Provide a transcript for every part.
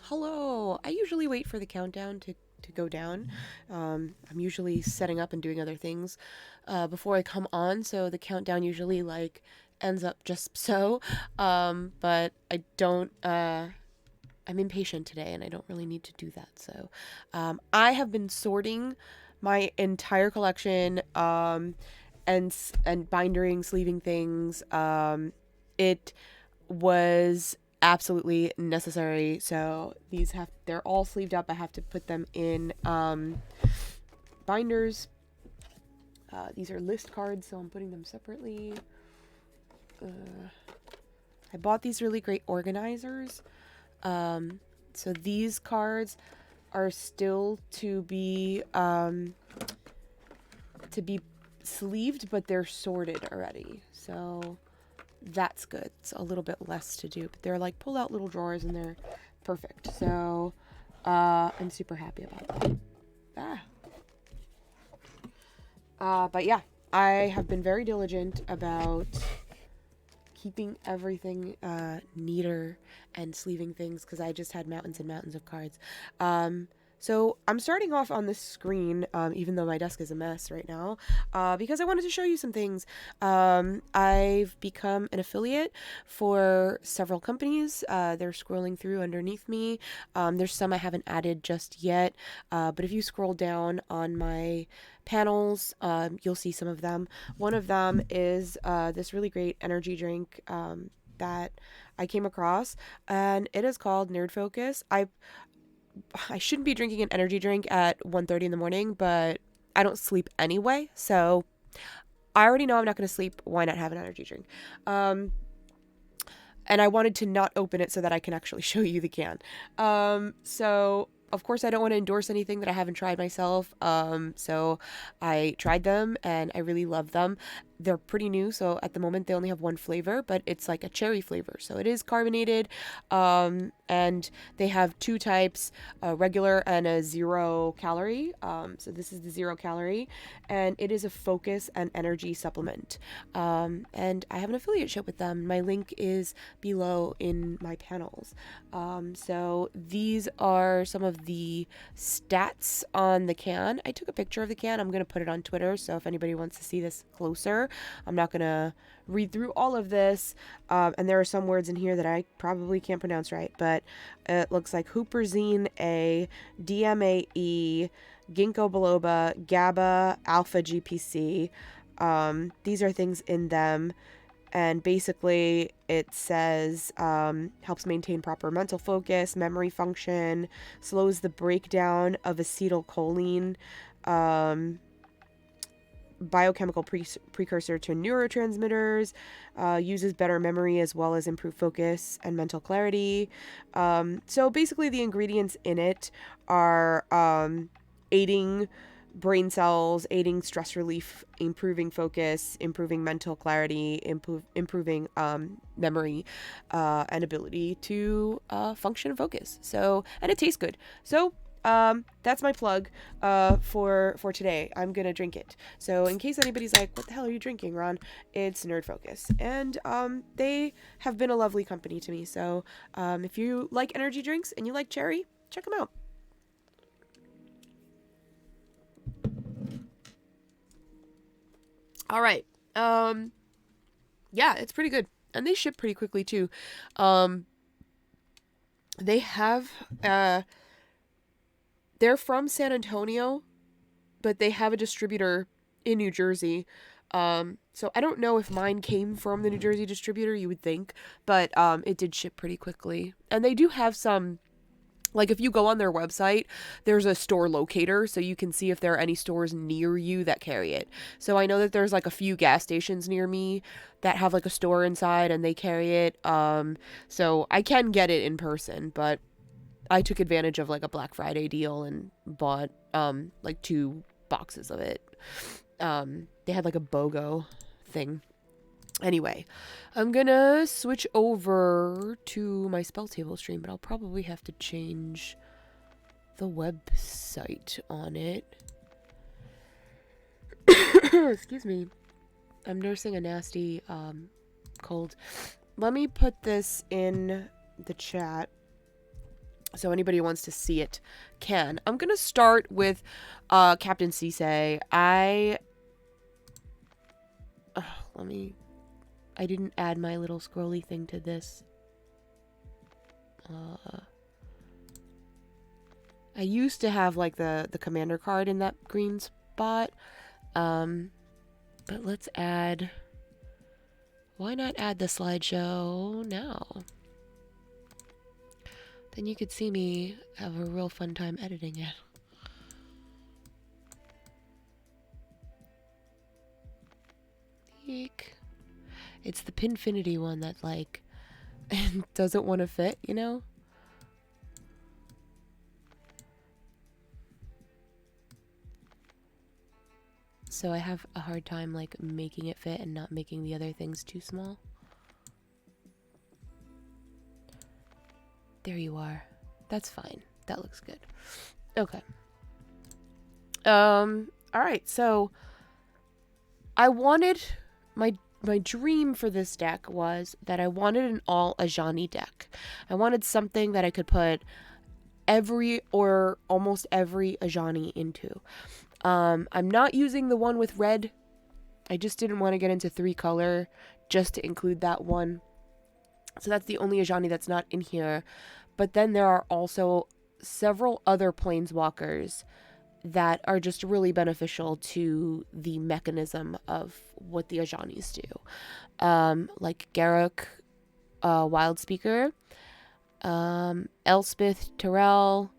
Hello. I usually wait for the countdown to go down. I'm usually setting up and doing other things before I come on, so the countdown usually like ends up just so. But I don't. I'm impatient today, and I don't really need to do that. So, I have been sorting my entire collection, and bindering, sleeving things. It was absolutely necessary. So they're all sleeved up. I have to put them in binders. These are list cards, so I'm putting them separately. I bought these really great organizers. So these cards are still to be sleeved, but they're sorted already. So that's good. It's a little bit less to do, but they're like pull out little drawers and they're perfect. So I'm super happy about that. But yeah, I have been very diligent about keeping everything neater and sleeving things because I just had mountains and mountains of cards. So I'm starting off on this screen, even though my desk is a mess right now, because I wanted to show you some things. I've become an affiliate for several companies. They're scrolling through underneath me. There's some I haven't added just yet, but if you scroll down on my panels, you'll see some of them. One of them is this really great energy drink that I came across, and it is called Nerd Focus. I shouldn't be drinking an energy drink at 1:30 in the morning, but I don't sleep anyway, so I already know I'm not going to sleep. Why not have an energy drink? And I wanted to not open it so that I can actually show you the can. So of course I don't want to endorse anything that I haven't tried myself. So I tried them and I really love them. They're pretty new, so at the moment they only have one flavor, but it's like a cherry flavor. So it is carbonated, and they have two types, a regular and a 0 calorie. So this is the 0 calorie, and it is a focus and energy supplement. And I have an affiliate ship with them. My link is below in my panels. So these are some of the stats on the can. I took a picture of the can. I'm going to put it on Twitter, so if anybody wants to see this closer, I'm not going to read through all of this. And there are some words in here that I probably can't pronounce right, but it looks like Huperzine A, DMAE, Ginkgo biloba, GABA, alpha GPC. These are things in them. And basically it says helps maintain proper mental focus, memory function, slows the breakdown of acetylcholine, biochemical precursor to neurotransmitters, uses better memory as well as improved focus and mental clarity. So basically the ingredients in it are aiding brain cells, aiding stress relief, improving focus, improving mental clarity, improving memory, and ability to function and focus. So, and it tastes good. So that's my plug for today. I'm gonna drink it. So in case anybody's like, what the hell are you drinking, Ron? It's Nerd Focus. And they have been a lovely company to me. So if you like energy drinks and you like cherry, check them out. All right. Yeah, it's pretty good. And they ship pretty quickly too. They have they're from San Antonio, but they have a distributor in New Jersey. So I don't know if mine came from the New Jersey distributor, you would think, but it did ship pretty quickly. And they do have some, like if you go on their website, there's a store locator, so you can see if there are any stores near you that carry it. So I know that there's like a few gas stations near me that have like a store inside and they carry it. So I can get it in person, but I took advantage of like a Black Friday deal and bought like 2 boxes of it. They had like a BOGO thing. Anyway, I'm gonna switch over to my spell table stream, but I'll probably have to change the website on it. Excuse me. I'm nursing a nasty cold. Let me put this in the chat. So anybody who wants to see it can. I'm going to start with Captain Sisay. I didn't add my little scrolly thing to this. I used to have like the commander card in that green spot. But let's add... Why not add the slideshow now? Then you could see me have a real fun time editing it. Eek. It's the Pinfinity one that, like, doesn't want to fit, you know? So I have a hard time, like, making it fit and not making the other things too small. There you are. That's fine. That looks good. Okay. Alright, so I wanted my dream for this deck was that I wanted an all Ajani deck. I wanted something that I could put every or almost every Ajani into. I'm not using the one with red. I just didn't want to get into 3-color just to include that one. So that's the only Ajani that's not in here. But then there are also several other planeswalkers that are just really beneficial to the mechanism of what the Ajanis do. Like Garruk, Wildspeaker, Elspeth, Terrell,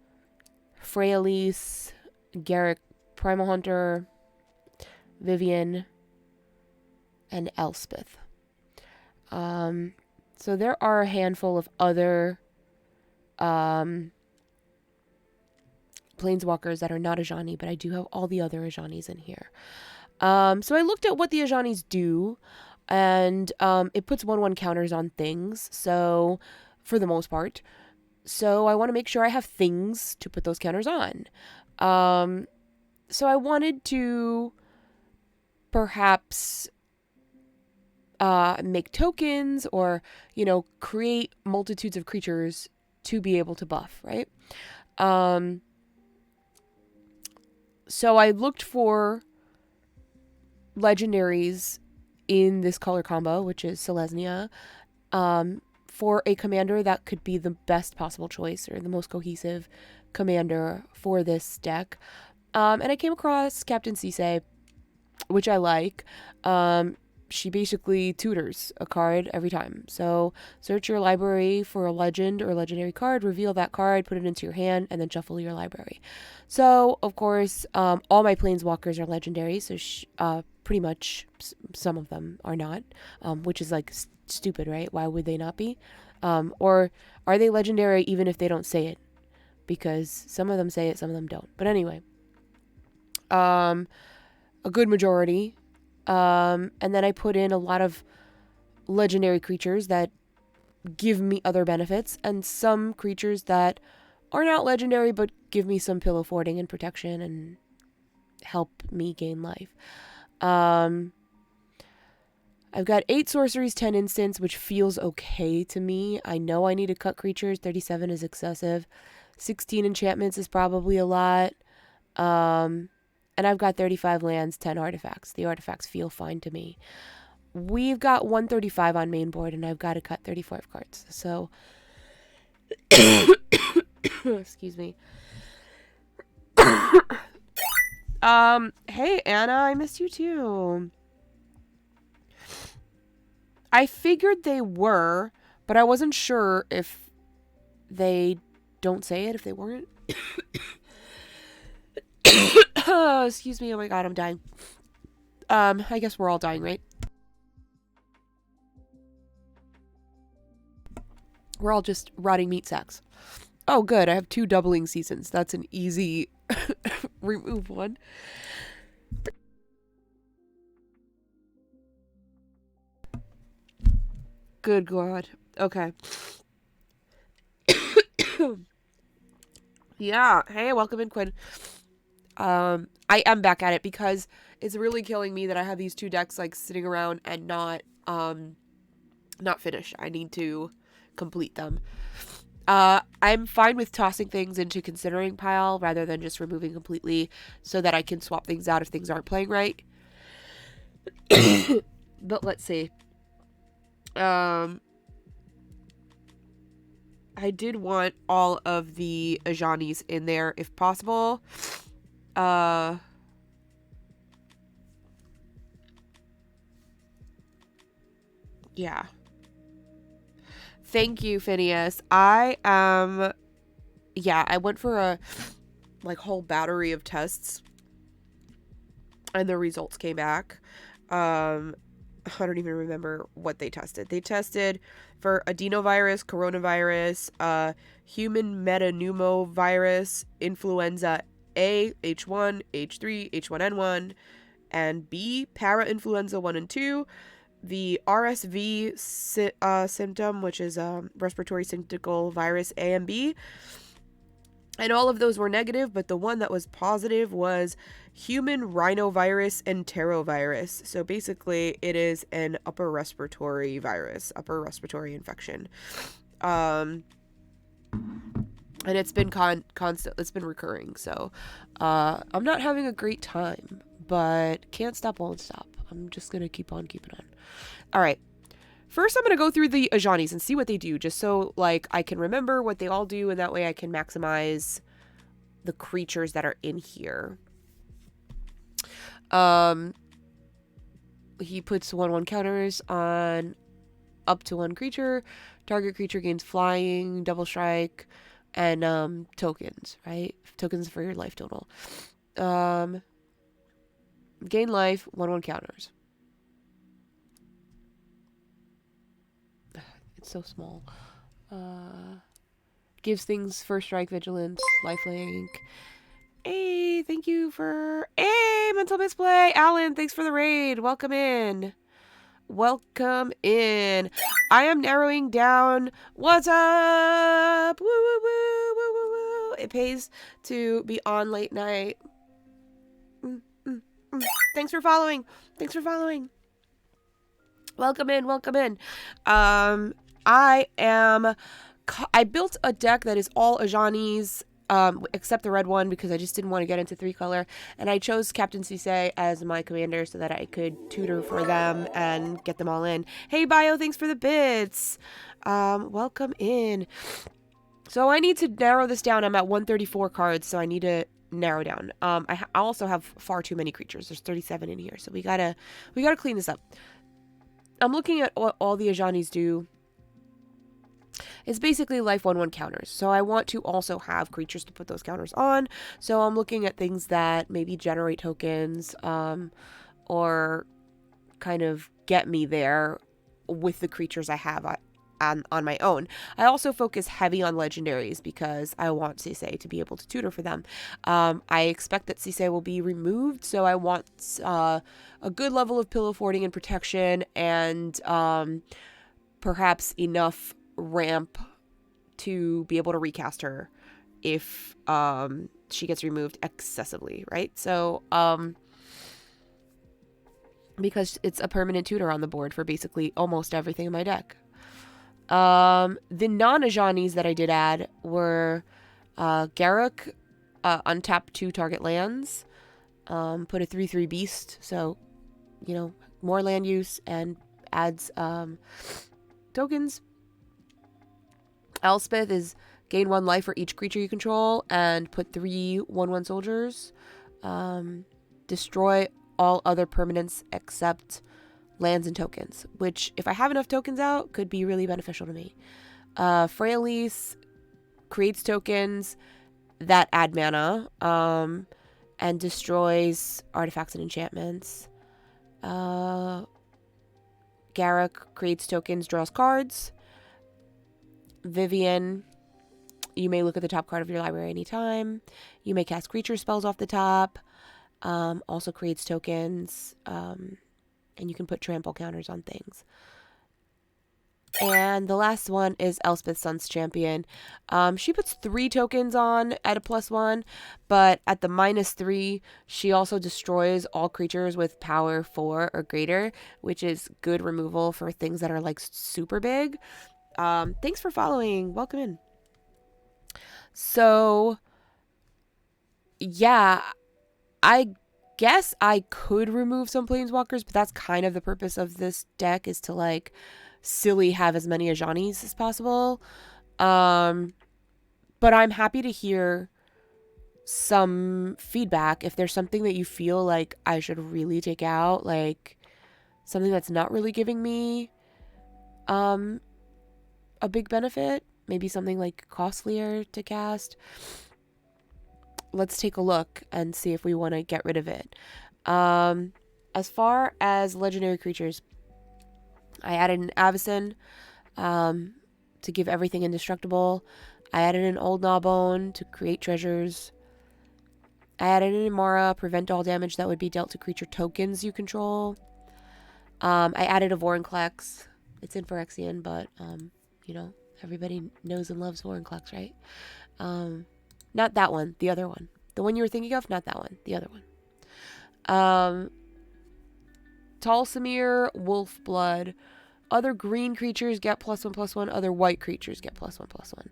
Freyalise, Garruk, Primal Hunter, Vivian, and Elspeth. So there are a handful of other planeswalkers that are not Ajani, but I do have all the other Ajanis in here. So I looked at what the Ajanis do, and it puts 1/1 counters on things, so for the most part. So I want to make sure I have things to put those counters on. So I wanted to perhaps make tokens or, you know, create multitudes of creatures to be able to buff, right? So I looked for legendaries in this color combo, which is Selesnya, for a commander that could be the best possible choice or the most cohesive commander for this deck. And I came across Captain Sisay, which I like. She basically tutors a card every time. So search your library for a legend or legendary card, reveal that card, put it into your hand, and then shuffle your library. So, of course, all my planeswalkers are legendary, so pretty much some of them are not, which is like stupid, right? Why would they not be? Or are they legendary even if they don't say it? Because some of them say it, some of them don't. But anyway, a good majority. And then I put in a lot of legendary creatures that give me other benefits, and some creatures that are not legendary but give me some pillow forting and protection and help me gain life. I've got 8 sorceries, 10 instants, which feels okay to me. I know I need to cut creatures. 37 is excessive. 16 enchantments is probably a lot. And I've got 35 lands, 10 artifacts. The artifacts feel fine to me. We've got 135 on main board, and I've got to cut 35 cards. So, excuse me. Hey, Anna, I missed you too. I figured they were, but I wasn't sure if they don't say it, if they weren't. Oh, excuse me. Oh my god, I'm dying. I guess we're all dying, right? We're all just rotting meat sacks. Oh, good. I have 2 doubling seasons. That's an easy remove one. Good god. Okay. Yeah. Hey, welcome in, Quinn. I am back at it because it's really killing me that I have these 2 decks like sitting around and not finished. I need to complete them. I'm fine with tossing things into considering pile rather than just removing completely so that I can swap things out if things aren't playing right. But let's see. I did want all of the Ajanis in there if possible. Yeah. Thank you, Phineas. I went for a whole battery of tests and the results came back. I don't even remember what they tested. They tested for adenovirus, coronavirus, human metapneumovirus, influenza A, H1, H3, H1N1, and B, parainfluenza 1 and 2, the RSV symptom, which is respiratory syncytial virus A and B. And all of those were negative, but the one that was positive was human rhinovirus enterovirus. So basically, it is an upper respiratory virus, upper respiratory infection. And it's been constant. It's been recurring. So I'm not having a great time, but can't stop, won't stop. I'm just going to keep on keeping on. All right. First, I'm going to go through the Ajanis and see what they do, just so, I can remember what they all do, and that way I can maximize the creatures that are in here. He puts 1/1 counters on up to one creature. Target creature gains flying, double strike, and tokens, right? Tokens for your life total. Gain life, 1/1 counters. It's so small. Gives things first strike, vigilance, lifelink. Hey, thank you for... Hey, mental misplay. Alan, thanks for the raid. Welcome in. Welcome in. I am narrowing down. What's up? Woo, woo, woo, woo, woo, woo. It pays to be on late night. Thanks for following. Thanks for following. Welcome in. Welcome in. I built a deck that is all Ajani's, except the red one because I just didn't want to get into 3-color. And I chose Captain Sisay as my commander so that I could tutor for them and get them all in. Hey, Bio, thanks for the bits. Welcome in. So I need to narrow this down. I'm at 134 cards, so I need to narrow down. I also have far too many creatures. There's 37 in here, so we gotta clean this up. I'm looking at what all the Ajanis do. It's basically life 1/1 counters. So I want to also have creatures to put those counters on. So I'm looking at things that maybe generate tokens, or kind of get me there with the creatures I have on my own. I also focus heavy on legendaries because I want Sisay to be able to tutor for them. I expect that Sisay will be removed, so I want a good level of pillow forting and protection, and perhaps enough ramp to be able to recast her if she gets removed excessively, right? So because it's a permanent tutor on the board for basically almost everything in my deck. The non-Ajanis that I did add were Garruk, untap 2 target lands, put a 3/3 beast, so more land use and adds tokens. Elspeth is gain 1 life for each creature you control and put 3 1/1 soldiers. Destroy all other permanents except lands and tokens, which if I have enough tokens out could be really beneficial to me. Frailise creates tokens that add mana and destroys artifacts and enchantments. Garruk creates tokens, draws cards. Vivian, you may look at the top card of your library anytime. You may cast creature spells off the top. Also creates tokens, and you can put trample counters on things. And the last one is Elspeth, Sun's Champion. She puts 3 tokens on at a +1, but at the -3, she also destroys all creatures with power 4 or greater, which is good removal for things that are super big. Thanks for following. Welcome in. So, yeah, I guess I could remove some planeswalkers, but that's kind of the purpose of this deck, is to like silly have as many Ajanis as possible. But I'm happy to hear some feedback if there's something that you feel like I should really take out, like something that's not really giving me a big benefit, maybe something like costlier to cast. Let's take a look and see if we want to get rid of it. As far as legendary creatures, I added an Avacyn to give everything indestructible. I added an Old Gnawbone to create treasures. I added an Imara, prevent all damage that would be dealt to creature tokens you control. I added a Vorinclex. It's in Phyrexian, but, you know, everybody knows and loves Vorinclex, right? Not that one, the other one. The one you were thinking of, not that one, the other one. Talsamir, Wolfblood. Other green creatures get +1/+1. Other white creatures get +1/+1.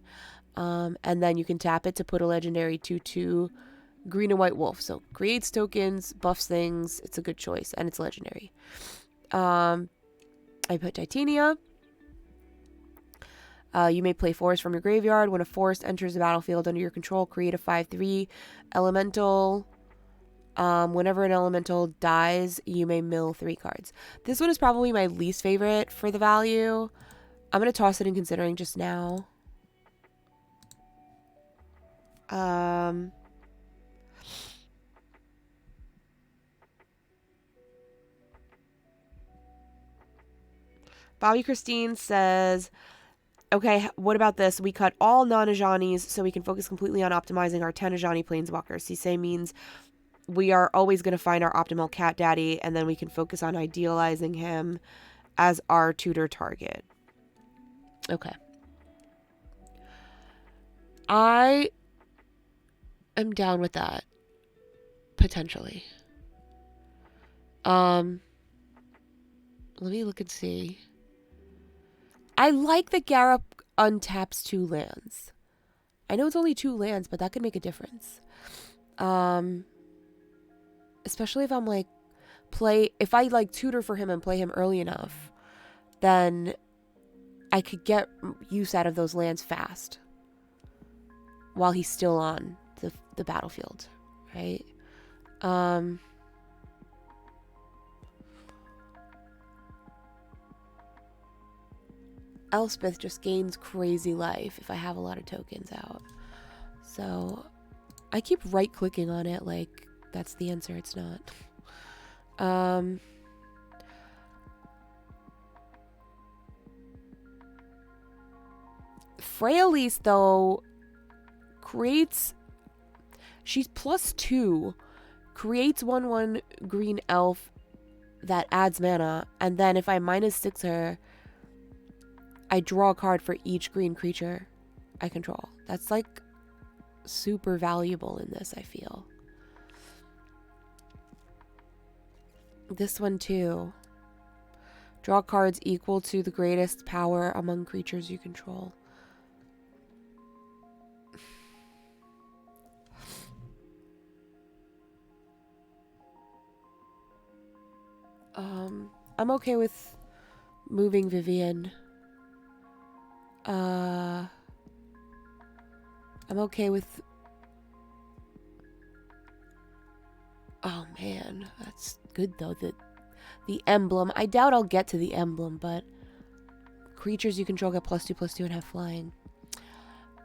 And then you can tap it to put a legendary 2/2 green and white wolf. So creates tokens, buffs things. It's a good choice, and it's legendary. I put Titania. You may play forest from your graveyard. When a forest enters the battlefield under your control, create a 5/3 elemental. Whenever an elemental dies, you may mill 3 cards. This one is probably my least favorite for the value. I'm going to toss it in considering just now. Bobby Christine says, okay, what about this? We cut all non-Ajanis so we can focus completely on optimizing our 10 Ajani Planeswalkers. Sisay means we are always going to find our optimal cat daddy, and then we can focus on idealizing him as our tutor target. Okay. I am down with that, potentially. Let me look and see. I like that Garruk untaps 2 lands. I know it's only 2 lands, but that could make a difference. Especially if I'm like, if I like tutor for him and play him early enough, then I could get use out of those lands fast while he's still on the battlefield, right? Elspeth just gains crazy life if I have a lot of tokens out. So I keep right clicking on it like that's the answer. It's not. Freyalise, though, creates... She's +2. Creates 1/1 green elf that adds mana. And then if I -6 her, I draw a card for each green creature I control. That's like super valuable in this, I feel. This one too. Draw cards equal to the greatest power among creatures you control. I'm okay with moving Vivian. I'm okay with... Oh man, that's good though. The emblem. I doubt I'll get to the emblem, but creatures you control get +2/+2 and have flying.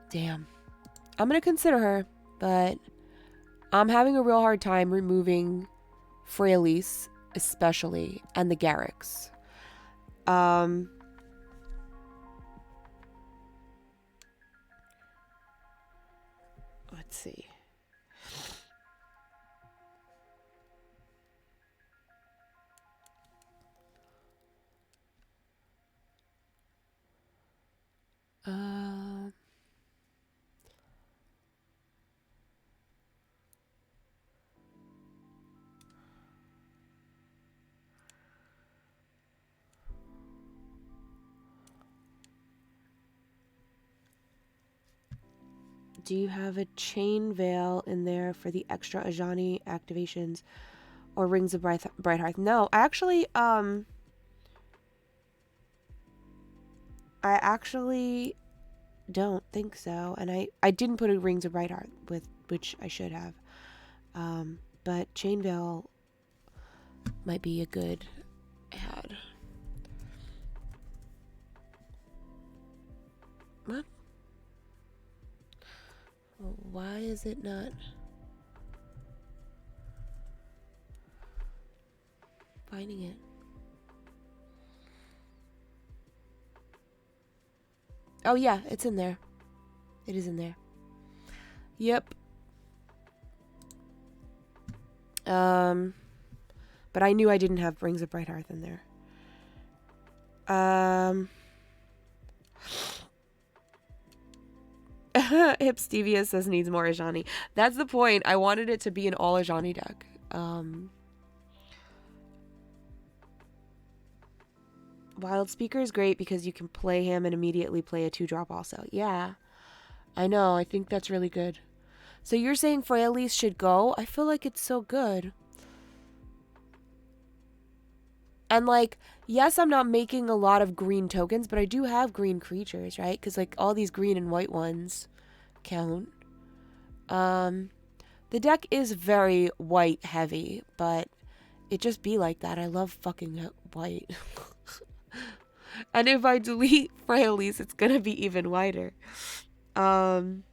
Damn. I'm gonna consider her, but I'm having a real hard time removing Freyalise, especially, and the Garruks. Let's see. Do you have a chain veil in there for the extra Ajani activations or rings of bright hearth? No, I actually don't think so. And I didn't put a rings of bright heart with, which I should have. But chain veil might be a good add. What? Well, why is it not finding it? Oh yeah, it's in there. It is in there. Yep. But I knew I didn't have Rings of Bright Hearth in there. Hip Stevia says needs more Ajani. That's the point. I wanted it to be an all Ajani deck. Wild Speaker is great because you can play him and immediately play a 2-drop also. Yeah, I know. I think that's really good. So you're saying Freyalise should go? I feel like it's so good. And like, yes, I'm not making a lot of green tokens, but I do have green creatures, right? Because like all these green and white ones count. The deck is very white heavy, but it just be like that. I love fucking white. And if I delete Freyalise, it's gonna be even whiter. Can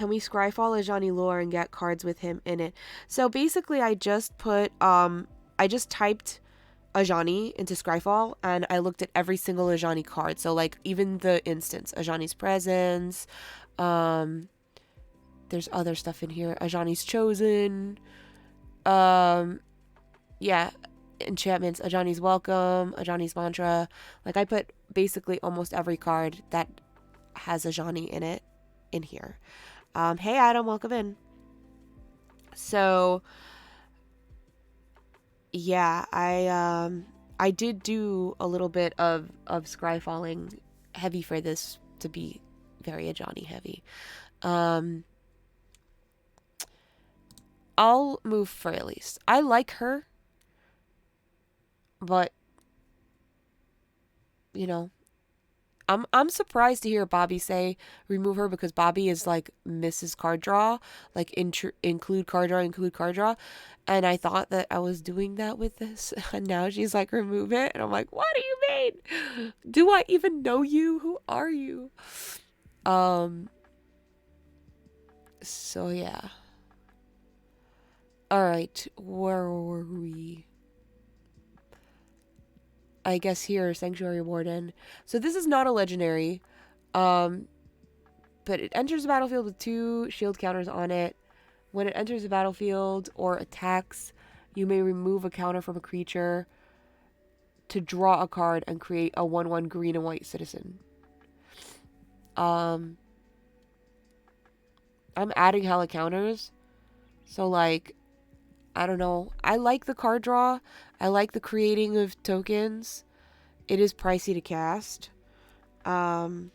we Scryfall Ajani lore and get cards with him in it? So basically I just put I just typed Ajani into Scryfall and I looked at every single Ajani card. So like even the instance, Ajani's Presence, there's other stuff in here. Ajani's Chosen, yeah, enchantments, Ajani's Welcome, Ajani's Mantra. Like I put basically almost every card that has Ajani in it in here. Hey Adam, welcome in. So yeah, I did do a little bit of Scryfalling heavy for this to be very Ajani heavy. I'll move Freyalise. I like her, but you know, I'm surprised to hear Bobby say remove her because Bobby is like Mrs. Card Draw, like include card draw, and I thought that I was doing that with this, and now she's like remove it, and I'm like, what do you mean? Do I even know you? Who are you? So yeah. All right, where were we? I guess here, Sanctuary Warden. So this is not a legendary, but it enters the battlefield with 2 shield counters on it. When it enters the battlefield or attacks, you may remove a counter from a creature to draw a card and create a 1/1 green and white citizen. I'm adding hella counters, so like, I don't know. I like the card draw. I like the creating of tokens. It is pricey to cast. What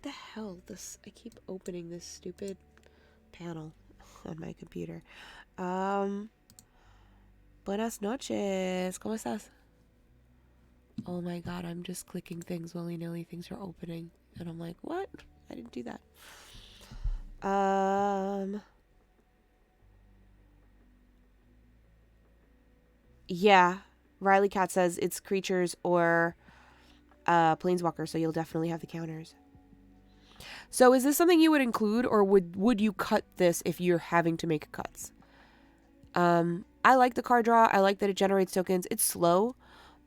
the hell? I keep opening this stupid panel on my computer. Buenas noches. ¿Cómo estás? Oh my god, I'm just clicking things willy-nilly. Things are opening. And I'm like, what? I didn't do that. Yeah. Riley Cat says it's creatures or planeswalker, so you'll definitely have the counters. So is this something you would include, or would you cut this if you're having to make cuts? I like the card draw. I like that it generates tokens. It's slow,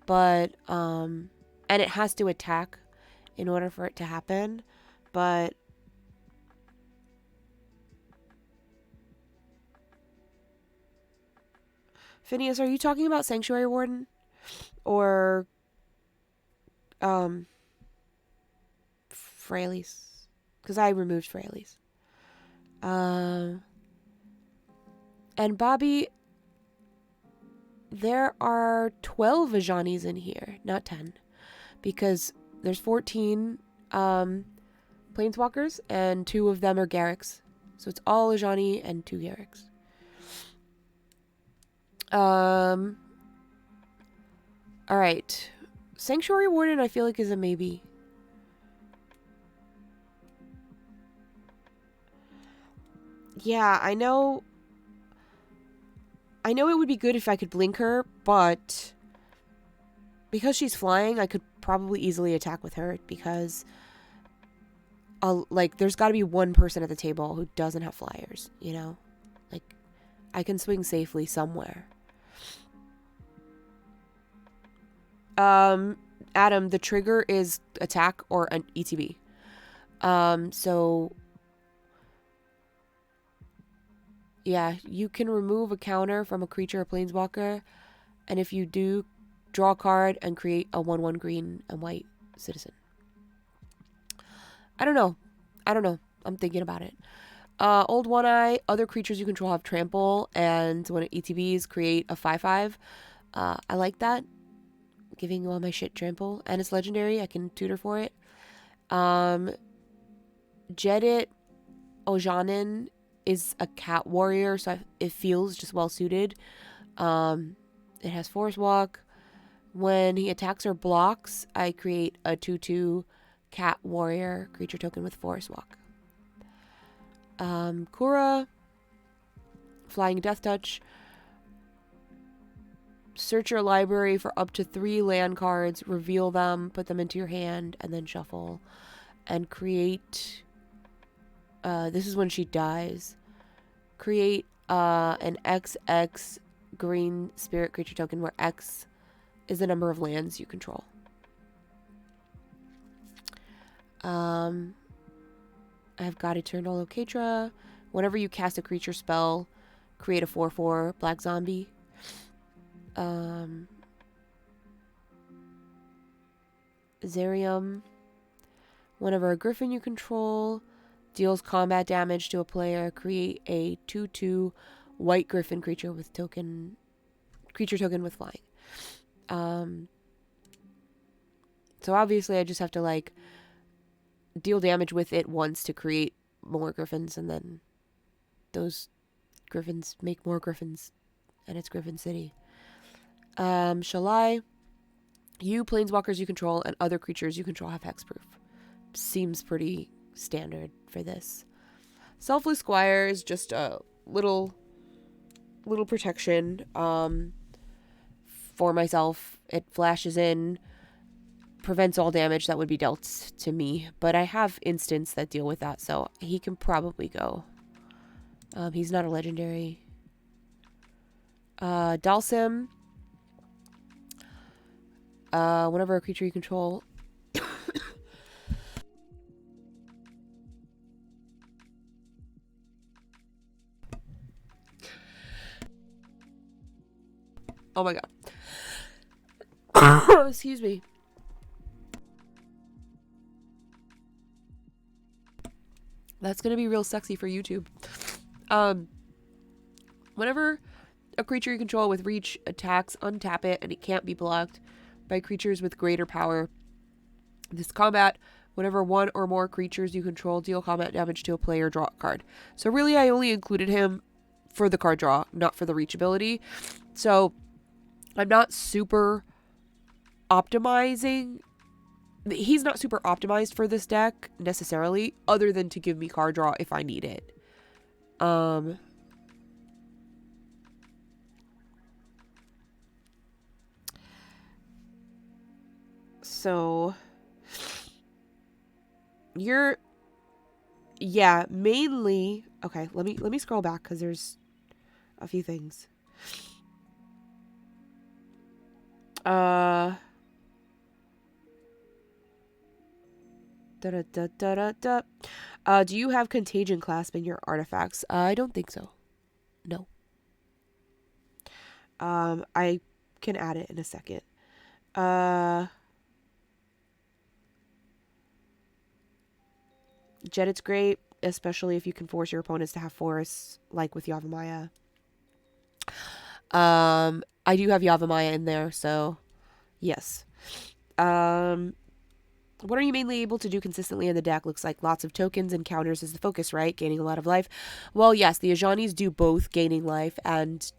but and it has to attack in order for it to happen. But Phineas, are you talking about Sanctuary Warden or Freyalise? Because I removed Freyalise. And Bobby, there are 12 Ajanis in here, not 10. Because there's 14 Planeswalkers, and 2 of them are Garrick's. So it's all Ajani and 2 Garrick's. Alright. Sanctuary Warden, I feel like, is a maybe. Yeah, I know it would be good if I could blink her, but because she's flying, I could probably easily attack with her because like there's got to be one person at the table who doesn't have flyers, you know? Like I can swing safely somewhere. Adam, the trigger is attack or an ETB. So yeah, you can remove a counter from a creature or planeswalker, and if you do, draw a card and create a 1/1 green and white citizen. I don't know. I'm thinking about it. Old One Eye, other creatures you control have trample, and when it ETBs, create a 5/5. I like that. Giving all my shit trample, and it's legendary. I can tutor for it. Jedit Ojanin is a cat warrior, so it feels just well suited. It has Forest Walk. When he attacks or blocks, I create a 2/2 cat warrior creature token with Forest Walk. Kura, Flying Death Touch. Search your library for up to 3 land cards, reveal them, put them into your hand, and then shuffle. And create... this is when she dies. Create an XX green spirit creature token where X is the number of lands you control. I've got Eternal Locatra. Whenever you cast a creature spell, create a 4/4 black zombie. Zerium. Whenever a griffin you control deals combat damage to a player, create a 2/2 white griffin creature token with flying. So obviously I just have to like deal damage with it once to create more griffins, and then those griffins make more griffins, and it's Griffin City. Shalai. You, planeswalkers you control, and other creatures you control have hexproof. Seems pretty standard for this. Selfless Squire is just a little protection for myself. It flashes in, prevents all damage that would be dealt to me, but I have instants that deal with that, so he can probably go. He's not a legendary. Dalsim. Whenever a creature you control oh my god. Excuse me. That's gonna be real sexy for YouTube. Whenever a creature you control with reach attacks, untap it, and it can't be blocked by creatures with greater power this combat. Whenever one or more creatures you control deal combat damage to a player, draw a card. So really, I only included him for the card draw, not for the reach ability. So I'm not super optimizing. He's not super optimized for this deck necessarily, other than to give me card draw if I need it. So you're, yeah, mainly, okay, let me scroll back because there's a few things. Do you have Contagion Clasp in your artifacts? I don't think so. No. I can add it in a second. Jedit's great. especially if you can force your opponents to have forests, like with Yavimaya. I do have Yavimaya in there, so yes. What are you mainly able to do consistently in the deck? Looks like lots of tokens and counters is the focus, right? Gaining a lot of life. Well, yes, the Ajanis do both gaining life and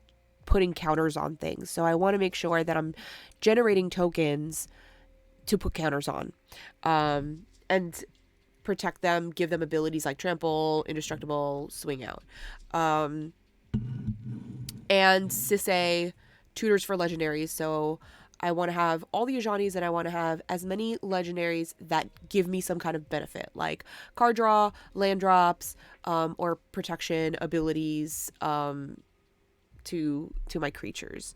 putting counters on things. So I want to make sure that I'm generating tokens to put counters on. And protect them, give them abilities like trample, indestructible, swing out. And Sisay tutors for legendaries. So I want to have all the Ajanis and I want to have as many legendaries that give me some kind of benefit, like card draw, land drops, or protection abilities to my creatures.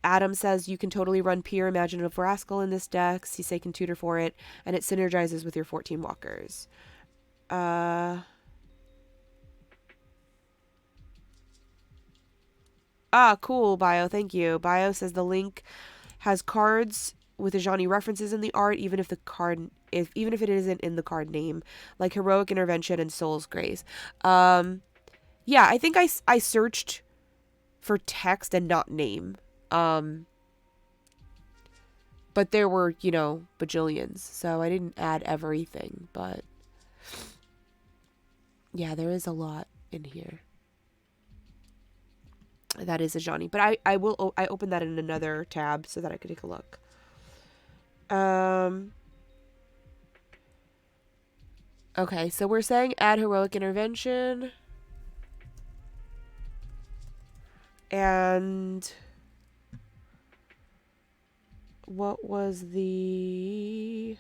Adam says you can totally run Peer Imaginative Rascal in this deck. Sisay can tutor for it, and it synergizes with your 14 walkers. Cool, Bio. Thank you. Bio says the link has cards with Ajani references in the art, even if it isn't in the card name, like Heroic Intervention and Soul's Grace. Yeah, I think I searched for text and not name. But there were, bajillions, so I didn't add everything, but yeah, there is a lot in here. That is Ajani, but I opened that in another tab so that I could take a look. Okay, so we're saying add Heroic Intervention. And what was the...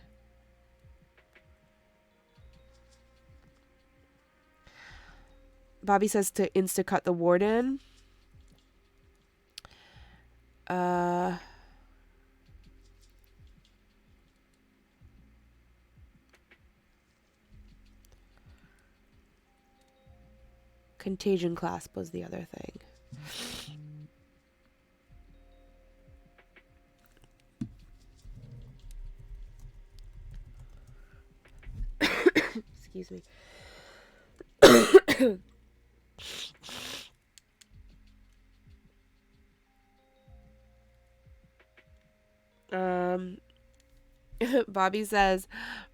Bobby says to insta-cut the Warden. Contagion Clasp was the other thing. Excuse me. Bobby says,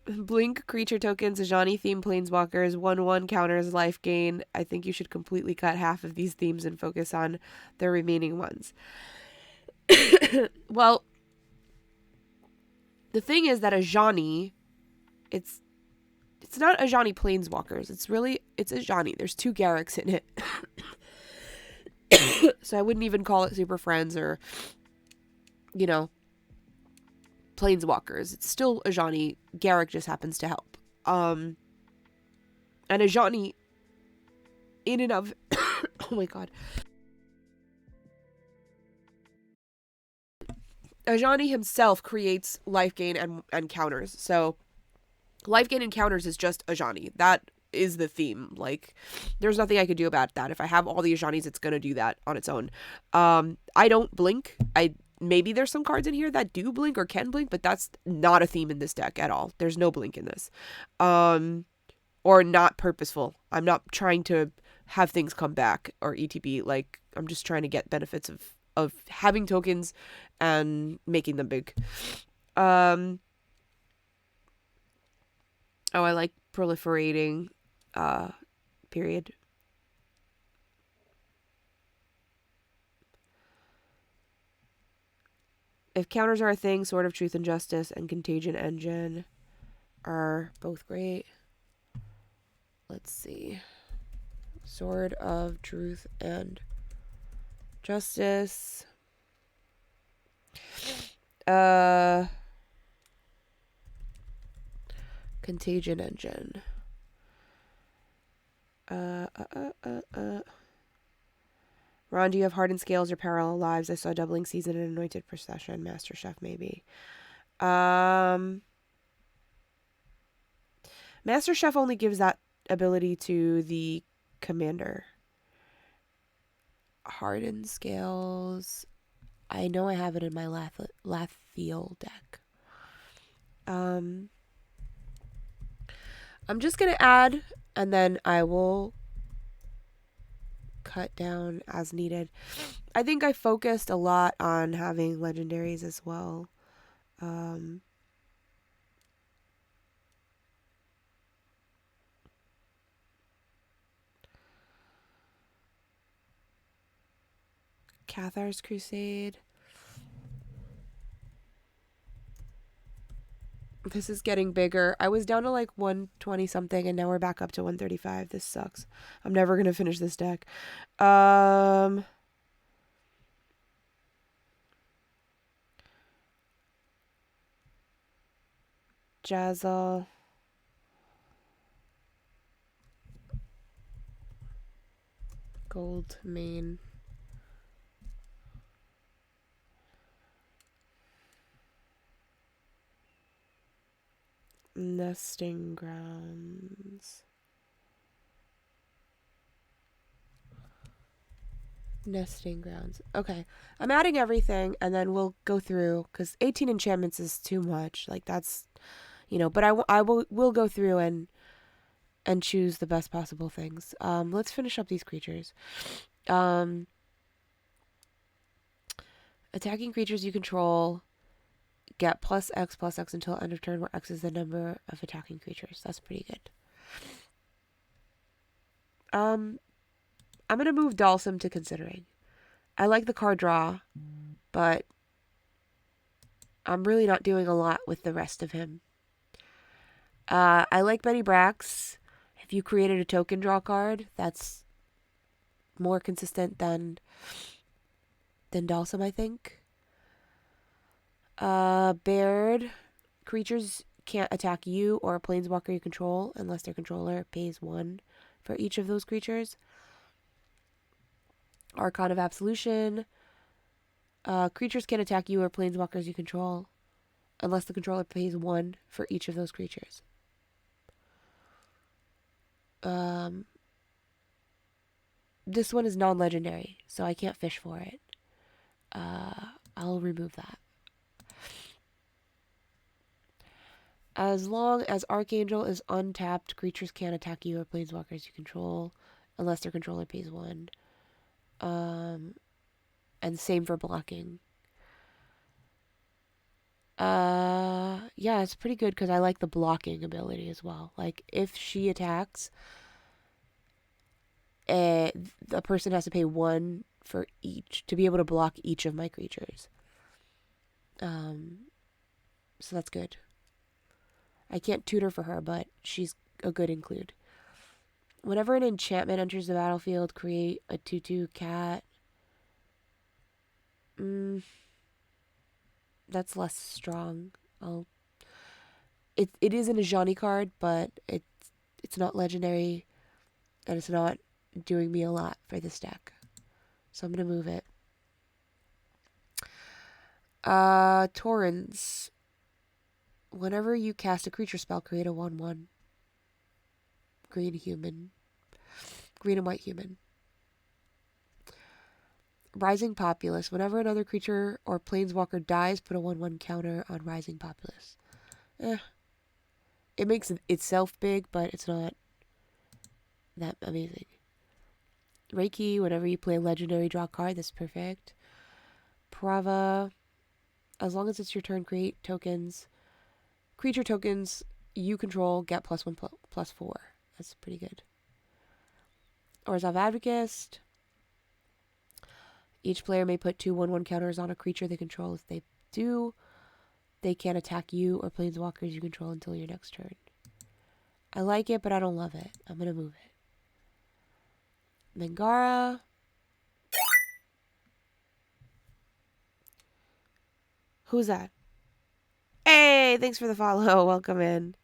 blink creature tokens, Ajani theme planeswalkers, 1/1 counters life gain. I think you should completely cut half of these themes and focus on the remaining ones. Well, the thing is that Ajani, it's not Ajani planeswalkers. It's Ajani. There's 2 Garrix in it. So I wouldn't even call it Super Friends or, planeswalkers. It's still Ajani. Garrick just happens to help. And Ajani, in and of... oh my god. Ajani himself creates life gain and counters. So life gain and counters is just Ajani. That is the theme. Like, there's nothing I could do about that. If I have all the Ajanis, it's gonna do that on its own. I don't blink. Maybe there's some cards in here that do blink or can blink, but that's not a theme in this deck at all. There's no blink in this. Or not purposeful. I'm not trying to have things come back or ETB. Like, I'm just trying to get benefits of having tokens and making them big. Oh, I like proliferating, period. If counters are a thing, Sword of Truth and Justice and Contagion Engine are both great. Let's see. Sword of Truth and Justice. Contagion Engine. Ron, do you have Hardened Scales or Parallel Lives? I saw Doubling Season and Anointed Procession. Master Chef, maybe. Master Chef only gives that ability to the commander. Hardened Scales. I know I have it in my Lathiel deck. I'm just going to add, and then I will cut down as needed. I think I focused a lot on having legendaries as well. Cathar's Crusade. This is getting bigger. I was down to like 120 something, and now we're back up to 135. This sucks. I'm never going to finish this deck. Jazzle. Gold main. Nesting grounds. Nesting grounds. Okay. I'm adding everything, and then we'll go through, because 18 enchantments is too much. Like, that's, but I will go through and choose the best possible things. Let's finish up these creatures. Attacking creatures you control get +X until end of turn, where X is the number of attacking creatures. That's pretty good. I'm going to move Dalsum to considering. I like the card draw, but I'm really not doing a lot with the rest of him. I like Benny Brax. If you created a token draw card, that's more consistent than Dalsum, I think. Baird. Creatures can't attack you or a planeswalker you control unless their controller pays 1 for each of those creatures. Archon of Absolution. Creatures can't attack you or planeswalkers you control unless the controller pays 1 for each of those creatures. This one is non-legendary, so I can't fish for it. I'll remove that. As long as Archangel is untapped, creatures can't attack you or planeswalkers you control unless their controller pays 1. And same for blocking. Yeah, it's pretty good because I like the blocking ability as well. Like, if she attacks, the person has to pay 1 for each to be able to block each of my creatures. So that's good. I can't tutor for her, but she's a good include. Whenever an enchantment enters the battlefield, create a 2/2 cat. That's less strong. It is an Ajani card, but it's not legendary, and it's not doing me a lot for this deck. So I'm gonna move it. Torrens. Whenever you cast a creature spell, create a 1/1. Green human. Green and white human. Rising Populace. Whenever another creature or planeswalker dies, put a 1/1 counter on Rising Populace. It makes itself big, but it's not that amazing. Reiki. Whenever you play a legendary, draw a card. That's perfect. Prava. As long as it's your turn, create tokens. Creature tokens you control get +1 +4. That's pretty good. Orzhov Advocate. Each player may put 2 1/1 counters on a creature they control. If they do, they can't attack you or planeswalkers you control until your next turn. I like it, but I don't love it. I'm going to move it. Mangara. Who's that? Hey, thanks for the follow. Welcome in.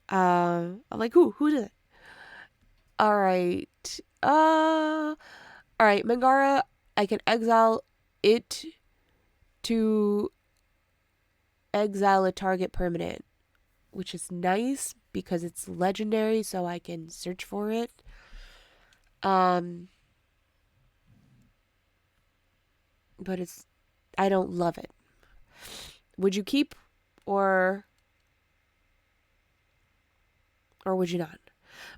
I'm like, who did it? All right. All right, Mangara. I can exile it to exile a target permanent, which is nice because it's legendary, so I can search for it. But I don't love it. Would you keep or Or would you not?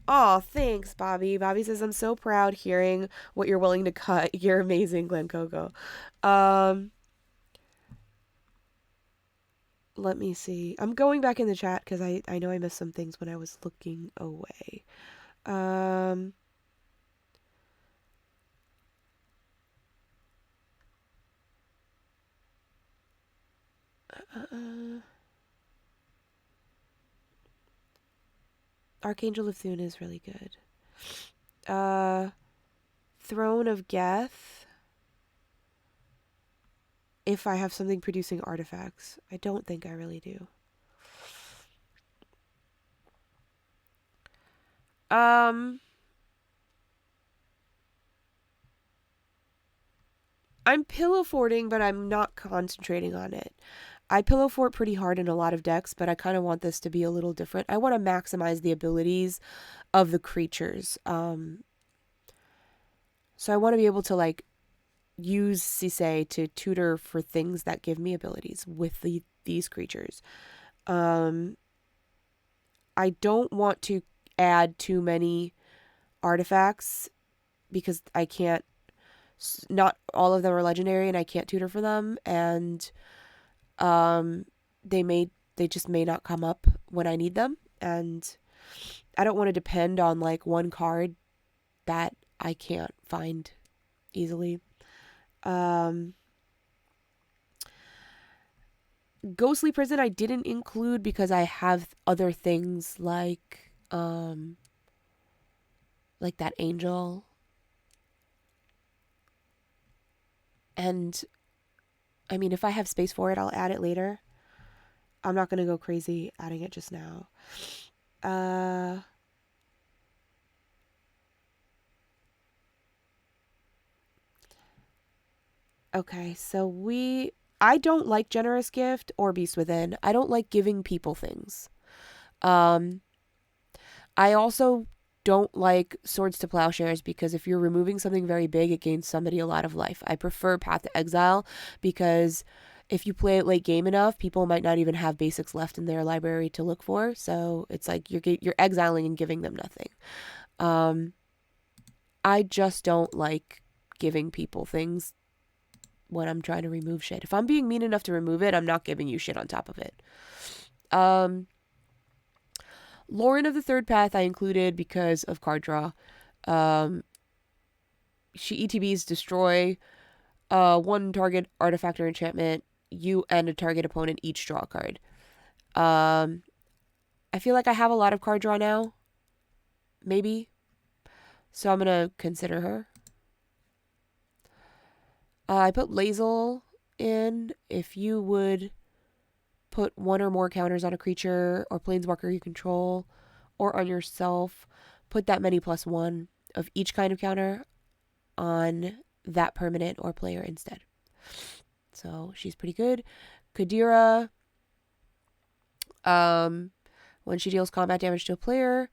Oh, thanks, Bobby. Bobby says, I'm so proud hearing what you're willing to cut. You're amazing, Glen Coco. Um, let me see. I'm going back in the chat because I know I missed some things when I was looking away. Um, uh, Archangel of Thune is really good. Throne of Geth. If I have something producing artifacts. I don't think I really do. I'm pillow forting, but I'm not concentrating on it. I pillow fort pretty hard in a lot of decks, but I kind of want this to be a little different. I want to maximize the abilities of the creatures. So I want to be able to like use Sisay to tutor for things that give me abilities with these creatures. I don't want to add too many artifacts because I can't. Not all of them are legendary, and I can't tutor for them. And they just may not come up when I need them, and I don't want to depend on like one card that I can't find easily. Ghostly Prison I didn't include because I have other things like that angel, and I mean if I have space for it I'll add it later. I'm not gonna go crazy adding it just now. Okay, so I don't like Generous Gift or Beast Within. I don't like giving people things. I also don't like Swords to Plowshares because if you're removing something very big, it gains somebody a lot of life. I prefer Path to Exile because if you play it late game enough, people might not even have basics left in their library to look for. So it's like you're exiling and giving them nothing. I just don't like giving people things when I'm trying to remove shit. If I'm being mean enough to remove it, I'm not giving you shit on top of it. Lauren of the Third Path I included because of card draw. She ETBs destroy one target artifact or enchantment. You and a target opponent each draw a card. I feel like I have a lot of card draw now. Maybe. So I'm going to consider her. I put Lazel in. If you would put one or more counters on a creature or planeswalker you control or on yourself, put that many +1 of each kind of counter on that permanent or player instead. So she's pretty good. Kadira, when she deals combat damage to a player,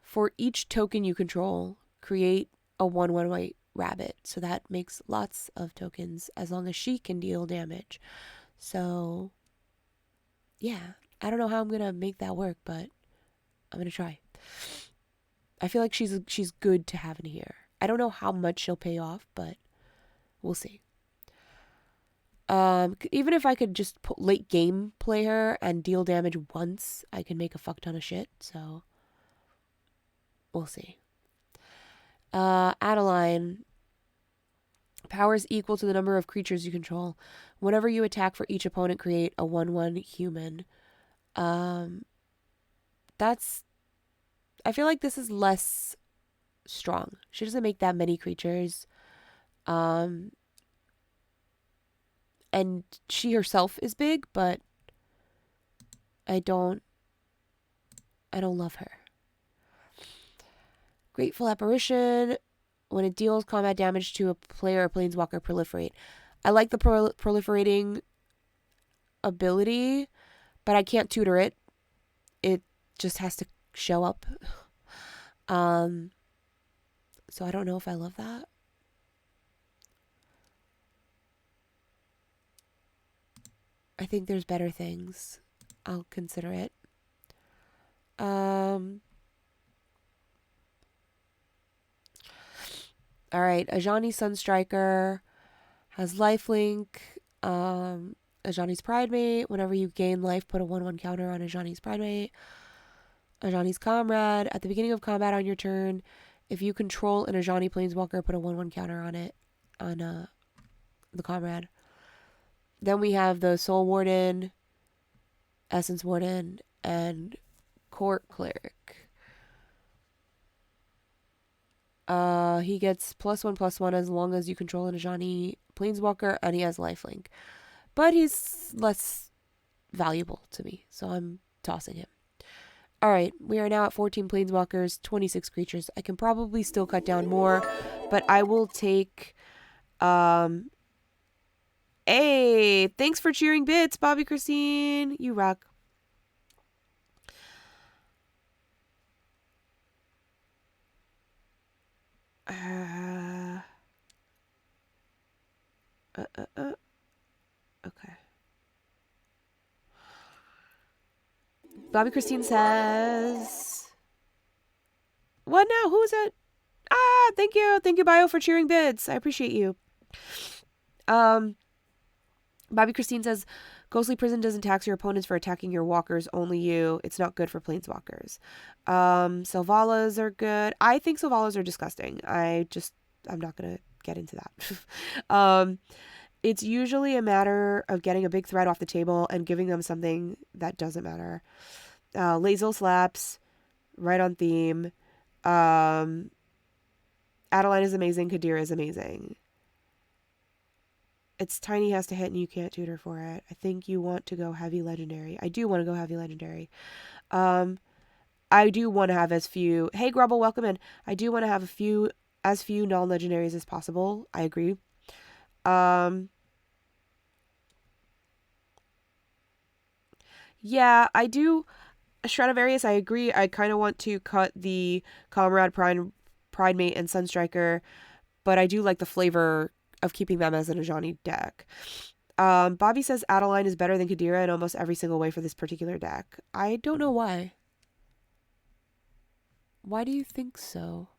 for each token you control, create a 1/1 white rabbit. So that makes lots of tokens as long as she can deal damage. So yeah, I don't know how I'm going to make that work, but I'm going to try. I feel like she's good to have in here. I don't know how much she'll pay off, but we'll see. Even if I could just late game play her and deal damage once, I can make a fuck ton of shit, so we'll see. Adeline. Power is equal to the number of creatures you control. Whenever you attack for each opponent, create a 1/1 human. I feel like this is less strong. She doesn't make that many creatures. And she herself is big, but I don't love her. Grateful Apparition. When it deals combat damage to a player or planeswalker, proliferate. I like the proliferating ability, but I can't tutor it. It just has to show up. So I don't know if I love that. I think there's better things. I'll consider it. All right, Ajani Sunstriker has lifelink. Ajani's Pridemate. Whenever you gain life, put a 1/1 counter on Ajani's Pridemate. Ajani's Comrade. At the beginning of combat on your turn, if you control an Ajani Planeswalker, put a 1/1 counter on it, on the Comrade. Then we have the Soul Warden, Essence Warden, and Court Cleric. He gets +1/+1 as long as you control an Ajani Planeswalker, and he has lifelink. But he's less valuable to me, so I'm tossing him. Alright, we are now at 14 Planeswalkers, 26 creatures. I can probably still cut down more, but I will take... Hey, thanks for cheering bits, Bobby Christine. You rock. Okay. Bobby Christine says... What now? Who is it? Ah, thank you. Thank you, Bio, for cheering bits. I appreciate you. Bobby Christine says, Ghostly Prison doesn't tax your opponents for attacking your walkers, only you. It's not good for planeswalkers. Selvalas are good. I think Selvalas are disgusting. I'm not going to get into that. It's usually a matter of getting a big threat off the table and giving them something that doesn't matter. Lazel slaps, right on theme. Adeline is amazing. Kadira is amazing. It's tiny, has to hit, and you can't tutor for it. I think you want to go heavy legendary. I do want to go heavy legendary. I do want to have as few... Hey, Grubble, welcome in. I do want to have as few non-legendaries as possible. I agree. Yeah, I do... Stradivarius, I agree. I kind of want to cut the Comrade, Pridemate, and Sunstriker, but I do like the flavor of keeping them as an Ajani deck. Bobby says Adeline is better than Kadira in almost every single way for this particular deck. I don't know why. Why do you think so?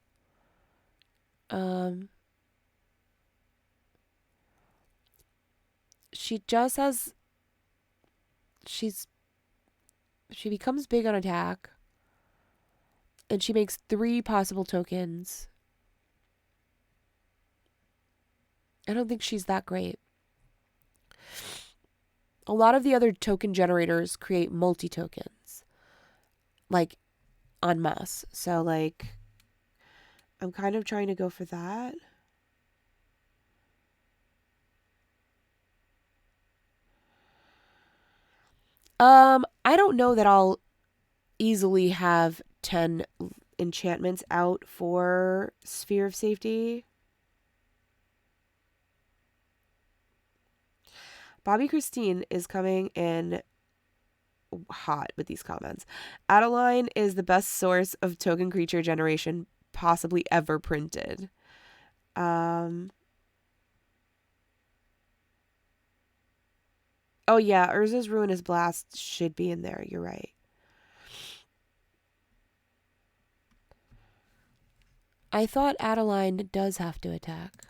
She just has... She becomes big on attack. And she makes 3 possible tokens. I don't think she's that great. A lot of the other token generators create multi-tokens. Like, en masse. So, like, I'm kind of trying to go for that. I don't know that I'll easily have 10 enchantments out for Sphere of Safety. Bobby Christine is coming in hot with these comments. Adeline is the best source of token creature generation possibly ever printed. Oh yeah, Urza's Ruinous Blast should be in there. You're right. I thought Adeline does have to attack.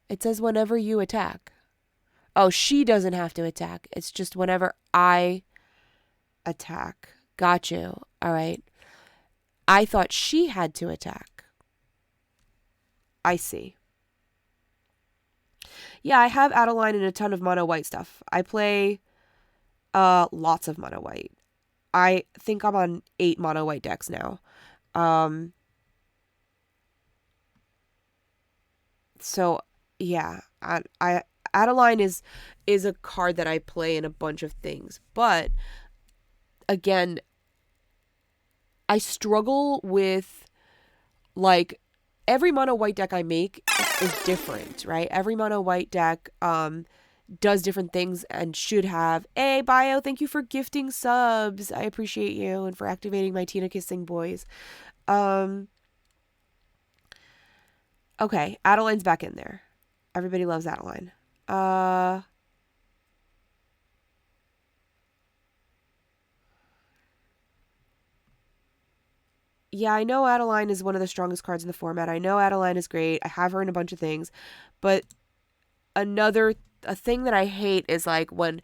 It says whenever you attack. Oh, she doesn't have to attack. It's just whenever I attack. Got you. All right. I thought she had to attack. I see. Yeah, I have Adeline in a ton of mono white stuff. I play lots of mono white. I think I'm on 8 mono white decks now. So yeah, I Adeline is a card that I play in a bunch of things, but again, I struggle with, like, every mono white deck I make is different, right? Every mono white deck does different things and should have. Hey, Bio, thank you for gifting subs. I appreciate you, and for activating my Tina Kissing boys. Okay, Adeline's back in there. Everybody loves Adeline. Yeah, I know Adeline is one of the strongest cards in the format. I know Adeline is great. I have her in a bunch of things. But another a thing that I hate is like when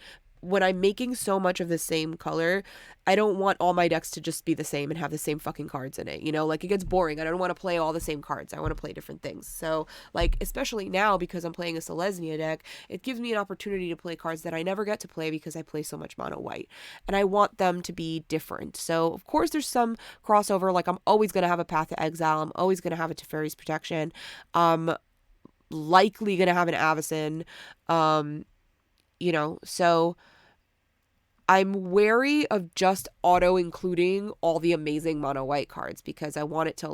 I'm making so much of the same color, I don't want all my decks to just be the same and have the same fucking cards in it. You know, like it gets boring. I don't want to play all the same cards. I want to play different things. So, like, especially now because I'm playing a Selesnya deck, it gives me an opportunity to play cards that I never get to play because I play so much mono white. And I want them to be different. So, of course, there's some crossover. Like, I'm always going to have a Path to Exile. I'm always going to have a Teferi's Protection. Likely going to have an Avacyn. So I'm wary of just auto including all the amazing mono white cards because I want it to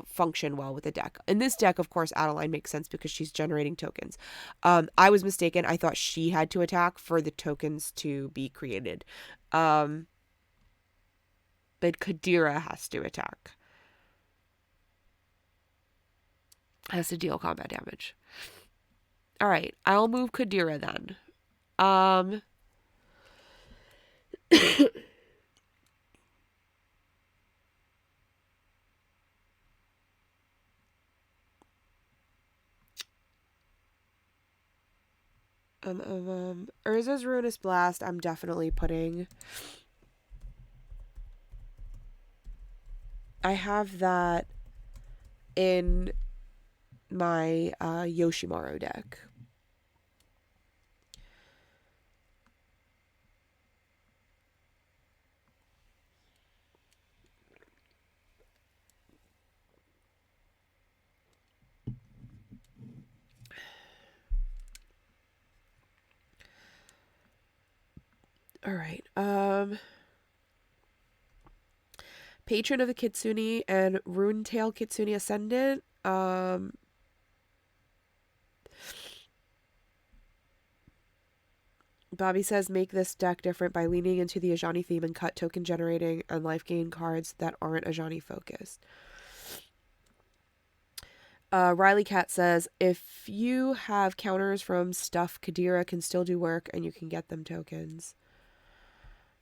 function well with the deck. In this deck, of course, Adeline makes sense because she's generating tokens. I was mistaken. I thought she had to attack for the tokens to be created. But Kadira has to attack. Has to deal combat damage. All right, I'll move Kadira then. Urza's Ruinous Blast, I'm definitely putting. I have that in my Yoshimaru deck. All right. Patron of the Kitsune and Runetail Kitsune Ascendant. Bobby says make this deck different by leaning into the Ajani theme and cut token generating and life gain cards that aren't Ajani focused. Riley Cat says if you have counters from stuff, Kadira can still do work and you can get them tokens.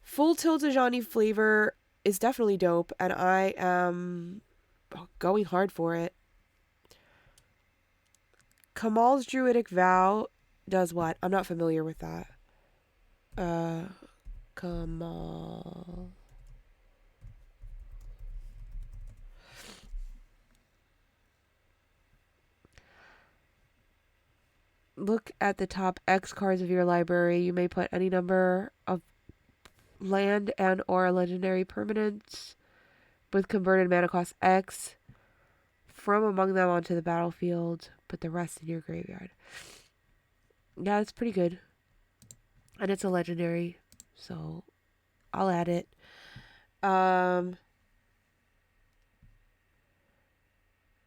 Full Tilt Ajani flavor is definitely dope, and I am going hard for it. Kamal's Druidic Vow does what? I'm not familiar with that. Kamal. Look at the top X cards of your library. You may put any number of land and or legendary permanents with converted mana cost X from among them onto the battlefield. Put the rest in your graveyard. Yeah, that's pretty good. And it's a legendary, so I'll add it.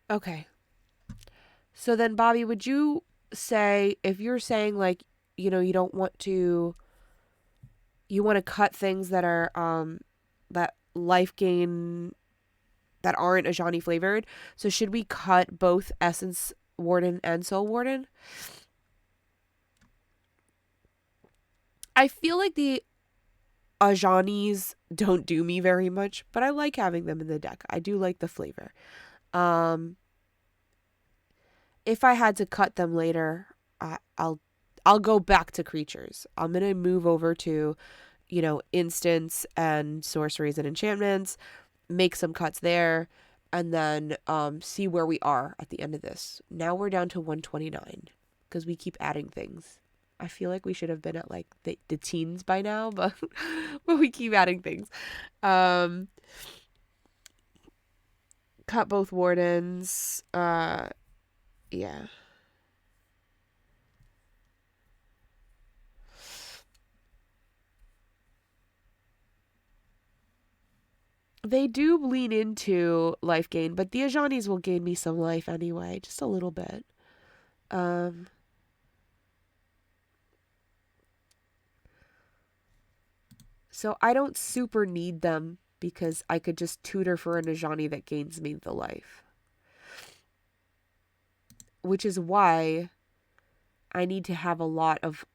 Okay. So then, Bobby, would you say, if you're saying, like, you know, you don't want to, you want to cut things that are, that life gain, that aren't Ajani flavored, so should we cut both Essence Warden and Soul Warden? I feel like the Ajanis don't do me very much, but I like having them in the deck. I do like the flavor. If I had to cut them later, I'll go back to creatures. I'm gonna move over to, you know, instants and sorceries and enchantments, make some cuts there, and then see where we are at the end of this. Now we're down to 129 because we keep adding things. I feel like we should have been at like the teens by now, but but we keep adding things. Cut both wardens. Yeah. They do lean into life gain, but the Ajanis will gain me some life anyway, just a little bit. So I don't super need them because I could just tutor for an Ajani that gains me the life. Which is why I need to have a lot of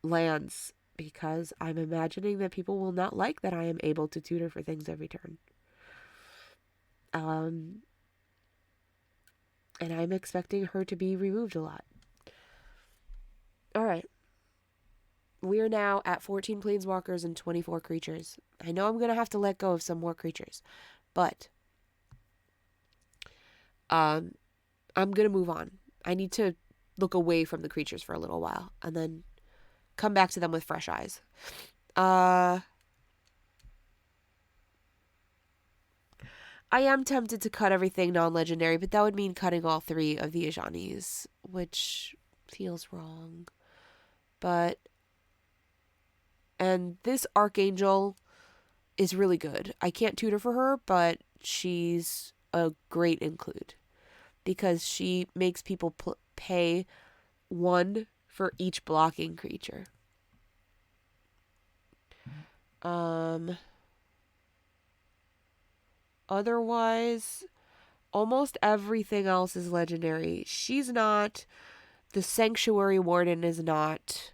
lands because I'm imagining that people will not like that I am able to tutor for things every turn. And I'm expecting her to be removed a lot. All right. We are now at 14 planeswalkers and 24 creatures. I know I'm going to have to let go of some more creatures, but I'm going to move on. I need to look away from the creatures for a little while and then come back to them with fresh eyes. I am tempted to cut everything non-legendary, but that would mean cutting all 3 of the Ajanis, which feels wrong. And this Archangel is really good. I can't tutor for her, but she's a great include because she makes people pay 1 for each blocking creature. Otherwise, almost everything else is legendary. She's not. The Sanctuary Warden is not.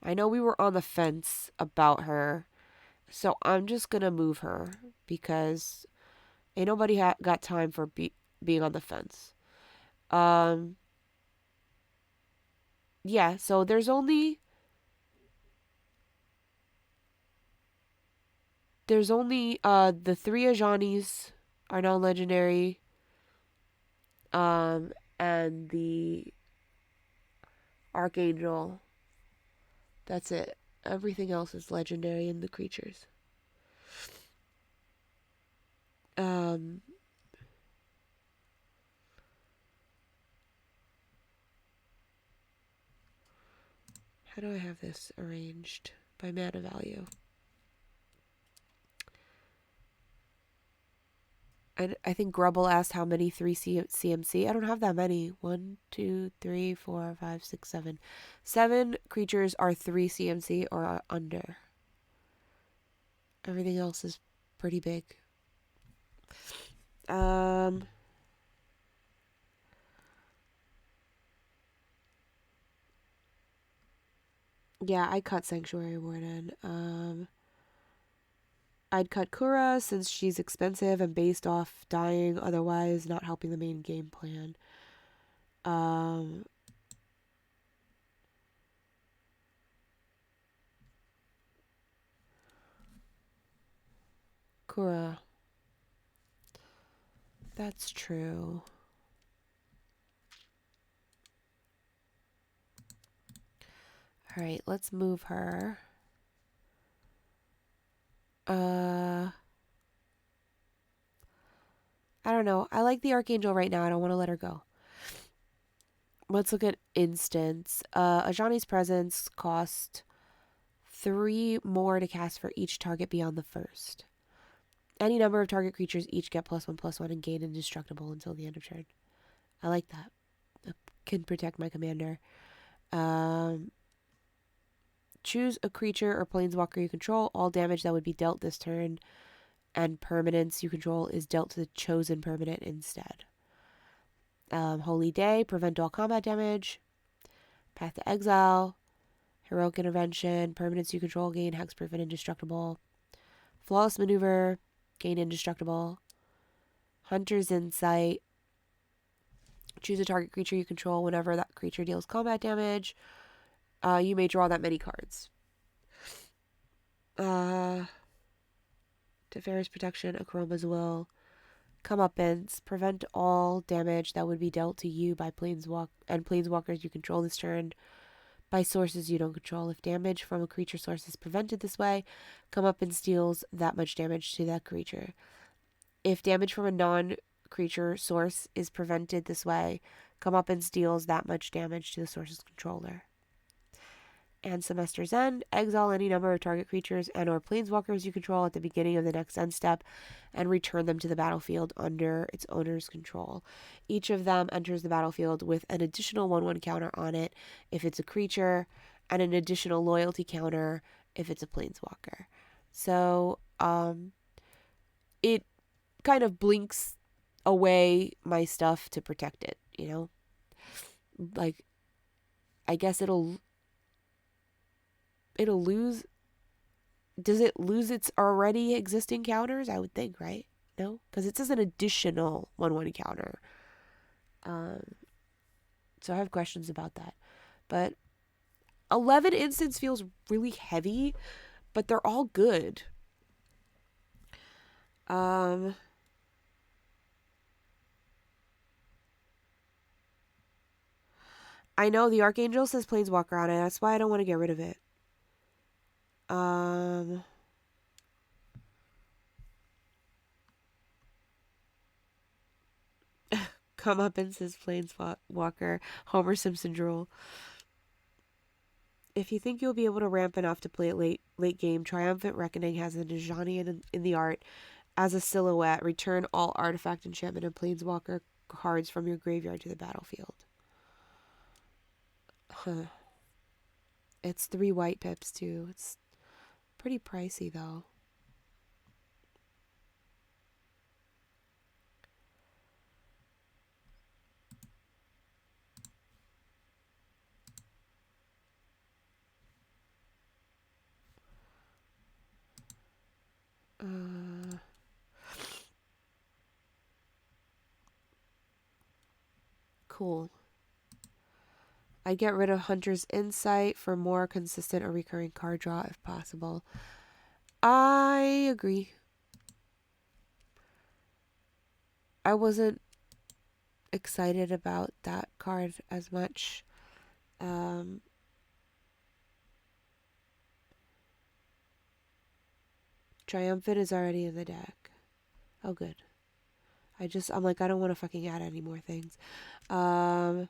I know we were on the fence about her, so I'm just gonna move her because ain't nobody got time for being on the fence. Yeah, so there's only the 3 Ajanis are now legendary. And the Archangel. That's it. Everything else is legendary in the creatures. How do I have this arranged? By mana value. I think Grubble asked how many 3 CMC. I don't have that many. 1, 2, 3, 4, 5, 6, 7. 7 creatures are 3 CMC or under. Everything else is pretty big. Yeah, I cut Sanctuary Warden. I'd cut Kura since she's expensive and based off dying, otherwise not helping the main game plan. Kura. That's true. Alright, let's move her. I don't know. I like the Archangel right now. I don't want to let her go. Let's look at instance. Ajani's Presence cost 3 more to cast for each target beyond the first. Any number of target creatures each get +1/+1 and gain indestructible until the end of turn. I like that. It can protect my commander. Choose a creature or planeswalker you control. All damage that would be dealt this turn and permanence you control is dealt to the chosen permanent instead. Holy Day, prevent all combat damage. Path to Exile. Heroic Intervention, permanents you control gain hexproof and indestructible. Flawless Maneuver, gain indestructible. Hunter's Insight. Choose a target creature you control. Whenever that creature deals combat damage, you may draw that many cards. Teferi's Protection, Akroma's Will. Comeuppance, prevent all damage that would be dealt to you by planeswalkers you control this turn by sources you don't control. If damage from a creature source is prevented this way, Comeuppance deals that much damage to that creature. If damage from a non-creature source is prevented this way, Comeuppance deals that much damage to the source's controller. And Semester's End, exile any number of target creatures and or planeswalkers you control at the beginning of the next end step and return them to the battlefield under its owner's control. Each of them enters the battlefield with an additional 1/1 counter on it if it's a creature and an additional loyalty counter if it's a planeswalker. So it kind of blinks away my stuff to protect it, you know? Like, I guess it'll lose. Does it lose its already existing counters? I would think, right? No? Because it says an additional 1/1 counter. So I have questions about that. But 11 instants feels really heavy, but they're all good. I know the Archangel says Planeswalker on it. That's why I don't want to get rid of it. Come up and says Planeswalker. Homer Simpson drool. If you think you'll be able to ramp enough to play it late game, Triumphant Reckoning has an Ajani in the art as a silhouette. Return all artifact, enchantment, and Planeswalker cards from your graveyard to the battlefield. Huh. It's 3 white pips too. It's pretty pricey though. Cool. I get rid of Hunter's Insight for more consistent or recurring card draw if possible. I agree. I wasn't excited about that card as much. Triumphant is already in the deck. Oh, good. I'm like, I don't want to fucking add any more things. But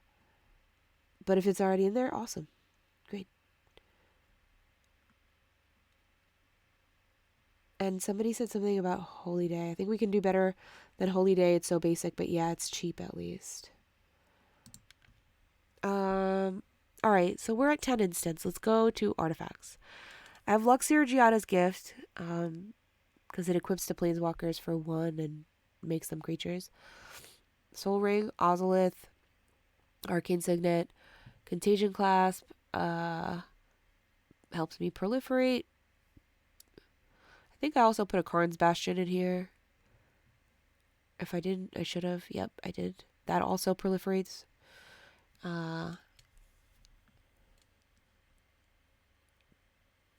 if it's already in there, awesome. Great. And somebody said something about Holy Day. I think we can do better than Holy Day. It's so basic, but yeah, it's cheap at least. Alright, so we're at 10 instants. Let's go to artifacts. I have Luxior Giada's Gift, because it equips to Planeswalkers for 1 and makes them creatures. Soul Ring, Ozolith, Arcane Signet, Contagion Clasp, helps me proliferate. I think I also put a Karn's Bastion in here. If I didn't, I should have. Yep, I did. That also proliferates.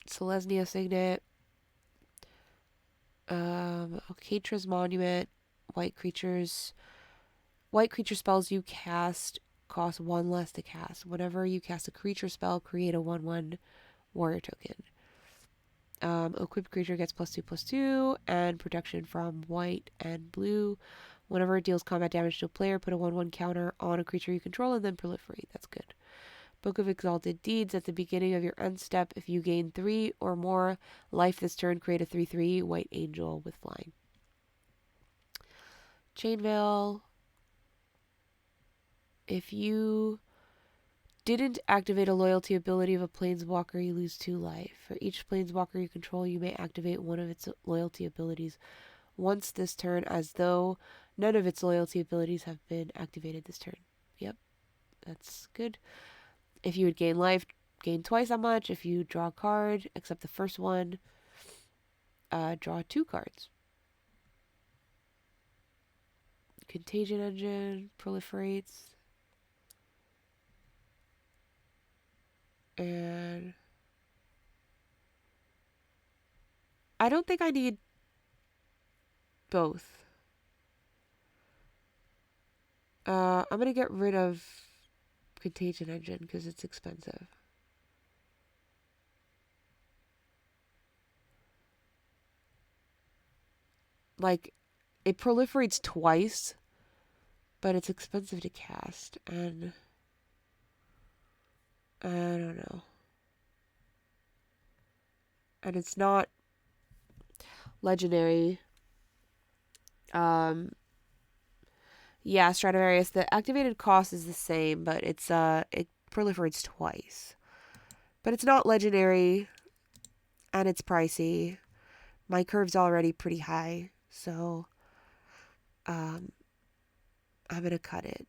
Selesnya Signet. Okatra's Monument. White creature spells you cast cost 1 less to cast. Whenever you cast a creature spell, create a 1/1 warrior token. Equipped creature gets +2/+2 and protection from white and blue. Whenever it deals combat damage to a player, put a 1/1 counter on a creature you control and then proliferate. That's good. Book of Exalted Deeds. At the beginning of your end step, if you gain 3 or more life this turn, create a 3/3 white angel with flying. Chainveil. If you didn't activate a loyalty ability of a Planeswalker, you lose 2 life. For each Planeswalker you control, you may activate one of its loyalty abilities once this turn, as though none of its loyalty abilities have been activated this turn. Yep, that's good. If you would gain life, gain twice that much. If you draw a card, except the first one, draw 2 cards. Contagion Engine proliferates. And I don't think I need both. I'm going to get rid of Contagion Engine because it's expensive. Like, it proliferates twice, but it's expensive to cast, and I don't know. And it's not legendary. Yeah, Stradivarius, the activated cost is the same, but it proliferates twice. But it's not legendary, and it's pricey. My curve's already pretty high, so I'm going to cut it.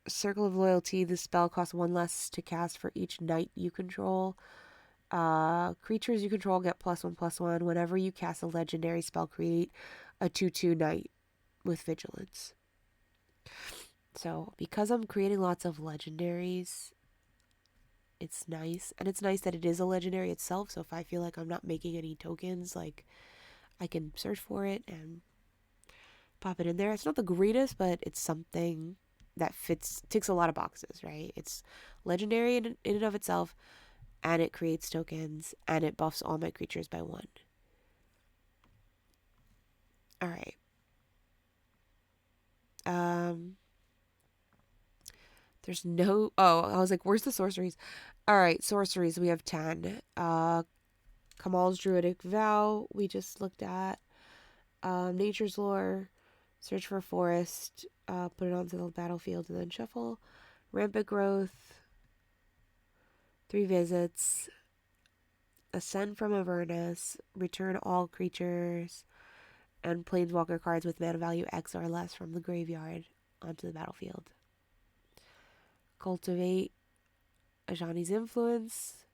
Circle of Loyalty, the spell costs 1 less to cast for each knight you control. Creatures you control get +1/+1. Whenever you cast a legendary spell, create a 2/2 knight with vigilance. So because I'm creating lots of legendaries, it's nice. And it's nice that it is a legendary itself. So if I feel like I'm not making any tokens, like I can search for it and pop it in there. It's not the greatest, but it's something that ticks a lot of boxes, right? It's legendary in and of itself, and it creates tokens, and it buffs all my creatures by 1. All right. There's no... Oh, I was like, where's the sorceries? All right, sorceries. We have 10. Kamal's Druidic Vow, we just looked at. Nature's Lore, search for a forest, put it onto the battlefield, and then shuffle. Rampant Growth, 3 visits. Ascend from Avernus, return all creatures and planeswalker cards with mana value X or less from the graveyard onto the battlefield. Cultivate Ajani's Influence.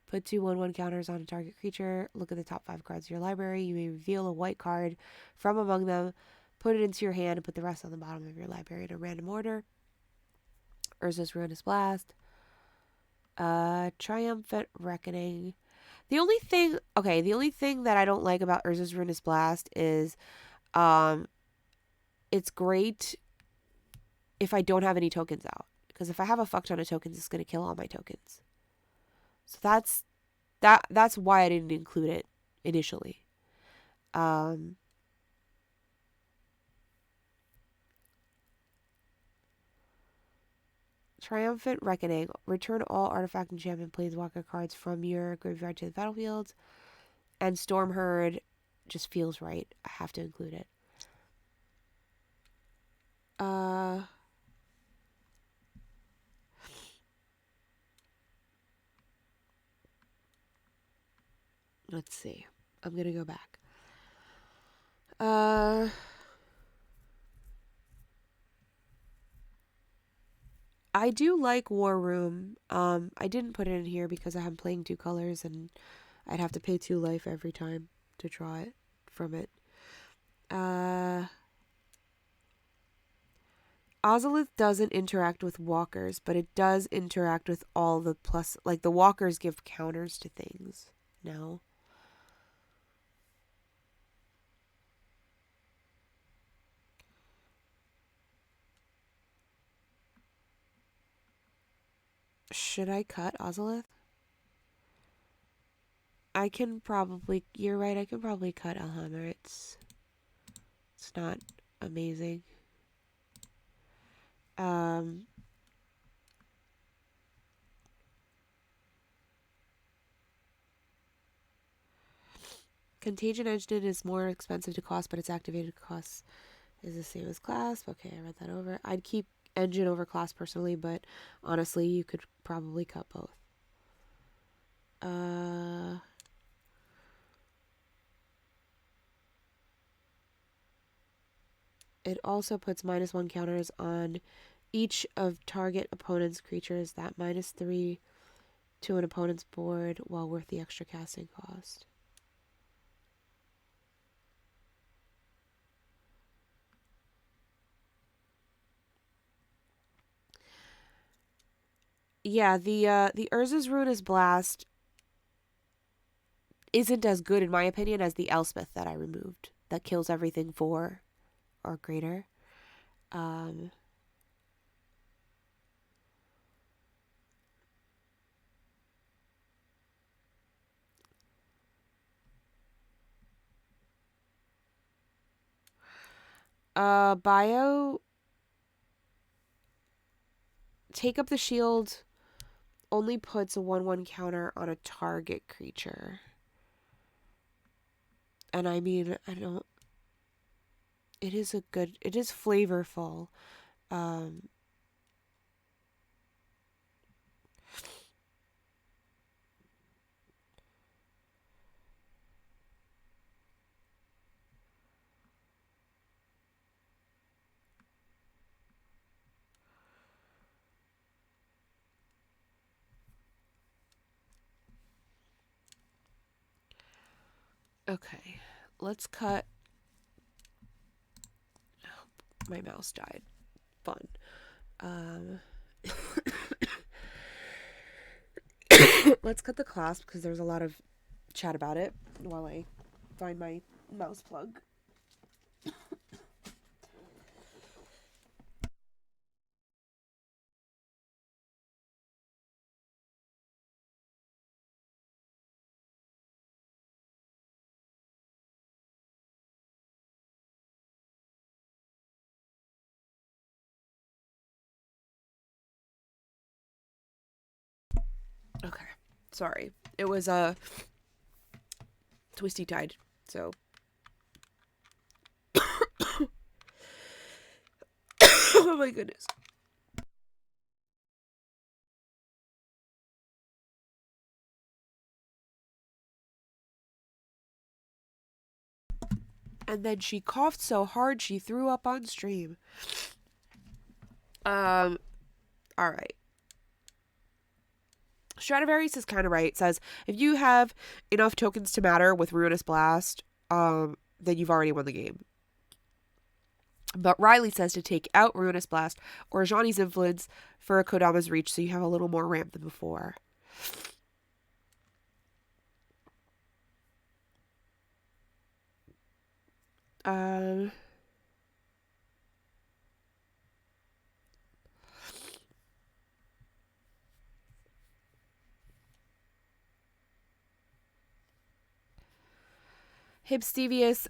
Put 2 1/1 counters on a target creature. Look at the top 5 cards of your library. You may reveal a white card from among them. Put it into your hand and put the rest on the bottom of your library in a random order. Urza's Ruinous Blast. Triumphant Reckoning. The only thing that I don't like about Urza's Ruinous Blast is it's great if I don't have any tokens out. Because if I have a fuck ton of tokens, it's going to kill all my tokens. So that's why I didn't include it initially. Triumphant Reckoning. Return all artifact enchantment planeswalker cards from your graveyard to the battlefield. And Storm Herd just feels right. I have to include it. Let's see. I'm going to go back. I do like War Room. I didn't put it in here because I'm playing 2 colors and I'd have to pay 2 life every time to draw it from it. Ozolith doesn't interact with walkers, but it does interact with all the plus... Like, the walkers give counters to things. No? Should I cut Ozolith? I can probably... You're right, I can probably cut Alhammer. It's not amazing. Contagion Engine is more expensive to cost, but its activated cost is the same as Clasp. Okay, I read that over. I'd keep Engine over Clasp personally, but honestly, you could probably cut both. It also puts -1 counters on each of target opponent's creatures that -3 to an opponent's board while worth the extra casting cost. Yeah, the Urza's Ruinous Blast isn't as good in my opinion as the Elspeth that I removed. That kills everything 4 or greater. Bio, take up the shield only puts a 1/1 counter on a target creature. And I mean, I don't... It is flavorful. Okay, let's cut. Oh, my mouse died. Fun. Let's cut the clasp because there's a lot of chat about it while I find my mouse plug. Okay, sorry. It was twisty tied, so. Oh my goodness. And then she coughed so hard she threw up on stream. All right. Stradivarius is kind of right. It says if you have enough tokens to matter with Ruinous Blast, then you've already won the game. But Riley says to take out Ruinous Blast or Ajani's Influence for a Kodama's Reach so you have a little more ramp than before. Hibstevious,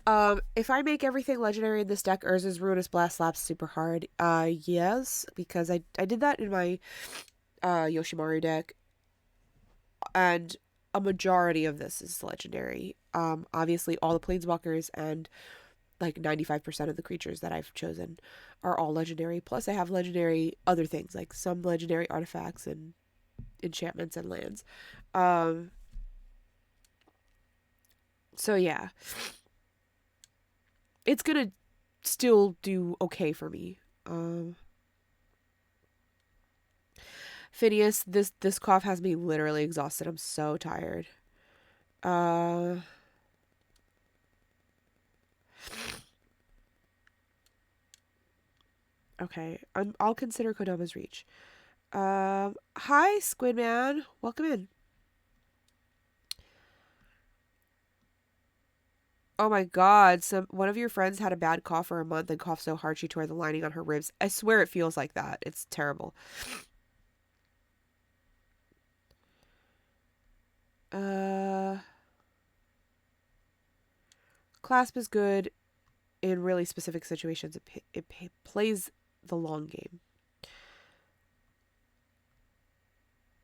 if I make everything legendary in this deck, Urza's Ruinous Blast slaps super hard. Yes, because I did that in my Yoshimaru deck, and a majority of this is legendary. Obviously all the Planeswalkers and like 95% of the creatures that I've chosen are all legendary. Plus I have legendary other things, like some legendary artifacts and enchantments and lands. So yeah. It's gonna still do okay for me. Phineas, this cough has me literally exhausted. I'm so tired. Okay, I'll consider Kodama's Reach. Hi, Squidman. Welcome in. Oh my god, one of your friends had a bad cough for a month and coughed so hard she tore the lining on her ribs. I swear it feels like that. It's terrible. Clasp is good in really specific situations. It plays the long game.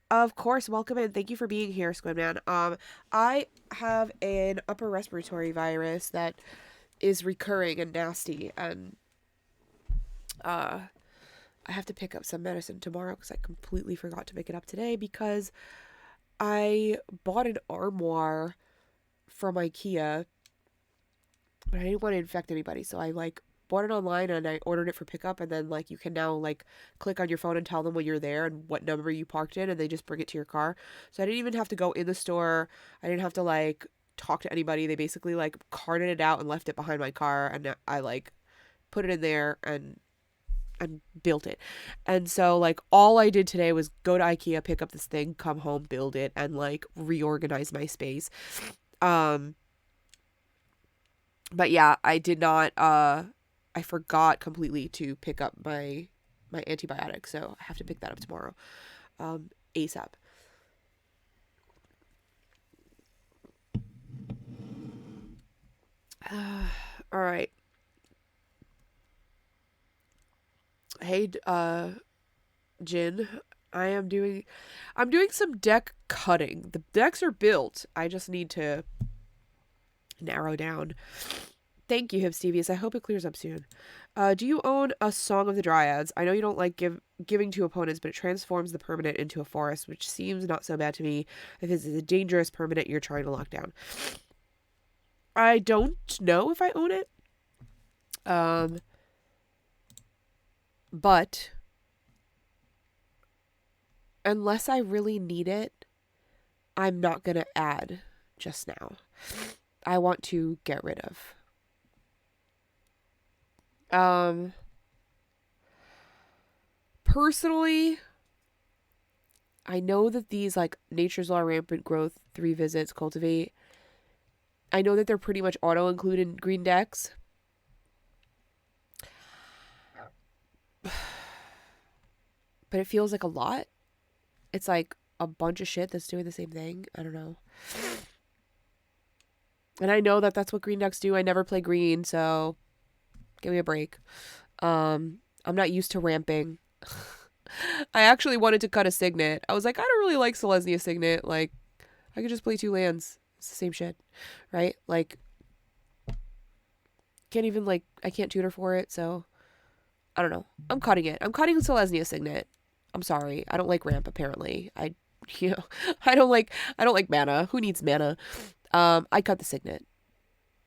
Of course, welcome in. Thank you for being here, Squidman. I have an upper respiratory virus that is recurring and nasty, and I have to pick up some medicine tomorrow because I completely forgot to pick it up today because I bought an armoire from IKEA, but I didn't want to infect anybody, so I bought it online and I ordered it for pickup, and then you can now click on your phone and tell them when you're there and what number you parked in, and they just bring it to your car. So I didn't even have to go in the store. I didn't have to talk to anybody. They basically carted it out and left it behind my car, and I put it in there and built it. And so all I did today was go to IKEA, pick up this thing, come home, build it, and reorganize my space. But yeah, I did not I forgot completely to pick up my antibiotic, so I have to pick that up tomorrow. ASAP. All right. Hey, Jin, I'm doing some deck cutting. The decks are built. I just need to narrow down. Thank you, Hipstevius. I hope it clears up soon. Do you own a Song of the Dryads? I know you don't like giving to opponents, but it transforms the permanent into a forest, which seems not so bad to me if this is a dangerous permanent you're trying to lock down. I don't know if I own it. But unless I really need it, I'm not going to add just now. I want to get rid of. Personally, I know that these like Nature's Law, Rampant Growth, 3 Visits, Cultivate, I know that they're pretty much auto included in green decks. But it feels like a lot. It's like a bunch of shit that's doing the same thing. I don't know. And I know that that's what green decks do. I never play green, so give me a break. I'm not used to ramping. I actually wanted to cut a Signet. I was like, I don't really like Selesnya Signet. Like, I could just play 2 lands. It's the same shit, right? Like, can't even, like, I can't tutor for it, so I don't know. I'm cutting it. I'm cutting Selesnya Signet. I'm sorry. I don't like ramp, apparently. You know, I don't like mana. Who needs mana? I cut the Signet.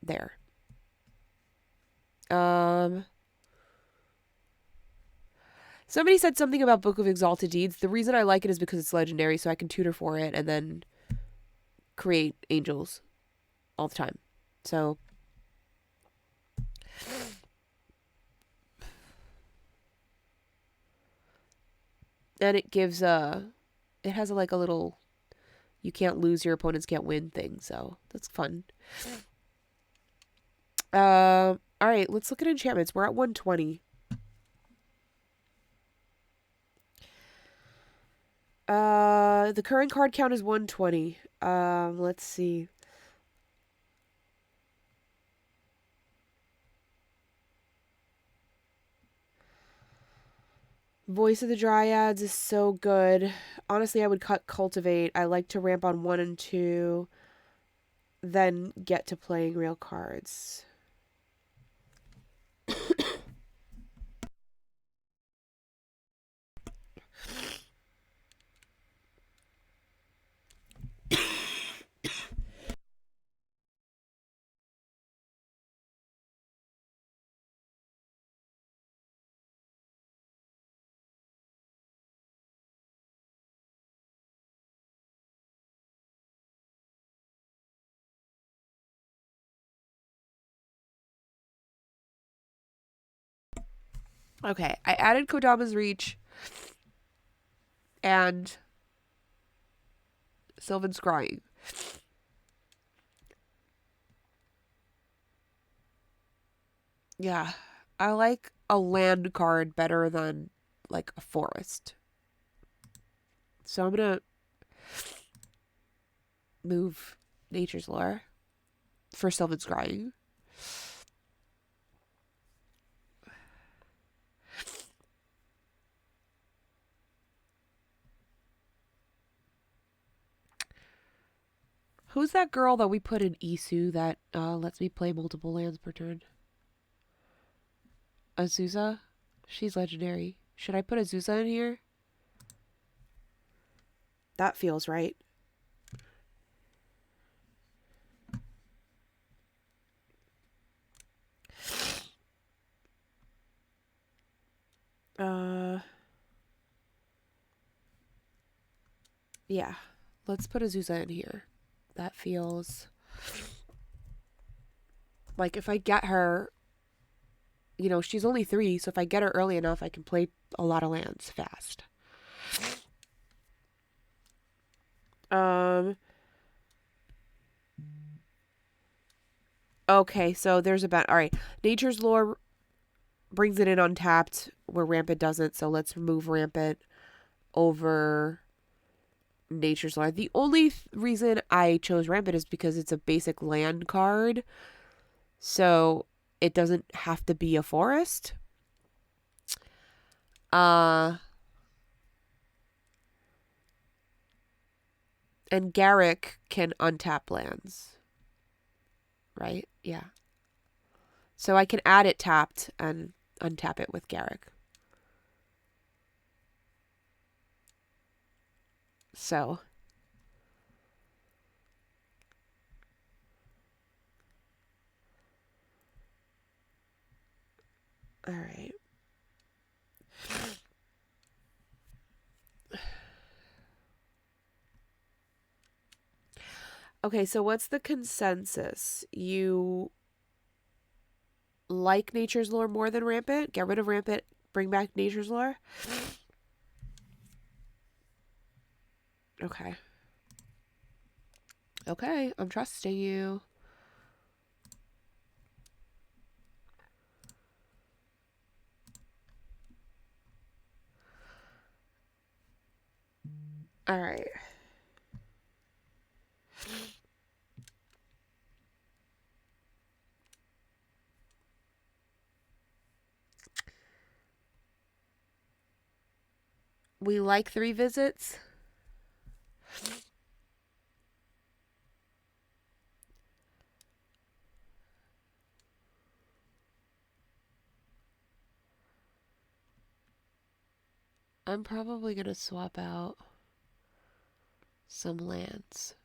There. Somebody said something about Book of Exalted Deeds. The reason I like it is because it's legendary, so I can tutor for it and then create angels all the time. So and it gives it has like a little you can't lose, your opponents can't win thing, so that's fun. All right, let's look at enchantments. We're at 120. The current card count is 120. Let's see. Voice of the Dryads is so good. Honestly, I would cut Cultivate. I like to ramp on 1 and 2, then get to playing real cards. Okay, I added Kodama's Reach and Sylvan Scrying. Yeah, I like a land card better than like a forest. So I'm gonna move Nature's Lore for Sylvan Scrying. Who's that girl that we put in Isu that lets me play multiple lands per turn? Azusa? She's legendary. Should I put Azusa in here? That feels right. Yeah. Let's put Azusa in here. That feels like if I get her, you know, she's only 3, so if I get her early enough, I can play a lot of lands fast. Okay, so there's about... Alright, Nature's Lore brings it in untapped, where Rampant doesn't, so let's remove Rampant over Nature's Lore. The only reason I chose Rampant is because it's a basic land card, so it doesn't have to be a forest. And Garrick can untap lands. Right? Yeah. So I can add it tapped and untap it with Garrick. So. Alright. Okay, so what's the consensus? You like Nature's Lore more than Rampant? Get rid of Rampant, bring back Nature's Lore? Okay. Okay, I'm trusting you. All right. We like 3 visits. I'm probably going to swap out some lands.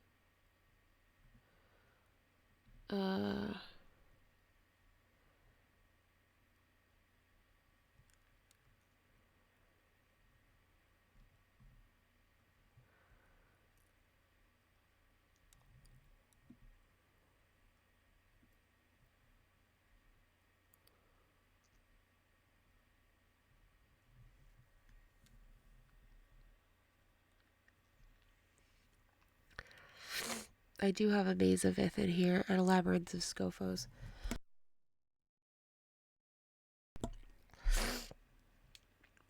I do have a Maze of Ith in here and a Labyrinth of Scophos.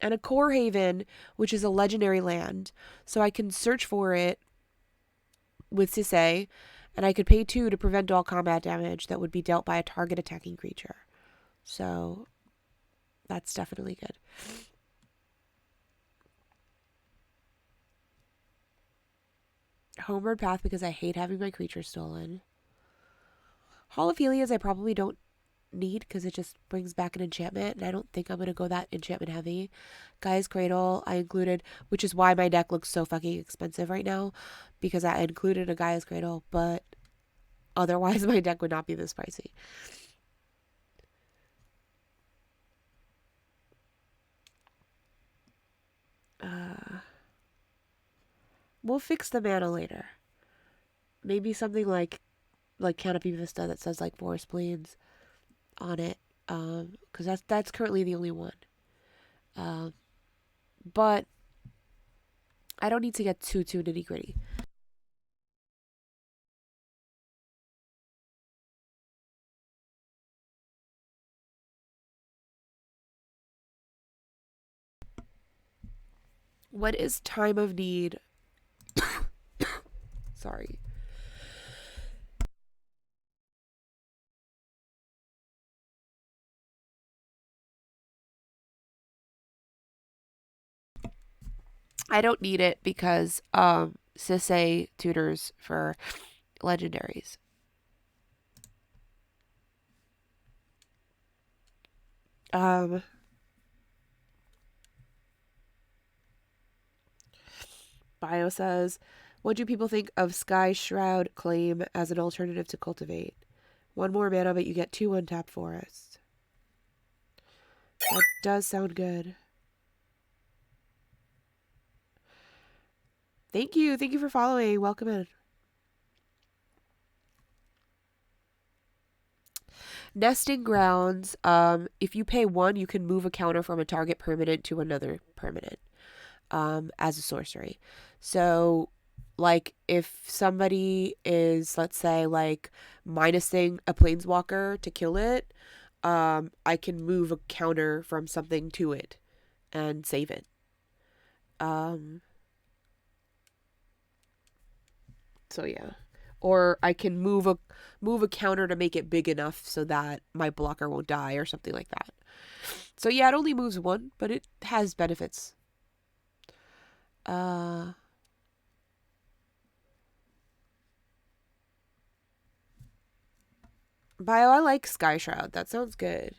And a Core Haven, which is a legendary land. So I can search for it with Sisay, and I could pay 2 to prevent all combat damage that would be dealt by a target attacking creature. So that's definitely good. Homeward Path because I hate having my creature stolen. Hall of Helios I probably don't need because it just brings back an enchantment, and I don't think I'm going to go that enchantment heavy. Gaia's Cradle I included, which is why my deck looks so fucking expensive right now, because I included a Gaia's Cradle, but otherwise my deck would not be this pricey. We'll fix the mana later. Maybe something like Canopy Vista that says like Forest Plains on it, because that's currently the only one. But I don't need to get too nitty gritty. What is time of need? Sorry. I don't need it because Sisay tutors for legendaries. Bio says, what do people think of Sky Shroud claim as an alternative to Cultivate? 1 more mana, but you get 2 untapped forests. That does sound good. Thank you. Thank you for following. Welcome in. Nesting Grounds. If you pay 1, you can move a counter from a target permanent to another permanent as a sorcery. So, like, if somebody is, let's say, like, minusing a planeswalker to kill it, I can move a counter from something to it and save it. So yeah. Or I can move a counter to make it big enough so that my blocker won't die or something like that. So yeah, it only moves 1, but it has benefits. Bio, I like Sky Shroud. That sounds good.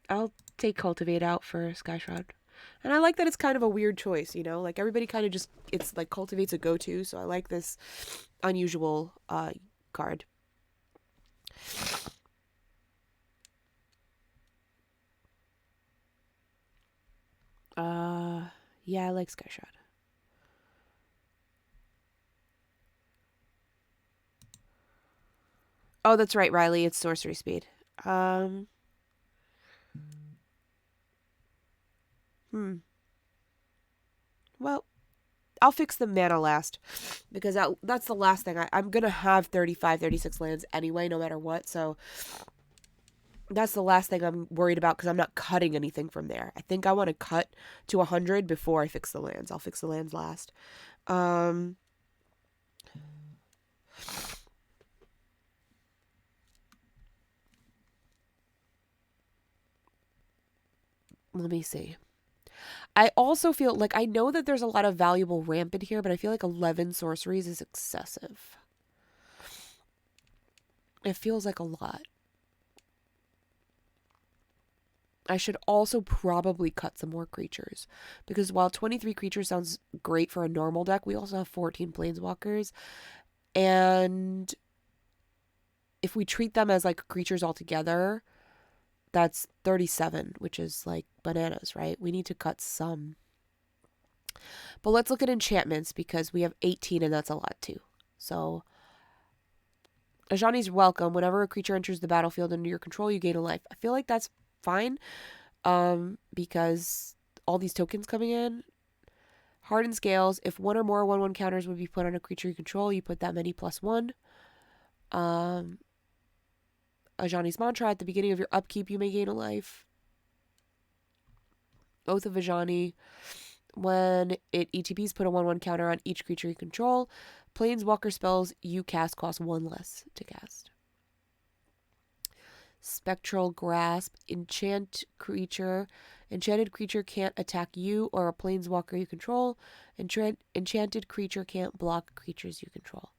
I'll take Cultivate out for Sky Shroud. And I like that it's kind of a weird choice, you know? Like, everybody kind of just, it's like Cultivate's a go-to, so I like this unusual card. Yeah, I like Skyshot. Oh, that's right, Riley. It's sorcery speed. Um, hmm. Well, I'll fix the mana last because that's the last thing. I'm going to have 35, 36 lands anyway, no matter what. So that's the last thing I'm worried about because I'm not cutting anything from there. I think I want to cut to 100 before I fix the lands. I'll fix the lands last. Um, let me see. I also feel like I know that there's a lot of valuable ramp in here, but I feel like 11 sorceries is excessive. It feels like a lot. I should also probably cut some more creatures because while 23 creatures sounds great for a normal deck, we also have 14 planeswalkers. And if we treat them as like creatures altogether, that's 37, which is like bananas, right? We need to cut some. But let's look at enchantments because we have 18 and that's a lot too. So Ajani's welcome. Whenever a creature enters the battlefield under your control, you gain a life. I feel like that's fine because all these tokens coming in. Hardened scales. If one or more 1/1 counters would be put on a creature you control, you put that many +1. Ajani's mantra. At the beginning of your upkeep, you may gain a life. Oath of Ajani. When it ETBs, put a 1/1 counter on each creature you control. Planeswalker spells you cast cost 1 less to cast. Spectral Grasp. Enchanted creature can't attack you or a planeswalker you control. Enchanted creature can't block creatures you control.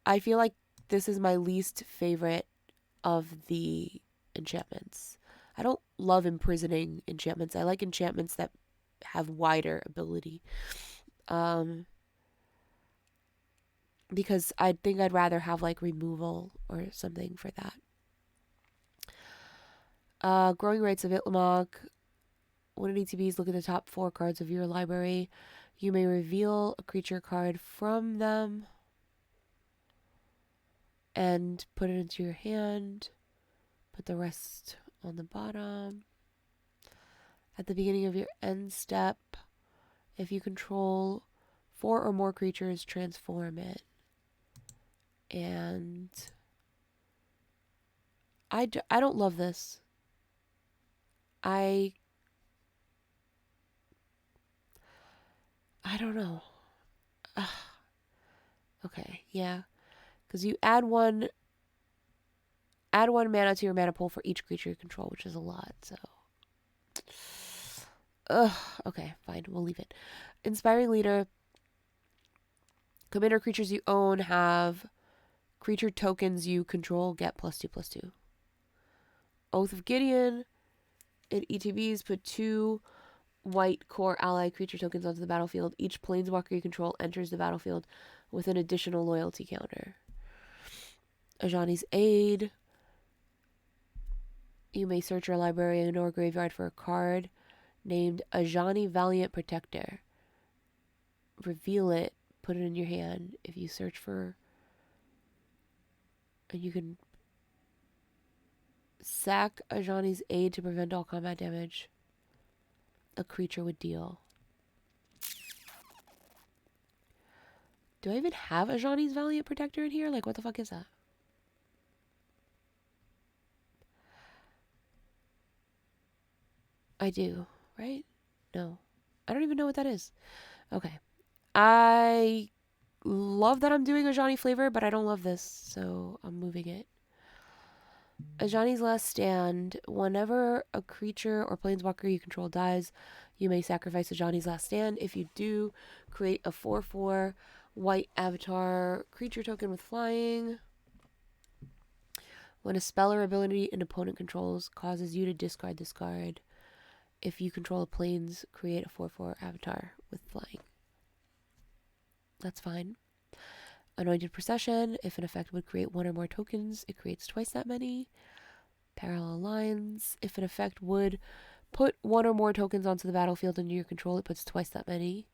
I feel like this is my least favorite of the enchantments. I don't love imprisoning enchantments. I like enchantments that have wider ability. Because I think I'd rather have like removal or something for that. Growing Rites of Itlamok. When it ETBs, look at the top 4 cards of your library. You may reveal a creature card from them and put it into your hand. Put the rest on the bottom. At the beginning of your end step, if you control 4 or more creatures, transform it. And I don't love this. I don't know. Ugh. Okay, yeah. Because you add one mana to your mana pool for each creature you control, which is a lot, so. Ugh. Okay, fine. We'll leave it. Inspiring Leader. Commander creatures you own have creature tokens you control get +2/+2. Oath of Gideon. It ETBs, put 2 white core ally creature tokens onto the battlefield. Each planeswalker you control enters the battlefield with an additional loyalty counter. Ajani's Aid. You may search your library or graveyard for a card named Ajani Valiant Protector. Reveal it, put it in your hand. If you search for... And you can sack Ajani's Aid to prevent all combat damage a creature would deal. Do I even have Ajani's Valiant Protector in here? Like, what the fuck is that? I do, right? No. I don't even know what that is. Okay. I love that I'm doing Ajani flavor, but I don't love this, so I'm moving it. Ajani's Last Stand. Whenever a creature or planeswalker you control dies, you may sacrifice Ajani's Last Stand. If you do, create a 4/4 white avatar creature token with flying. When a spell or ability an opponent controls causes you to discard this card, if you control a planes, create a 4/4 avatar with flying. That's fine. Anointed Procession. If an effect would create 1 or more tokens, it creates twice that many. Parallel Lines. If an effect would Put one or more tokens onto the battlefield under your control. It puts twice that many.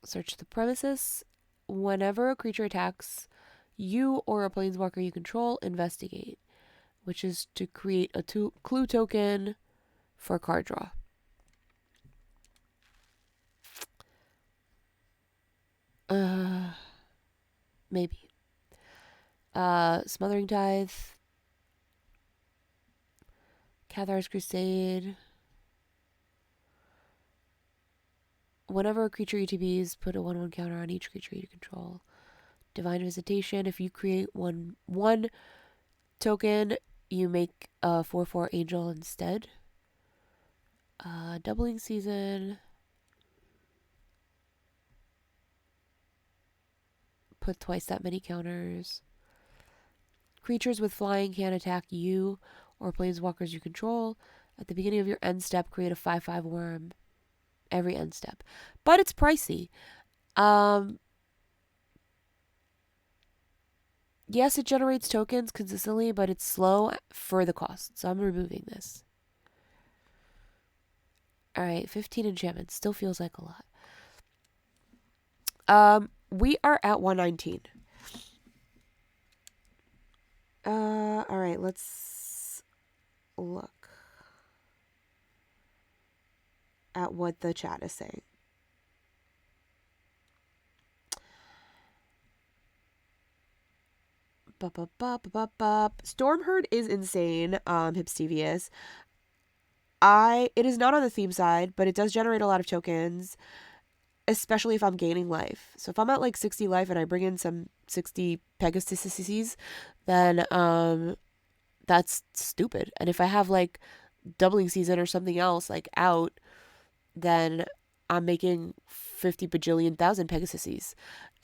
Search the premises. Whenever a creature attacks you or a planeswalker you control, investigate, which is to create a clue token for card draw. Maybe. Smothering Tithe. Cathar's Crusade. Whenever a creature ETBs, put a 1/1 counter on each creature you control. Divine Visitation. If you create one token, you make a 4/4 angel instead. Doubling Season. Put twice that many counters. Creatures with flying can attack you or planeswalkers you control. At the beginning of your end step, create a 5/5 worm. Every end step. But it's pricey. Yes, it generates tokens consistently, but it's slow for the cost. So I'm removing this. Alright, 15 enchantments. Still feels like a lot. We are at 119. Alright, let's look at what the chat is saying. Stormherd is insane, Hipstevious. It is not on the theme side, but it does generate a lot of tokens, especially if I'm gaining life. So if I'm at like 60 life and I bring in some 60 Pegasises, then that's stupid. And if I have like Doubling Season or something else like out, then I'm making 50 bajillion thousand Pegasises.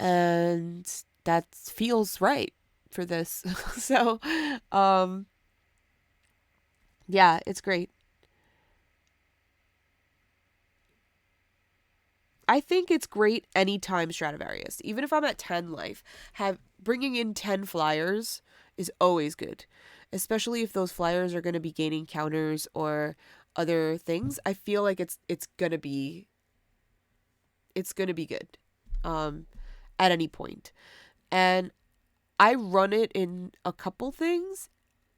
And that feels right for this. So, yeah, it's great. I think it's great anytime Stradivarius. Even if I'm at 10 life, bringing in 10 flyers is always good. Especially if those flyers are going to be gaining counters or other things. I feel like it's going to be good at any point. And I run it in a couple things,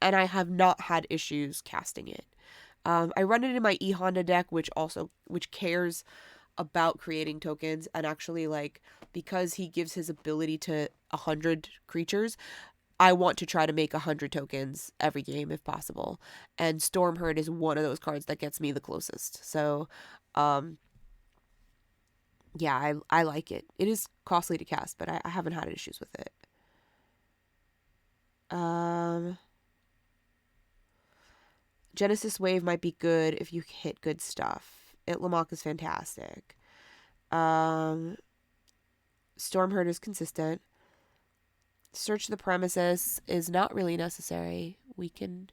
and I have not had issues casting it. I run it in my E-Honda deck, which cares about creating tokens, and actually, like, because he gives his ability to 100 creatures, I want to try to make 100 tokens every game if possible. And Stormherd is one of those cards that gets me the closest. So, yeah, I like it. It is costly to cast, but I haven't had issues with it. Genesis Wave might be good if you hit good stuff. Itlamok is fantastic. Stormherd is consistent. Search the premises is not really necessary. We can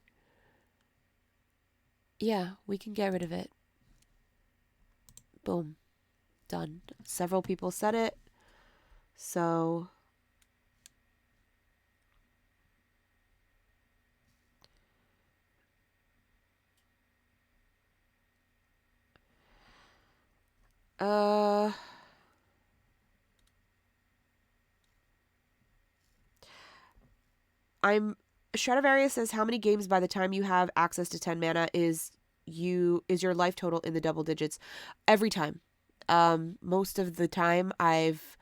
get rid of it. Boom. Done. Several people said it. So Stradivarius says, how many games by the time you have access to 10 mana is your life total in the double digits? Every time. Most of the time I've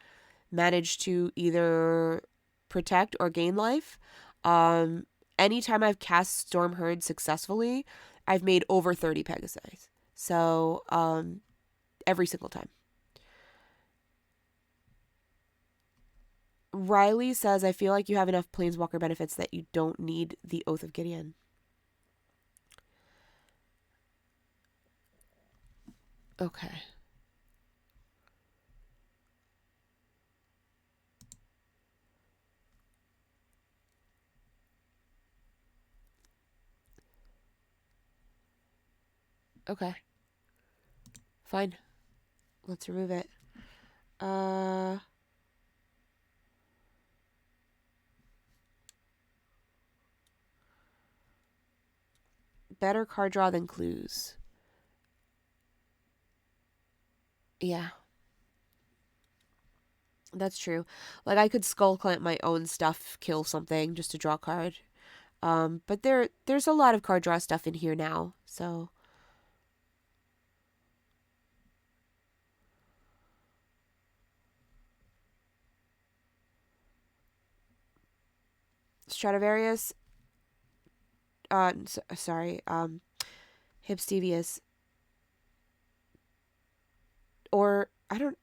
managed to either protect or gain life. Anytime I've cast Stormherd successfully, I've made over 30 Pegasi. So, every single time. Riley says, I feel like you have enough Planeswalker benefits that you don't need the Oath of Gideon. Okay. Okay. Fine. Let's remove it. Better card draw than clues. Yeah. That's true. Like, I could skull clamp my own stuff, kill something just to draw a card. But there's a lot of card draw stuff in here now, so. Stradivarius, sorry, Hipstevius, or I don't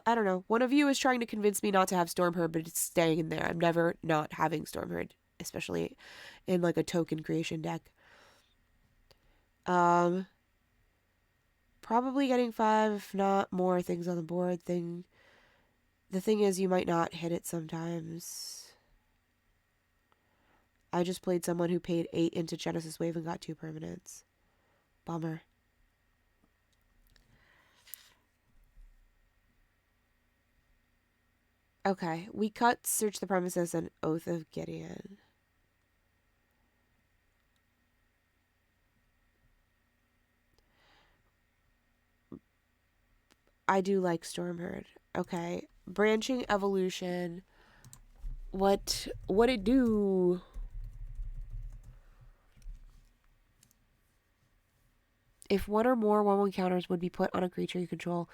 know. One of you is trying to convince me not to have Stormherd, but it's staying in there. I'm never not having Stormherd, especially in like a token creation deck. Probably getting 5, if not more things on the board. The thing is, you might not hit it sometimes. I just played someone who paid 8 into Genesis Wave and got 2 permanents. Bummer. Okay, we cut Search the Premises and Oath of Gideon. I do like Stormherd. Okay, Branching Evolution. What it do? If one or more 1/1 counters would be put on a creature you control,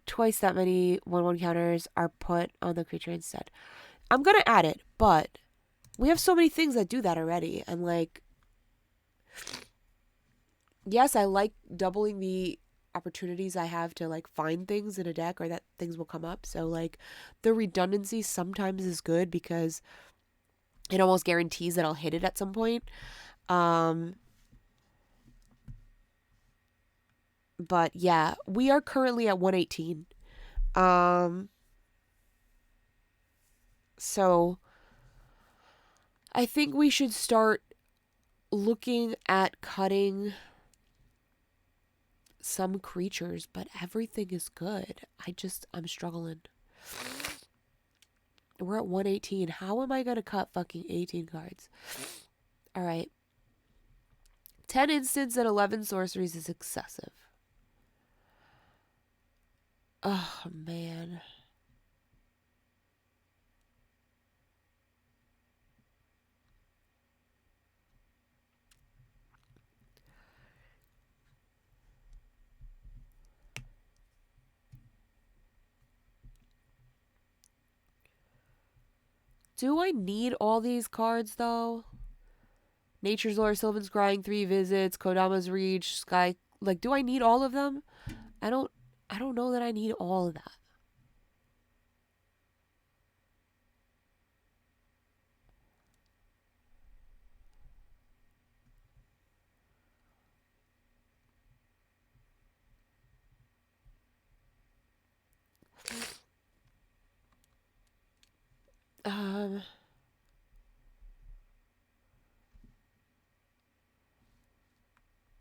twice that many 1/1 counters are put on the creature instead. I'm gonna add it, but we have so many things that do that already, and like, yes, I like doubling the opportunities I have to like find things in a deck or that things will come up. So like, the redundancy sometimes is good because it almost guarantees that I'll hit it at some point. But yeah, we are currently at 118. So I think we should start looking at cutting some creatures, but everything is good. I'm struggling. We're at 118. How am I going to cut fucking 18 cards? All right. 10 instants and 11 sorceries is excessive. Oh, man. Do I need all these cards, though? Nature's Lore, Sylvan's Crying, 3 Visits, Kodama's Reach, Sky... Like, do I need all of them? I don't know that I need all of that.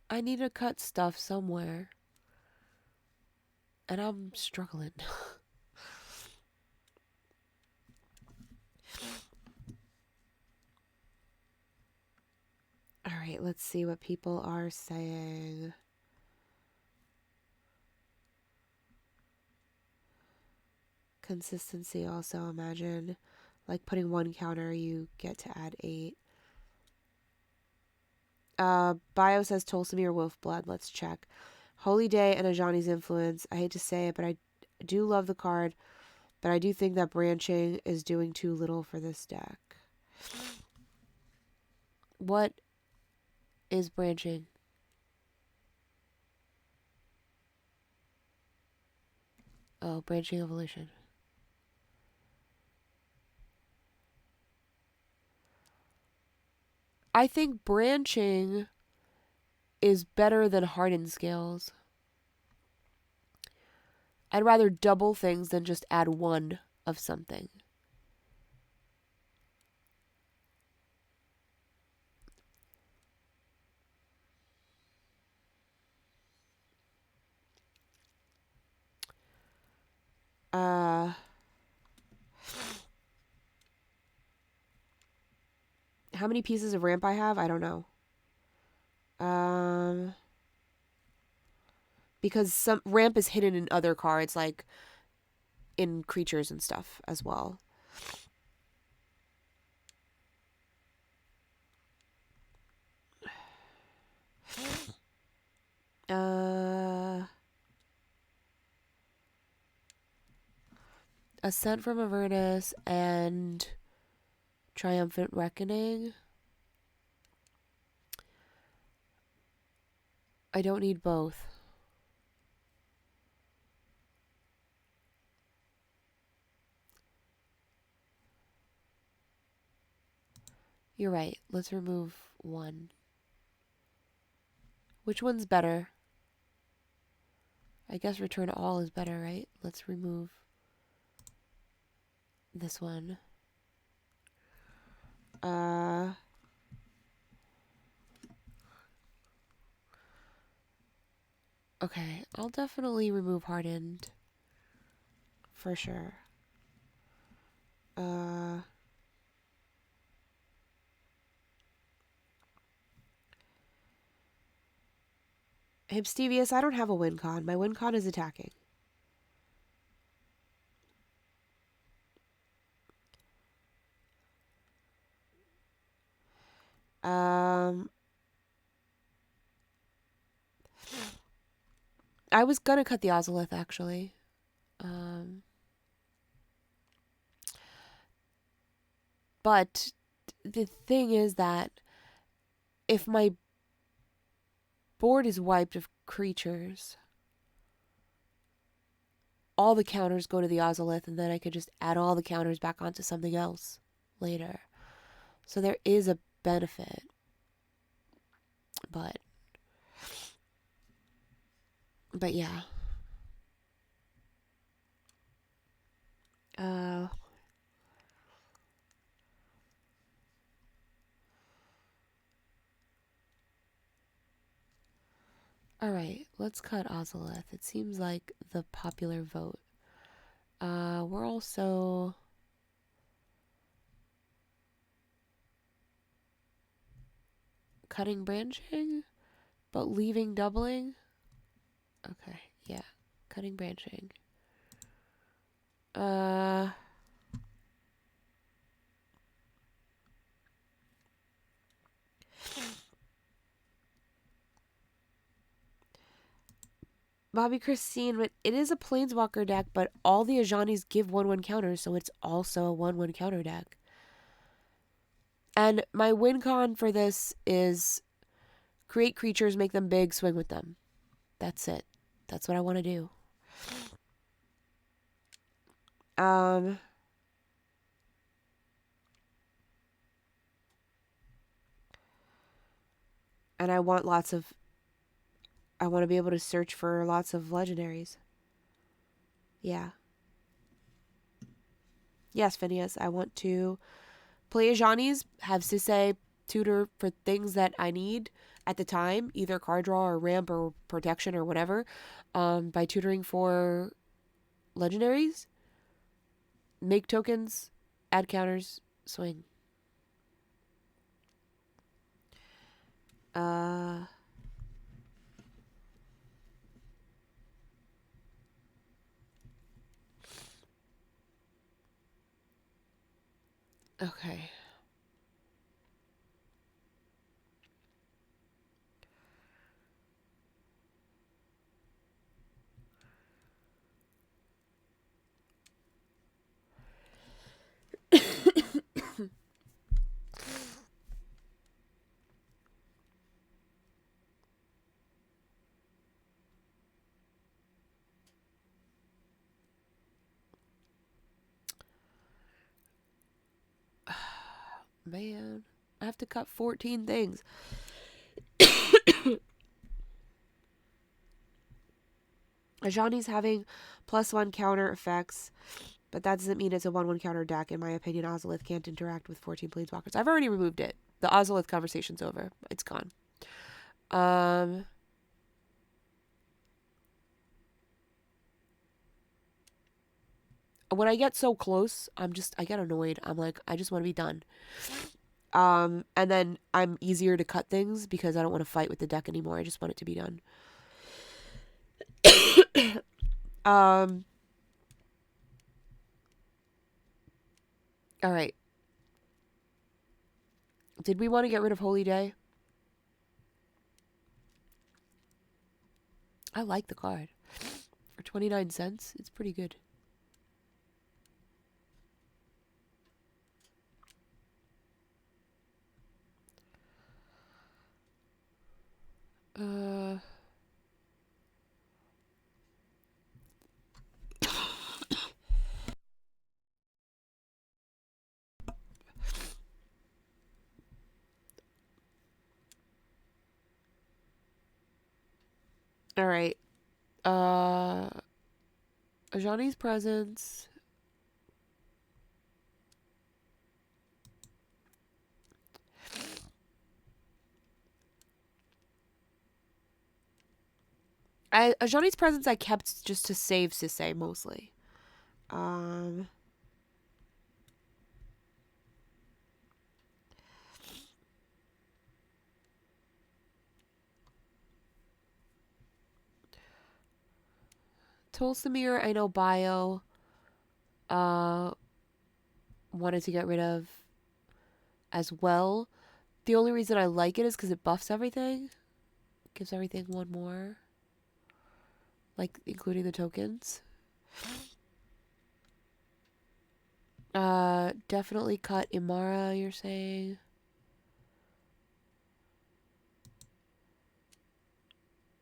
I need to cut stuff somewhere. And I'm struggling. Alright, let's see what people are saying. Consistency also, imagine. Like putting 1 counter, you get to add 8. Bio says Tolsamy or Wolfblood. Let's check. Holy Day and Ajani's Influence. I hate to say it, but I do love the card. But I do think that branching is doing too little for this deck. What is branching? Oh, branching evolution. I think branching is better than hardened scales. I'd rather double things than just add 1 of something. How many pieces of ramp I have? I don't know. Um, because some ramp is hidden in other cards, like in creatures and stuff as well. Ascent from Avernus and Triumphant Reckoning. I don't need both. You're right. Let's remove one. Which one's better? I guess return all is better, right? Let's remove this one. Okay, I'll definitely remove Hardened. For sure. Hipstevius, I don't have a win con. My win con is attacking. I was gonna cut the Ozolith, actually. But the thing is that if my board is wiped of creatures, all the counters go to the Ozolith, and then I could just add all the counters back onto something else later. So there is a benefit. But yeah. Alright, let's cut Ozolith. It seems like the popular vote. We're also cutting branching, but leaving doubling. Okay, yeah. Cutting branching. Bobby Christine, but it is a Planeswalker deck, but all the Ajanis give 1/1 counters, so it's also a 1/1 counter deck. And my win con for this is create creatures, make them big, swing with them. That's it. That's what I want to do. And I want to be able to search for lots of legendaries. Yeah. Yes, Phineas, I want to play Ajani's, have Sisay tutor for things that I need at the time, either card draw or ramp or protection or whatever, by tutoring for legendaries, make tokens, add counters, swing. Okay. Man, I have to cut 14 things. Ajani's having +1 counter effects, but that doesn't mean it's a 1/1 counter deck. In my opinion, Ozolith can't interact with 14 Planeswalkers. I've already removed it. The Ozolith conversation's over. It's gone. When I get so close, I get annoyed. I'm like, I just want to be done. And then I'm easier to cut things because I don't want to fight with the deck anymore. I just want it to be done. Um, all right. Did we want to get rid of Holy Day? I like the card. For 29 cents, it's pretty good. Uh... All right. Ajani's presence. Ajani's presence I kept just to save Sisay mostly. Tolsamir, I know Bio wanted to get rid of as well. The only reason I like it is because it buffs everything. Gives everything one more. Like, including the tokens. Definitely cut Imara, you're saying.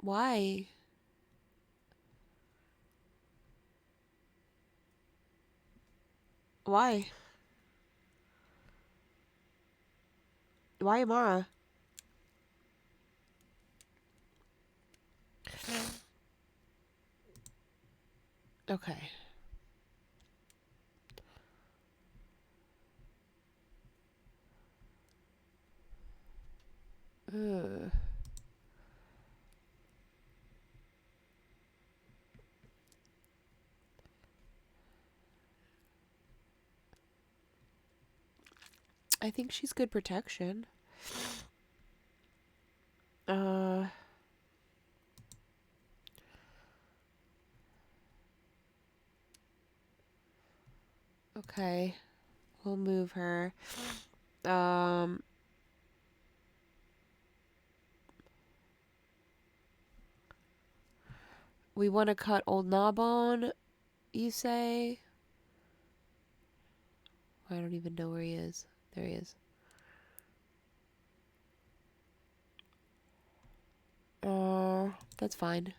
Why? Why? Why Imara? Okay. Ugh. I think she's good protection. Okay. We'll move her. We want to cut Old Gnawbone, you say? I don't even know where he is. There he is. That's fine.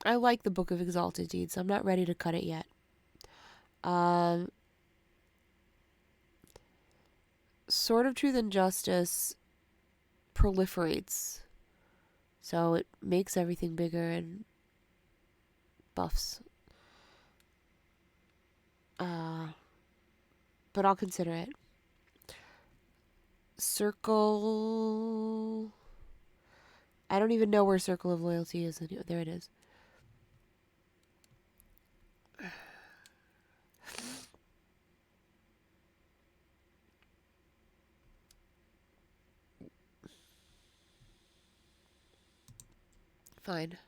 I like the Book of Exalted Deeds. I'm not ready to cut it yet. Sword of Truth and Justice proliferates. So it makes everything bigger and buffs. But I'll consider it. Circle... I don't even know where Circle of Loyalty is. There it is. Fine.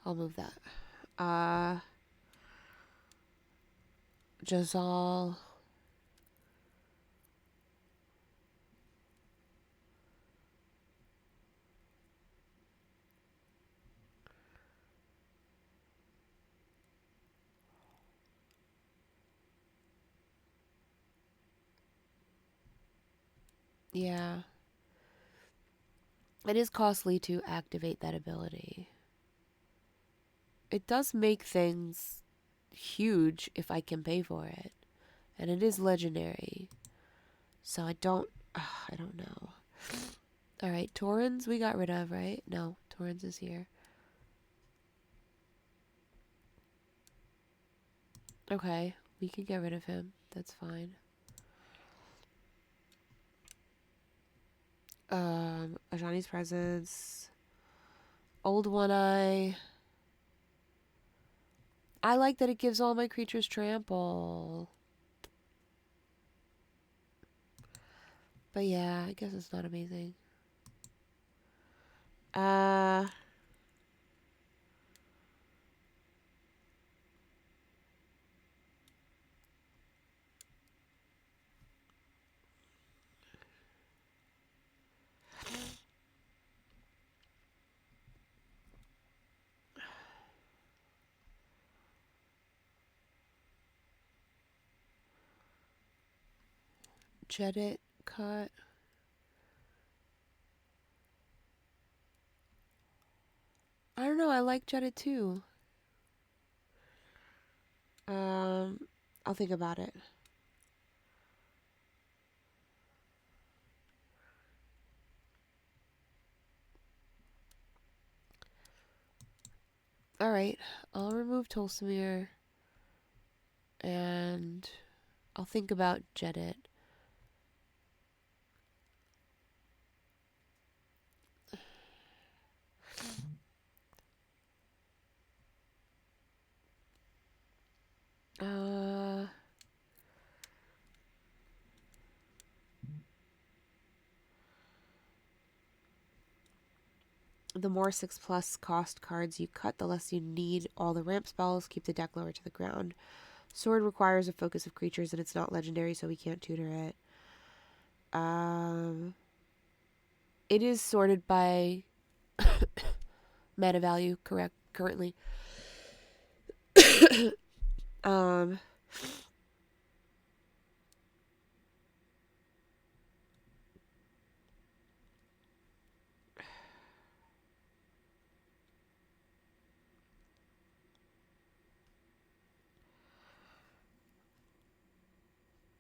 I'll move that. Jazal. Yeah. It is costly to activate that ability. It does make things huge if I can pay for it. And it is legendary. So I don't know. Alright, Torrens we got rid of, right? No, Torrens is here. Okay, we can get rid of him. That's fine. Ajani's presence. Old One Eye. I like that it gives all my creatures trample. But yeah, I guess it's not amazing. Jedit cut. I don't know, I like Jedit too. I'll think about it. Alright, I'll remove Tolsimir. And I'll think about Jedit. The more 6+ cost cards you cut, the less you need all the ramp spells. Keep the deck lower to the ground. Sword requires a focus of creatures, and it's not legendary, so we can't tutor it. It is sorted by mana value, correct, currently.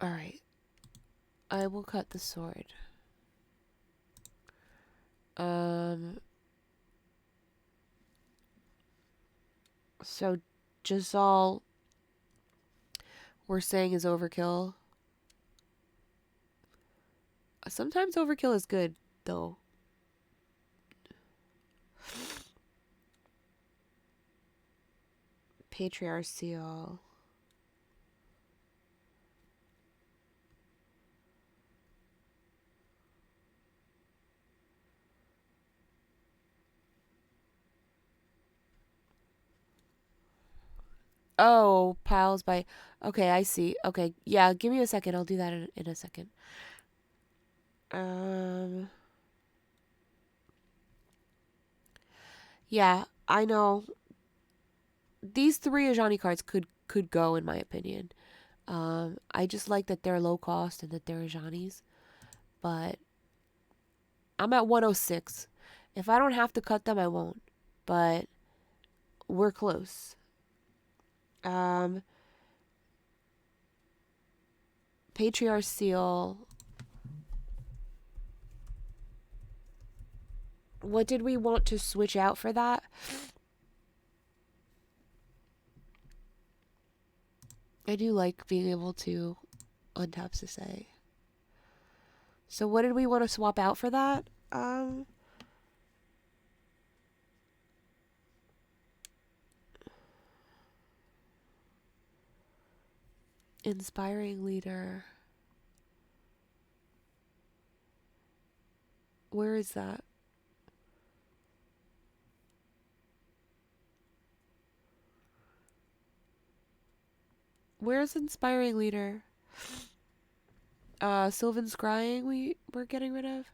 Alright. I will cut the sword. So Jazal, we're saying, is overkill. Sometimes overkill is good, though. Patriarchal. Oh, piles by... Okay, I see. Okay, yeah, give me a second. I'll do that in a second. Yeah, I know. These 3 Ajani cards could go, in my opinion. I just like that they're low cost and that they're Ajanis. But I'm at 106. If I don't have to cut them, I won't. But we're close. Patriarchal. What did we want to switch out for that? I do like being able to untap Sisay. So what did we want to swap out for that? Inspiring leader. Where is that? Where's inspiring leader? Sylvan Scrying we're getting rid of.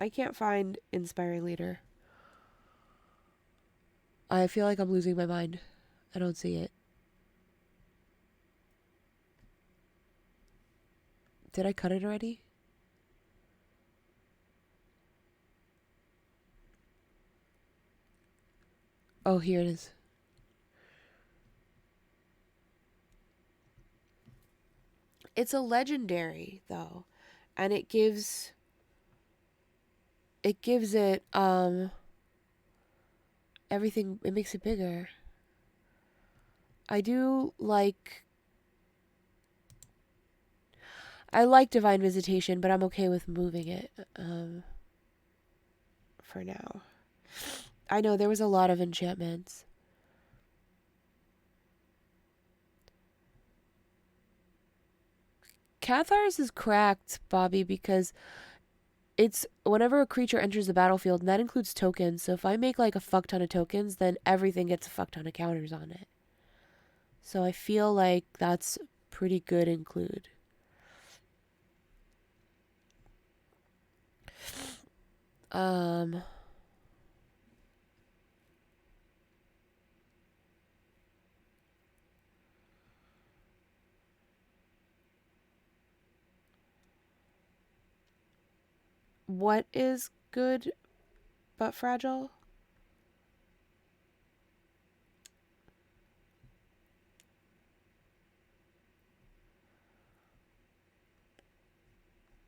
I can't find inspiring leader. I feel like I'm losing my mind. I don't see it. Did I cut it already? Oh, here it is. It's a legendary though, and it gives it everything. It makes it bigger. I do like I like Divine Visitation, but I'm okay with moving it for now. I know there was a lot of enchantments. Cathar's is cracked, Bobby, because it's whenever a creature enters the battlefield, and that includes tokens. So if I make like a fuck ton of tokens, then everything gets a fuck ton of counters on it. So I feel like that's pretty good include. Um what is good but fragile?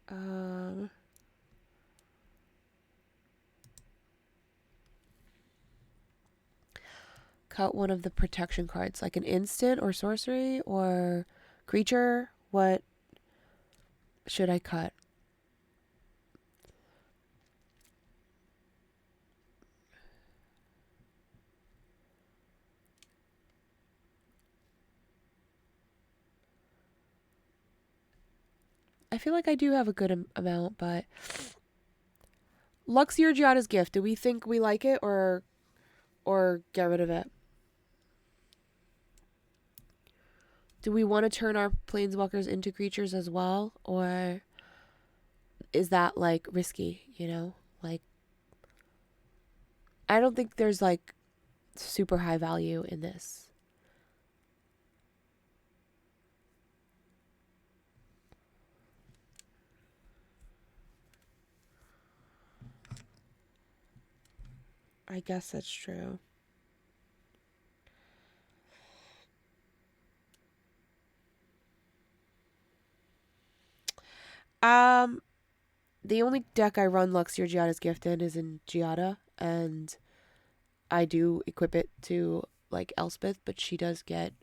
Um Cut one of the protection cards, like an instant or sorcery or creature. What should I cut? I feel like I do have a good amount, but Luxior Giada's Gift. Do we think we like it or get rid of it? Do we want to turn our planeswalkers into creatures as well, or is that like risky, you know? Like I don't think there's like super high value in this. I guess that's true. The only deck I run Luxior Giada's Gift in is in Giada, and I do equip it to like Elspeth, but she does get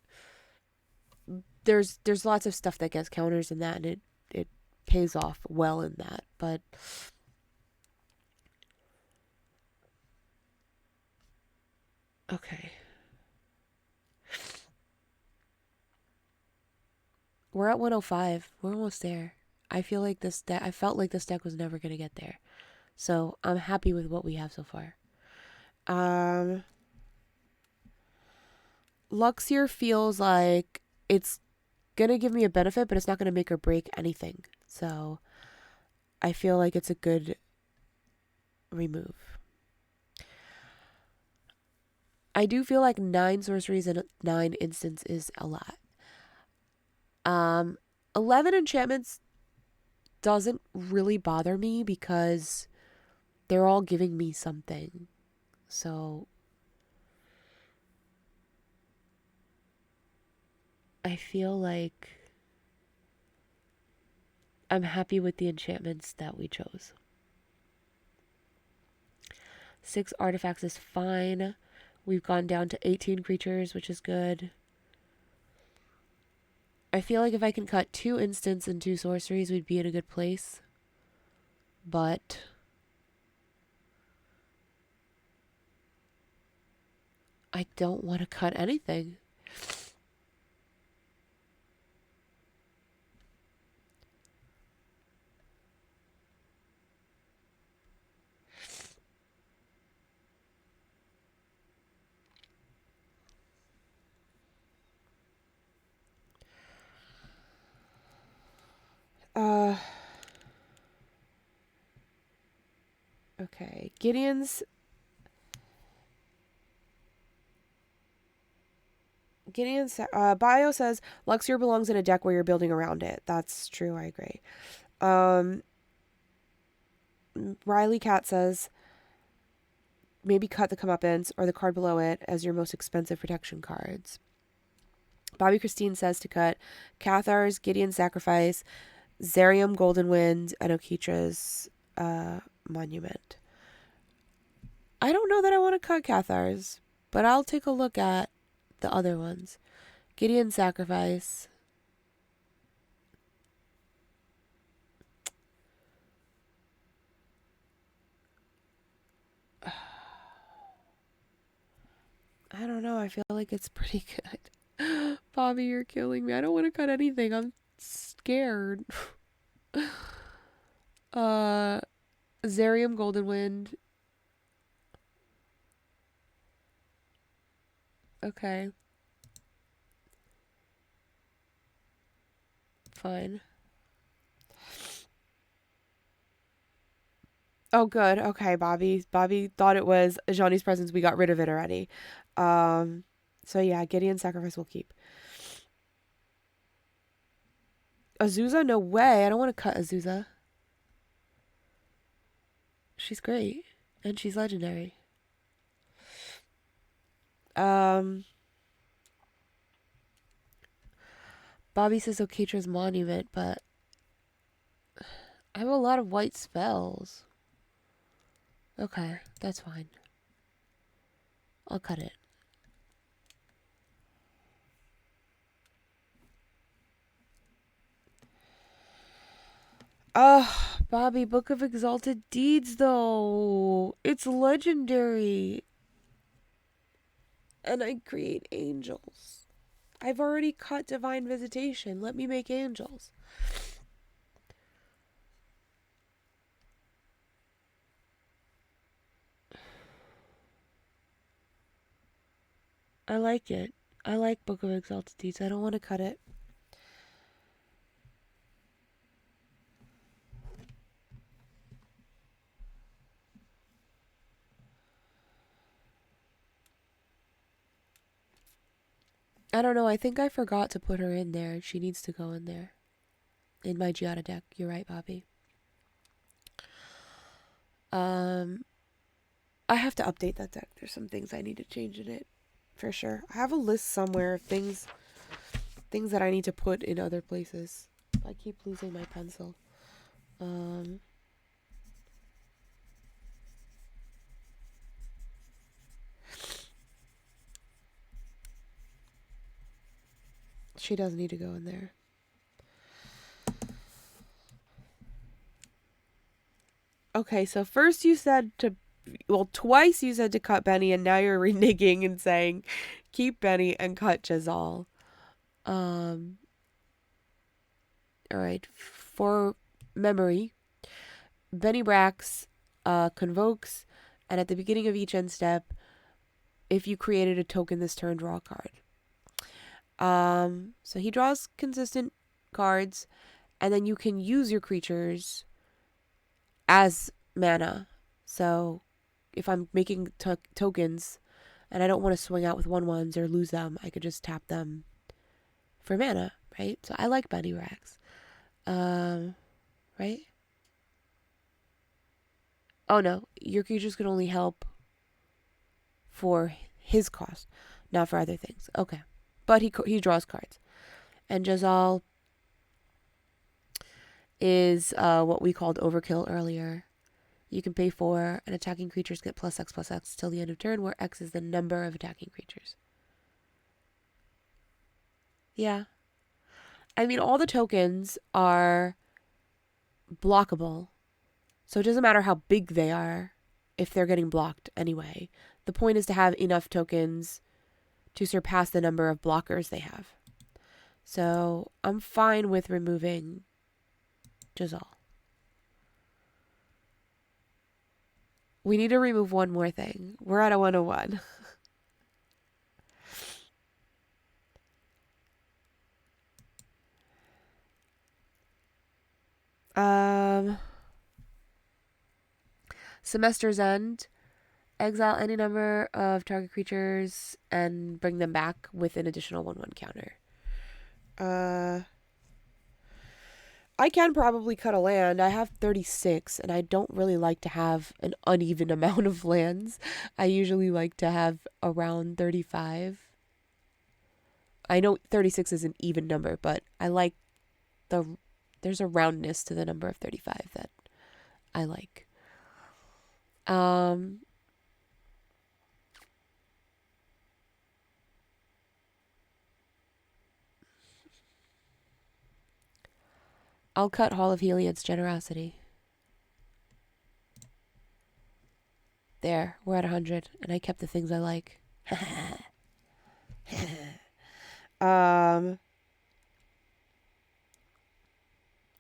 there's lots of stuff that gets counters in that, and it pays off well in that. But okay, we're at 105. We're almost there. I feel like this deck. I felt like this deck was never gonna get there, so I'm happy with what we have so far. Luxior feels like it's gonna give me a benefit, but it's not gonna make or break anything. So I feel like it's a good remove. I do feel like 9 sorceries and 9 instants is a lot. 11 enchantments doesn't really bother me because they're all giving me something. So I feel like I'm happy with the enchantments that we chose. 6 artifacts is fine. We've gone down to 18 creatures, which is good. I feel like if I can cut 2 instants and 2 sorceries, we'd be in a good place. But I don't want to cut anything. Okay. Gideon's bio says Luxior belongs in a deck where you're building around it. That's true. I agree. Riley Cat says maybe cut the comeuppance or the card below it as your most expensive protection cards. Bobby Christine says to cut Cathar's Gideon's Sacrifice, Zerium Golden Wind, and Okitra's Monument. I don't know that I want to cut Cathar's, but I'll take a look at the other ones. Gideon's Sacrifice. I don't know. I feel like it's pretty good. Bobby, you're killing me. I don't want to cut anything. I'm scared. Zerium Golden Wind. Okay. Fine. Oh, good. Okay, Bobby. Bobby thought it was Ajani's presence. We got rid of it already. So yeah, Gideon's Sacrifice will keep. Azusa? No way. I don't want to cut Azusa. She's great. And she's legendary. Bobby says Okitra's Monument, but I have a lot of white spells. Okay, that's fine. I'll cut it. Bobby, Book of Exalted Deeds, though. It's legendary. And I create angels. I've already cut Divine Visitation. Let me make angels. I like it. I like Book of Exalted Deeds. I don't want to cut it. I don't know. I think I forgot to put her in there. She needs to go in there. In my Giada deck. You're right, Bobby. I have to update that deck. There's some things I need to change in it. For sure. I have a list somewhere of things that I need to put in other places. I keep losing my pencil. She does need to go in there. Okay, so first you said to... Well, twice you said to cut Benny, and now you're reneging and saying keep Benny and cut Jazal. Alright, for memory, Benny Brax convokes, and at the beginning of each end step, if you created a token this turn, draw a card. So he draws consistent cards, and then you can use your creatures as mana. So if I'm making tokens and I don't want to swing out with 1/1s or lose them, I could just tap them for mana, right? So I like Benny Brax. Right? Oh no, your creatures can only help for his cost, not for other things. Okay. But he draws cards. And Jazal is what we called overkill earlier. You can pay 4, and attacking creatures get +X till the end of turn, where X is the number of attacking creatures. Yeah. I mean, all the tokens are blockable. So it doesn't matter how big they are if they're getting blocked anyway. The point is to have enough tokens to surpass the number of blockers they have. So I'm fine with removing Jazal. We need to remove one more thing. We're at a 101. Semester's End. Exile any number of target creatures and bring them back with an additional 1/1 counter. I can probably cut a land. I have 36, and I don't really like to have an uneven amount of lands. I usually like to have around 35. I know 36 is an even number, but I like there's a roundness to the number of 35 that I like. I'll cut Hall of Heliod's generosity. There, we're at 100, and I kept the things I like.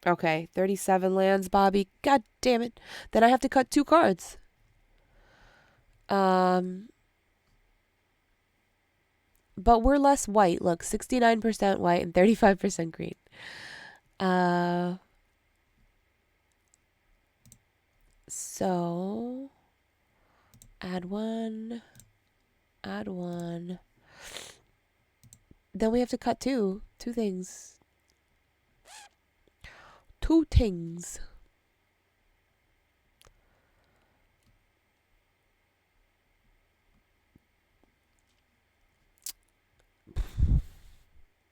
Okay, 37 lands, Bobby. God damn it. Then I have to cut 2 cards. But we're less white. Look, 69% white and 35% green. So add one. Then we have to cut 2 things. 2 things.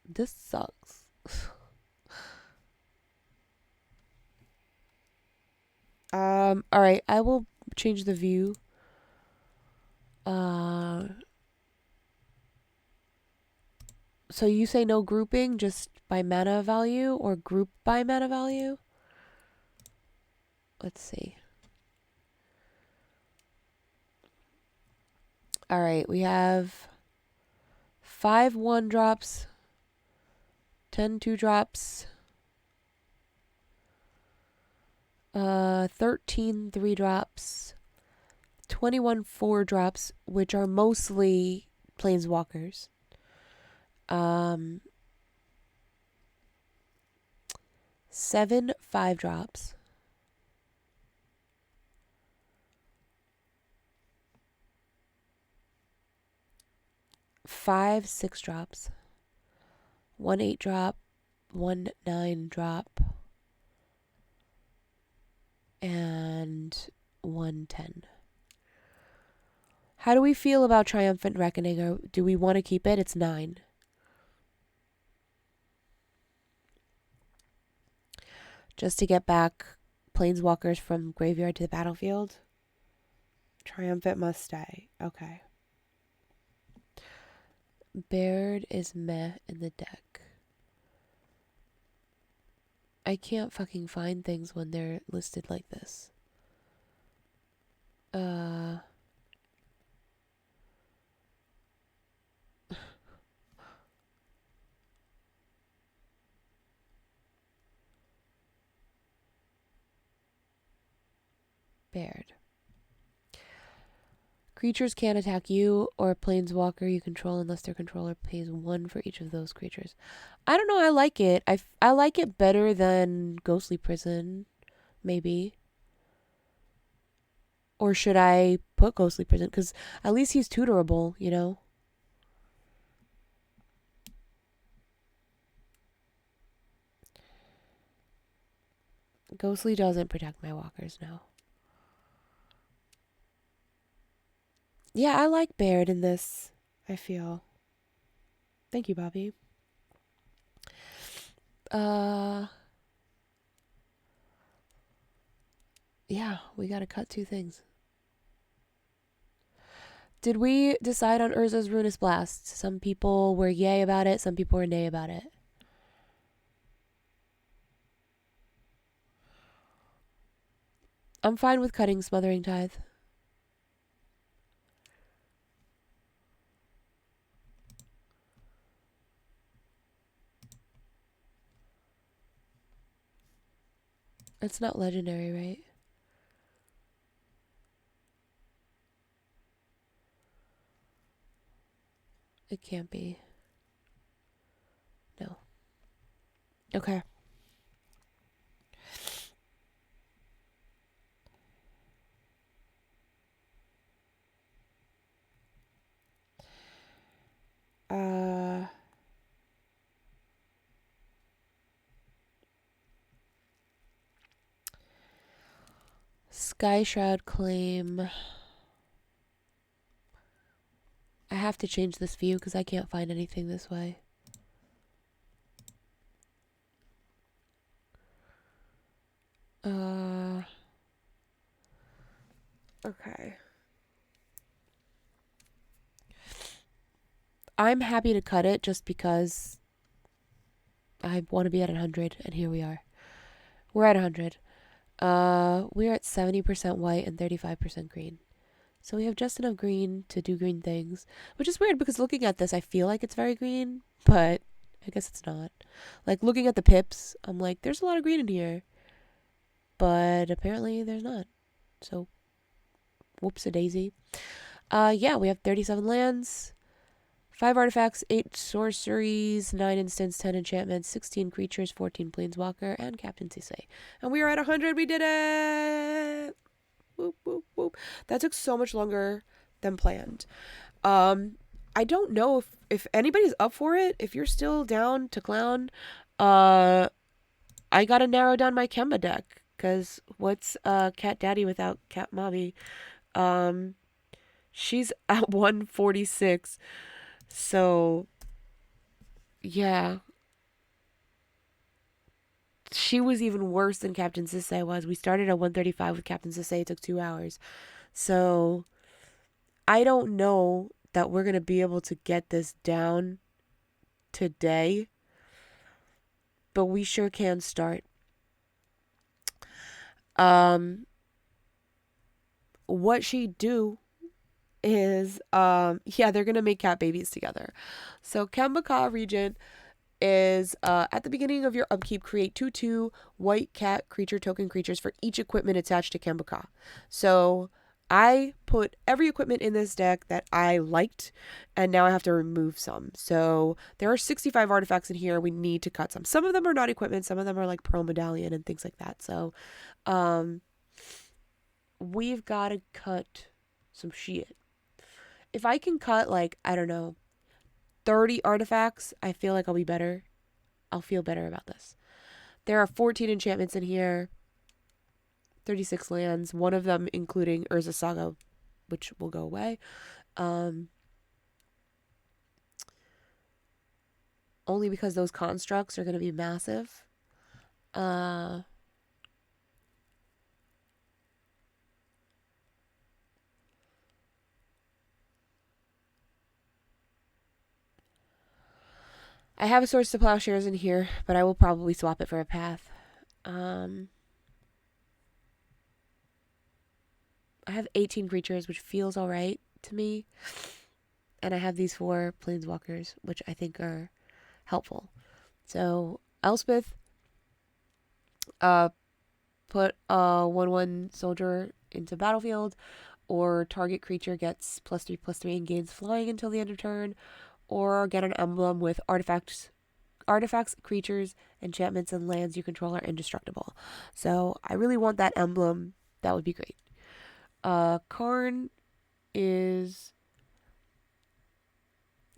This sucks. All right, I will change the view. So you say no grouping, just by mana value, or group by mana value? Let's see. All right, we have 5 1-drops, 10 2-drops, 13 3-drops, 21 4-drops, which are mostly planeswalkers. 7 5-drops. 5 6-drops. 1 8-drop, 1 9-drop, and 1 10. How do we feel about Triumphant Reckoning? Or do we want to keep it? It's 9. Just to get back planeswalkers from graveyard to the battlefield. Triumphant must stay. Okay. Baird is meh in the deck. I can't fucking find things when they're listed like this. Baird. Creatures can't attack you or a planeswalker you control unless their controller pays 1 for each of those creatures. I don't know. I like it. I like it better than Ghostly Prison, maybe. Or should I put Ghostly Prison? Because at least he's tutorable, you know? Ghostly doesn't protect my walkers, no. Yeah, I like Baird in this, I feel. Thank you, Bobby. Yeah, we gotta cut 2 things. Did we decide on Urza's Ruinous Blast? Some people were yay about it, some people were nay about it. I'm fine with cutting Smothering Tithe. It's not legendary, right? It can't be. No. Okay. Sky Shroud Claim. I have to change this view because I can't find anything this way. I'm happy to cut it just because I want to be at 100, and here we are. We're at 100. We're at 70% white and 35% green. So we have just enough green to do green things, which is weird because looking at this, I feel like it's very green, but I guess it's not. Like looking at the pips, I'm like, there's a lot of green in here, but apparently there's not. So, whoops-a-daisy. Yeah, we have 37 lands, 5 artifacts, 8 sorceries, 9 instants, 10 enchantments, 16 creatures, 14 planeswalker, and Captain Sisay. And we are at 100. We did it! Whoop, whoop, whoop. That took so much longer than planned. I don't know if anybody's up for it. If you're still down to clown, I gotta narrow down my Kemba deck. Because what's Cat Daddy without Cat Mommy? She's at 146. So, yeah. She was even worse than Captain Sisay was. We started at 135 with Captain Sisay. It took 2 hours. So, I don't know that we're going to be able to get this down today. But we sure can start. What she do is, yeah, they're going to make cat babies together. So, Kemba Regent is at the beginning of your upkeep, create 2/2 white cat creature token creatures for each equipment attached to Kemba. So I put every equipment in this deck that I liked, and now I have to remove some. So there are 65 artifacts in here. We need to cut some. Some of them are not equipment. Some of them are like Pearl Medallion and things like that. So we've got to cut some shit. If I can cut, like, I don't know, 30 artifacts, I feel like I'll be better. I'll feel better about this. There are 14 enchantments in here, 36 lands, one of them including Urza Saga, which will go away. Only because those constructs are going to be massive. I have a Swords to Plowshares in here, but I will probably swap it for a Path. I have 18 creatures, which feels alright to me. And I have these 4 Planeswalkers, which I think are helpful. So, Elspeth, put a 1/1 soldier into battlefield, or target creature gets +3/+3 and gains flying until the end of turn, or get an emblem with artifacts, creatures, enchantments, and lands you control are indestructible. So I really want that emblem. That would be great. Karn is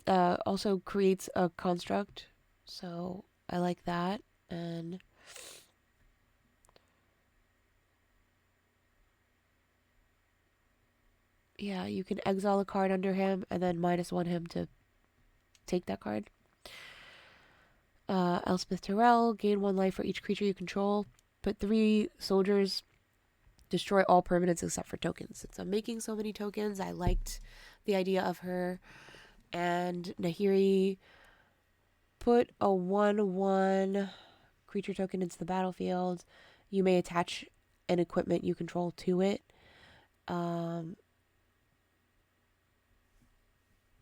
also creates a construct, so I like that. And yeah, you can exile a card under him and then -1 him to take that card. Elspeth Terrell, gain 1 life for each creature you control. Put 3 soldiers, destroy all permanents except for tokens. Since I'm making so many tokens, I liked the idea of her. And Nahiri, put a 1/1 creature token into the battlefield. You may attach an equipment you control to it.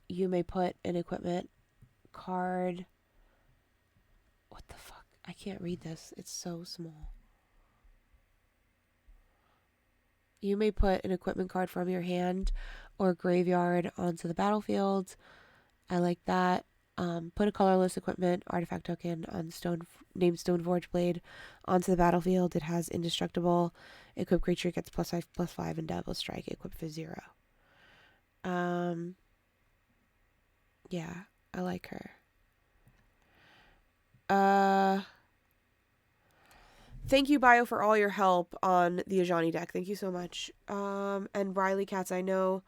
You may put an equipment card. What the fuck? I can't read this. It's so small. You may put an equipment card from your hand or graveyard onto the battlefield. I like that. Put a colorless equipment artifact token on named Stoneforge Blade onto the battlefield. It has indestructible. Equipped creature gets +5/+5 and double strike. Equipped for 0. Yeah, I like her. Thank you, Bio, for all your help on the Ajani deck. Thank you so much. And Riley Cats, I know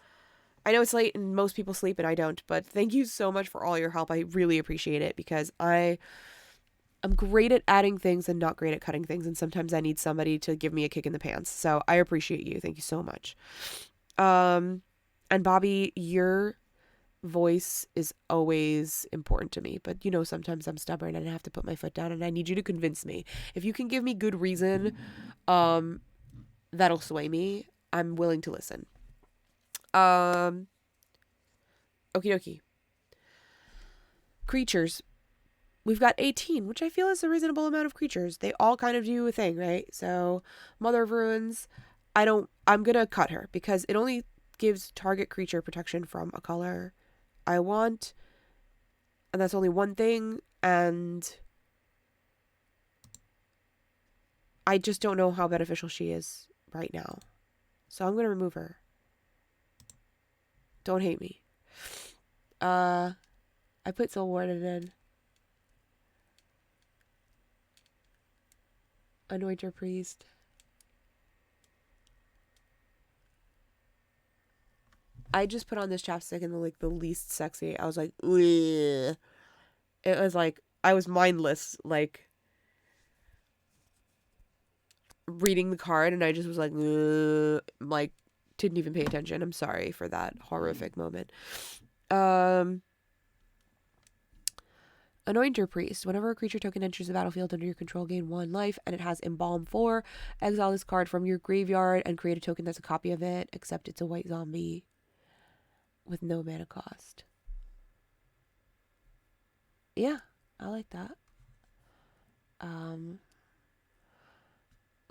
it's late and most people sleep and I don't, but thank you so much for all your help. I really appreciate it because I'm great at adding things and not great at cutting things, and sometimes I need somebody to give me a kick in the pants. So I appreciate you. Thank you so much. And Bobby, you're voice is always important to me. But, you know, sometimes I'm stubborn and I have to put my foot down, and I need you to convince me. If you can give me good reason, um, that'll sway me. I'm willing to listen. Okie dokie. Creatures. We've got 18, which I feel is a reasonable amount of creatures. They all kind of do a thing, right? So, Mother of Ruins, I'm gonna cut her because it only gives target creature protection from a color I want, and that's only one thing, and I just don't know how beneficial she is right now. So I'm gonna remove her. Don't hate me. I put Soul Warden in. Anointer Priest. I just put on this chapstick in the least sexy. I was like, ugh. It was like I was mindless, like reading the card, and I just was like, ugh, like didn't even pay attention. I'm sorry for that horrific moment. Anointer Priest. Whenever a creature token enters the battlefield under your control, gain 1 life, and it has Embalm 4. Exile this card from your graveyard and create a token that's a copy of it, except it's a white zombie with no mana cost. Yeah, I like that.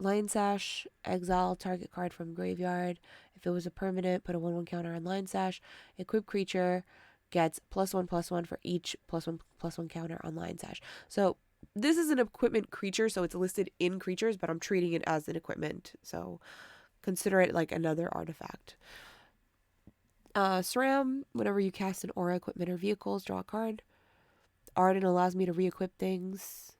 Lion Sash, exile target card from graveyard. If it was a permanent, put a 1/1 counter on Lion Sash. Equip creature gets +1/+1 for each +1/+1 counter on Lion Sash. So this is an equipment creature, so it's listed in creatures, but I'm treating it as an equipment. So consider it like another artifact. SRAM, whenever you cast an aura, equipment, or vehicles, draw a card. Arden allows me to re-equip things.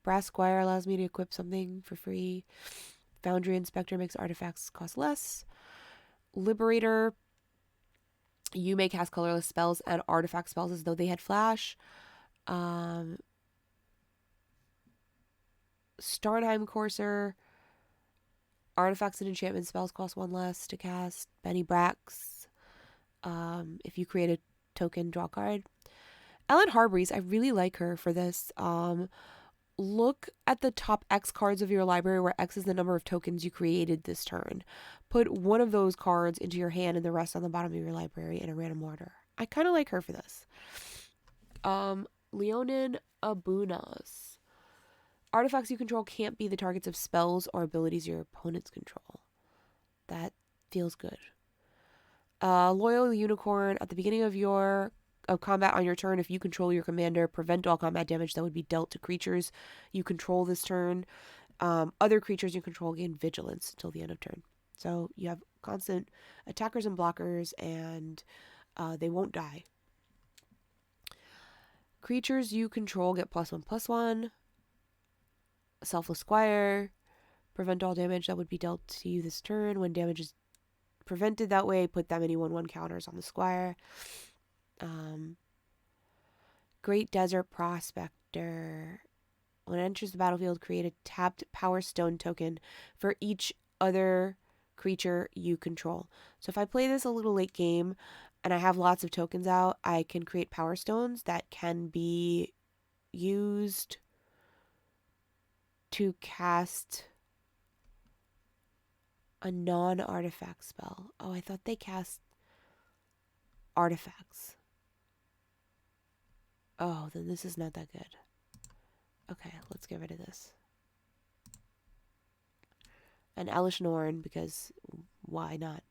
Brass Squire allows me to equip something for free. Foundry Inspector makes artifacts cost less. Liberator, you may cast colorless spells and artifact spells as though they had flash. Starnheim Courser, artifacts and enchantment spells cost 1 less to cast. Benny Brax, if you create a token, draw a card. Ellen Hargreaves, I really like her for this. Look at the top X cards of your library, where X is the number of tokens you created this turn. Put one of those cards into your hand and the rest on the bottom of your library in a random order. I kind of like her for this. Leonin Abunas. Artifacts you control can't be the targets of spells or abilities your opponents control. That feels good. Loyal Unicorn. At the beginning of combat on your turn, if you control your commander, prevent all combat damage that would be dealt to creatures you control this turn. Other creatures you control gain vigilance until the end of turn. So you have constant attackers and blockers, and they won't die. Creatures you control get +1/+1. Selfless Squire. Prevent all damage that would be dealt to you this turn. When damage is prevented that way, put that many 1/1 counters on the Squire. Great Desert Prospector. When it enters the battlefield, create a tapped Power Stone token for each other creature you control. So if I play this a little late game and I have lots of tokens out, I can create Power Stones that can be used to cast a non-artifact spell. Oh, I thought they cast artifacts. Oh, then this is not that good. Okay, let's get rid of this. And Elish Norn, because why not?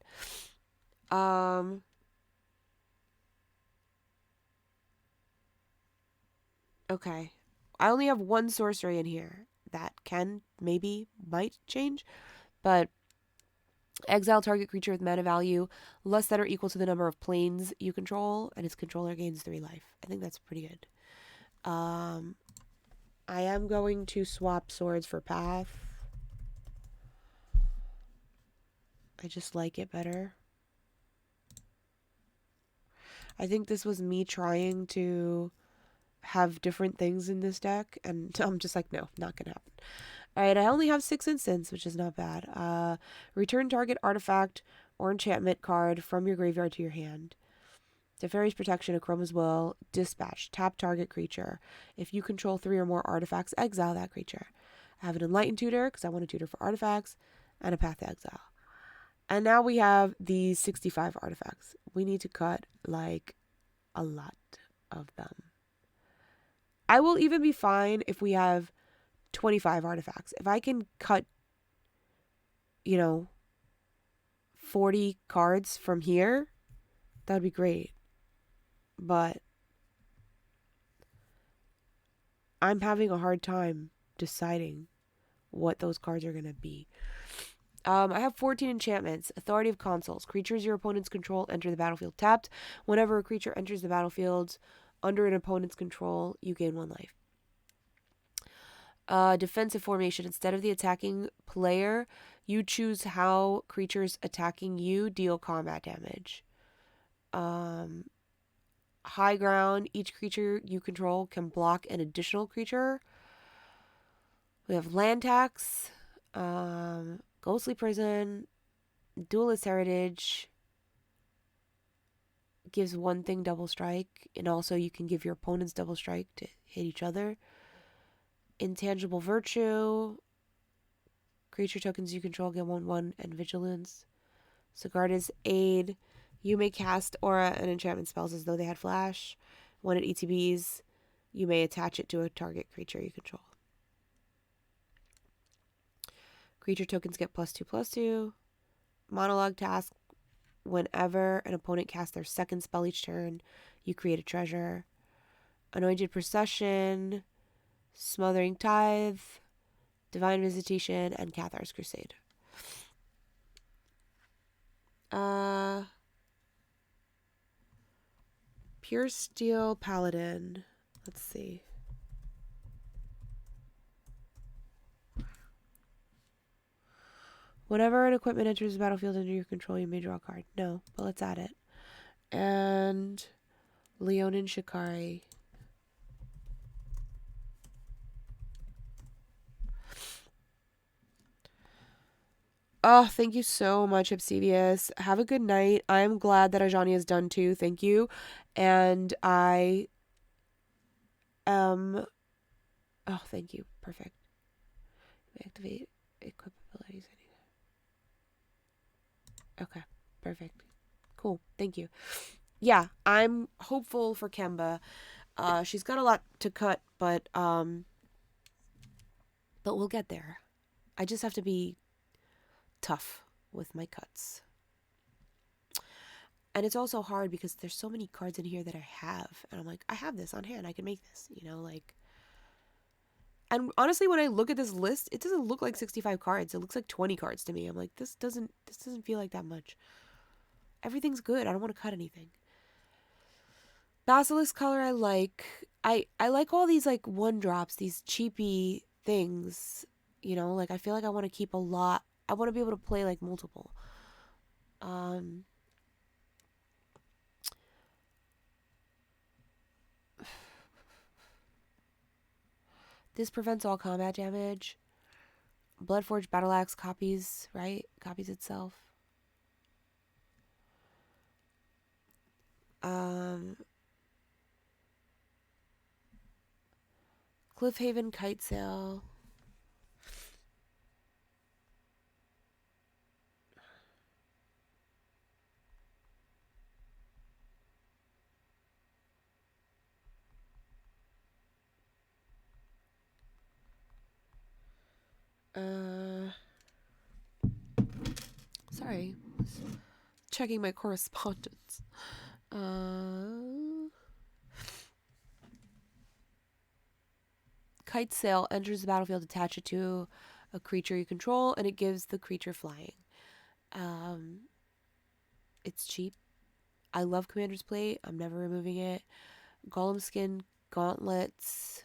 Okay. I only have one sorcery in here. That might change. But exile target creature with mana value less than or equal to the number of planes you control, and its controller gains 3 life. I think that's pretty good. I am going to swap swords for path. I just like it better. I think this was me trying to have different things in this deck, and I'm just like, no, not gonna happen. Alright, I only have 6 instants, which is not bad. Return target artifact or enchantment card from your graveyard to your hand. Teferi's Protection, Akroma's Will, Dispatch, tap target creature. If you control 3 or more artifacts, exile that creature. I have an Enlightened Tutor, because I want a tutor for artifacts, and a Path to Exile. And now we have these 65 artifacts. We need to cut, like, a lot of them. I will even be fine if we have 25 artifacts. If I can cut, 40 cards from here, that would be great. But I'm having a hard time deciding what those cards are going to be. I have 14 enchantments. Authority of Consuls. Creatures your opponents control enter the battlefield tapped. Whenever a creature enters the battlefield under an opponent's control, you gain 1 life. Defensive formation. Instead of the attacking player, you choose how creatures attacking you deal combat damage. High ground. Each creature you control can block an additional creature. We have land tax. Ghostly Prison. Duelist Heritage. Gives 1 thing double strike. And also you can give your opponents double strike to hit each other. Intangible Virtue. Creature tokens you control get 1/1 and Vigilance. Sigarda's Aid. You may cast aura and enchantment spells as though they had flash. When it ETBs, you may attach it to a target creature you control. Creature tokens get +2/+2. Monologue task. Whenever an opponent casts their 2nd spell each turn, you create a treasure. Anointed Procession. Smothering Tithe. Divine Visitation, and Cathar's Crusade. Pure Steel Paladin. Let's see. Whenever an equipment enters the battlefield under your control, you may draw a card. No, but let's add it. And Leonin Shikari. Oh, thank you so much, Obsidious. Have a good night. I'm glad that Ajani is done too. Thank you. And I am... Oh, thank you. Perfect. Activate equip abilities. Okay, perfect. Cool. Thank you. Yeah, I'm hopeful for Kemba. She's got a lot to cut, but we'll get there. I just have to be tough with my cuts. And it's also hard because there's so many cards in here that I have. And I'm like, I have this on hand. I can make this, And honestly, when I look at this list, it doesn't look like 65 cards. It looks like 20 cards to me. I'm like, this doesn't feel like that much. Everything's good. I don't want to cut anything. Basilisk color I like. I like all these 1-drops, these cheapy things. I feel like I want to keep a lot. I want to be able to play multiple. This prevents all combat damage. Bloodforged Battle Axe copies, right? Copies itself. Cliffhaven Kite Sail. Sorry. Checking my correspondence. Kite Sail enters the battlefield, attach it to a creature you control, and it gives the creature flying. It's cheap. I love Commander's Plate. I'm never removing it. Golem Skin Gauntlets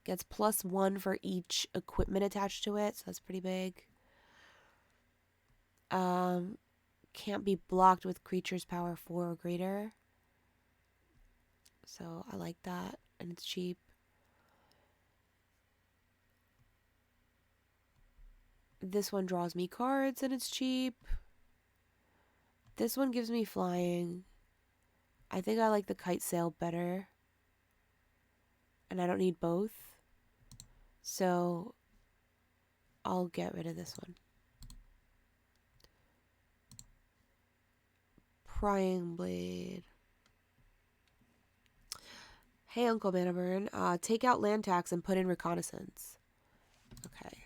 gets +1 for each equipment attached to it, so that's pretty big. Can't be blocked with creatures power 4 or greater. So I like that, and it's cheap. This one draws me cards, and it's cheap. This one gives me flying. I think I like the kite sail better. And I don't need both. So I'll get rid of this one. Prying blade. Hey, Uncle Manaburn. Take out land tax and put in reconnaissance. Okay.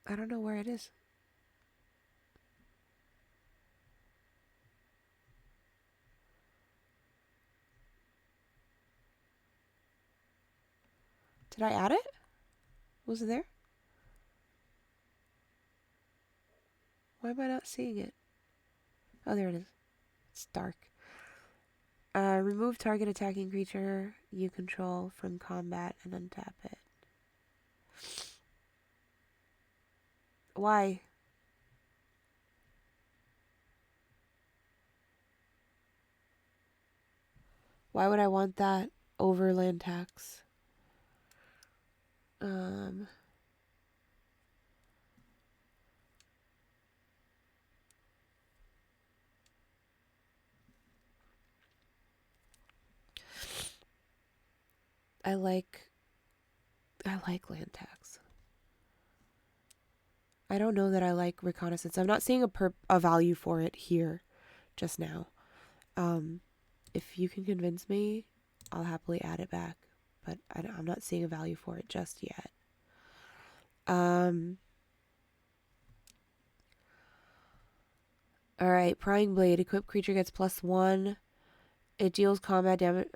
I don't know where it is. Did I add it? Was it there? Why am I not seeing it? Oh, there it is. It's dark. Remove target attacking creature you control from combat and untap it. Why? Why would I want that over land tax? I like land tax. I don't know that I like reconnaissance. I'm not seeing a value for it here just now. If you can convince me, I'll happily add it back. But I'm not seeing a value for it just yet. Alright, Prying Blade. Equipped creature gets +1. It deals combat damage.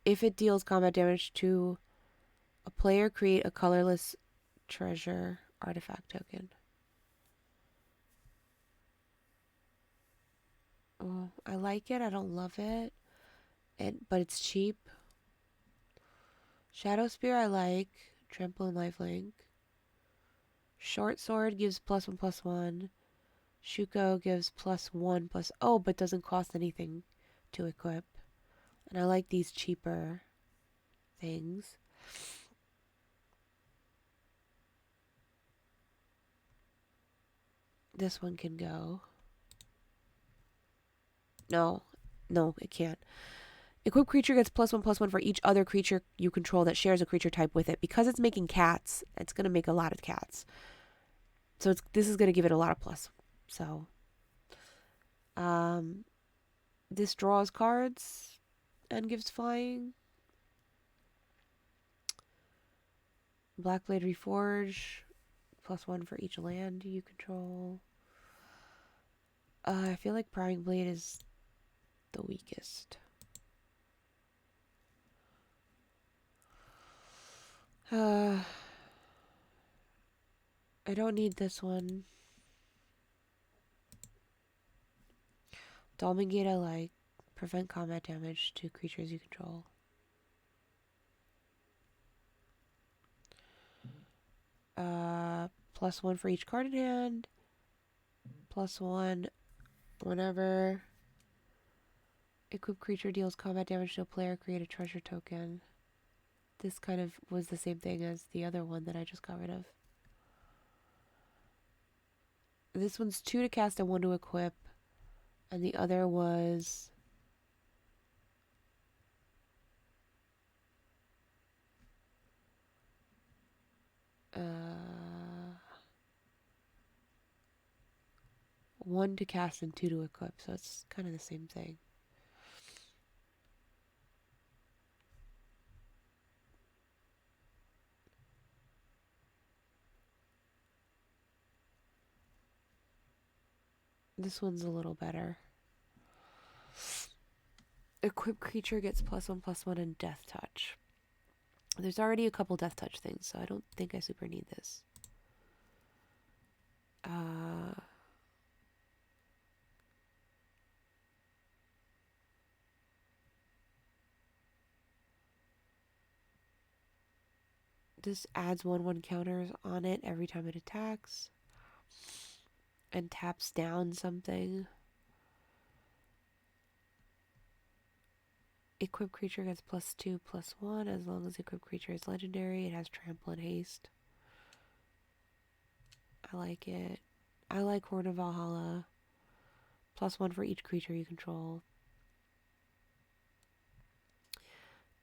If it deals combat damage to a player, create a colorless treasure artifact token. Oh, I like it. I don't love it. But it's cheap. Shadow Spear I like. Trample and Lifelink. Short Sword gives +1/+1. Shuko gives +1/+. Oh, but doesn't cost anything to equip. And I like these cheaper things. This one can go. No, it can't. Equipped creature gets +1/+1 for each other creature you control that shares a creature type with it. Because it's making cats, it's going to make a lot of cats. So this is going to give it a lot of plus. So, this draws cards and gives flying. Blackblade Reforge, +1 for each land you control. I feel like Prying Blade is the weakest. I don't need this one. Dolmen I like. Prevent combat damage to creatures you control. +1 for each card in hand. +1 whenever equipped creature deals combat damage to a player, create a treasure token. This kind of was the same thing as the other one that I just got rid of. This one's 2 to cast and 1 to equip. And the other was... one to cast and 2 to equip, so it's kind of the same thing. This one's a little better. Equipped creature gets +1/+1 and Death Touch. There's already a couple Death Touch things, so I don't think I super need this. This adds 1/1 counters on it every time it attacks. And taps down something. Equipped creature gets +2/+1 as long as the equipped creature is legendary. It has trample and haste. I like it. I like Horn of Valhalla. +1 for each creature you control.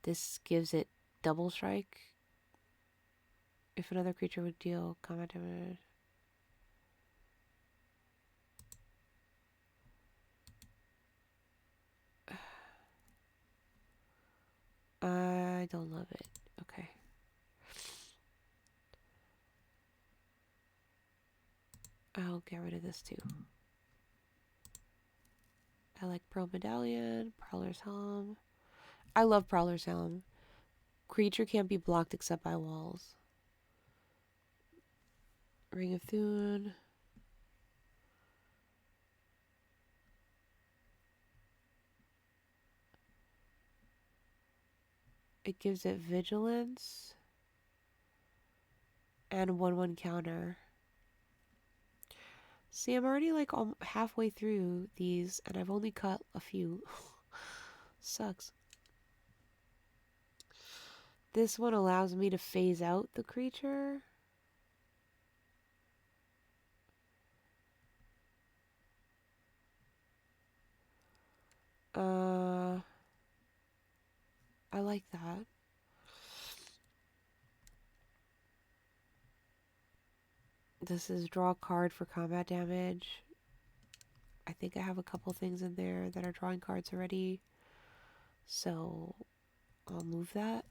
This gives it double strike. If another creature would deal combat damage. I don't love it. Okay. I'll get rid of this too. I like Pearl Medallion, Prowler's Helm. I love Prowler's Helm. Creature can't be blocked except by walls. Ring of Thune. It gives it vigilance and 1/1 counter. See, I'm already like halfway through these and I've only cut a few. Sucks. This one allows me to phase out the creature. I like that. This is draw a card for combat damage. I think I have a couple things in there that are drawing cards already. So I'll move that.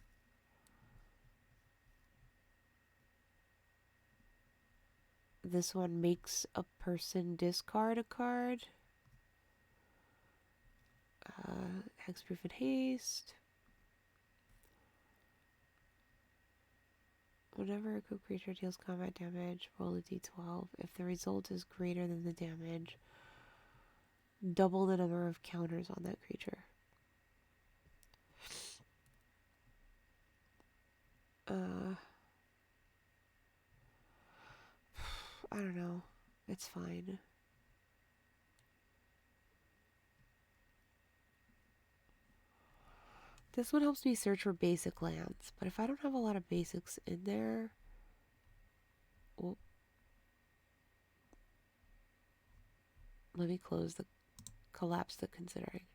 This one makes a person discard a card. Hexproof and haste. Whenever a equipped creature deals combat damage, roll a d12. If the result is greater than the damage, double the number of counters on that creature. I don't know. It's fine. This one helps me search for basic lands, but if I don't have a lot of basics in there... Oh. Let me collapse the considering.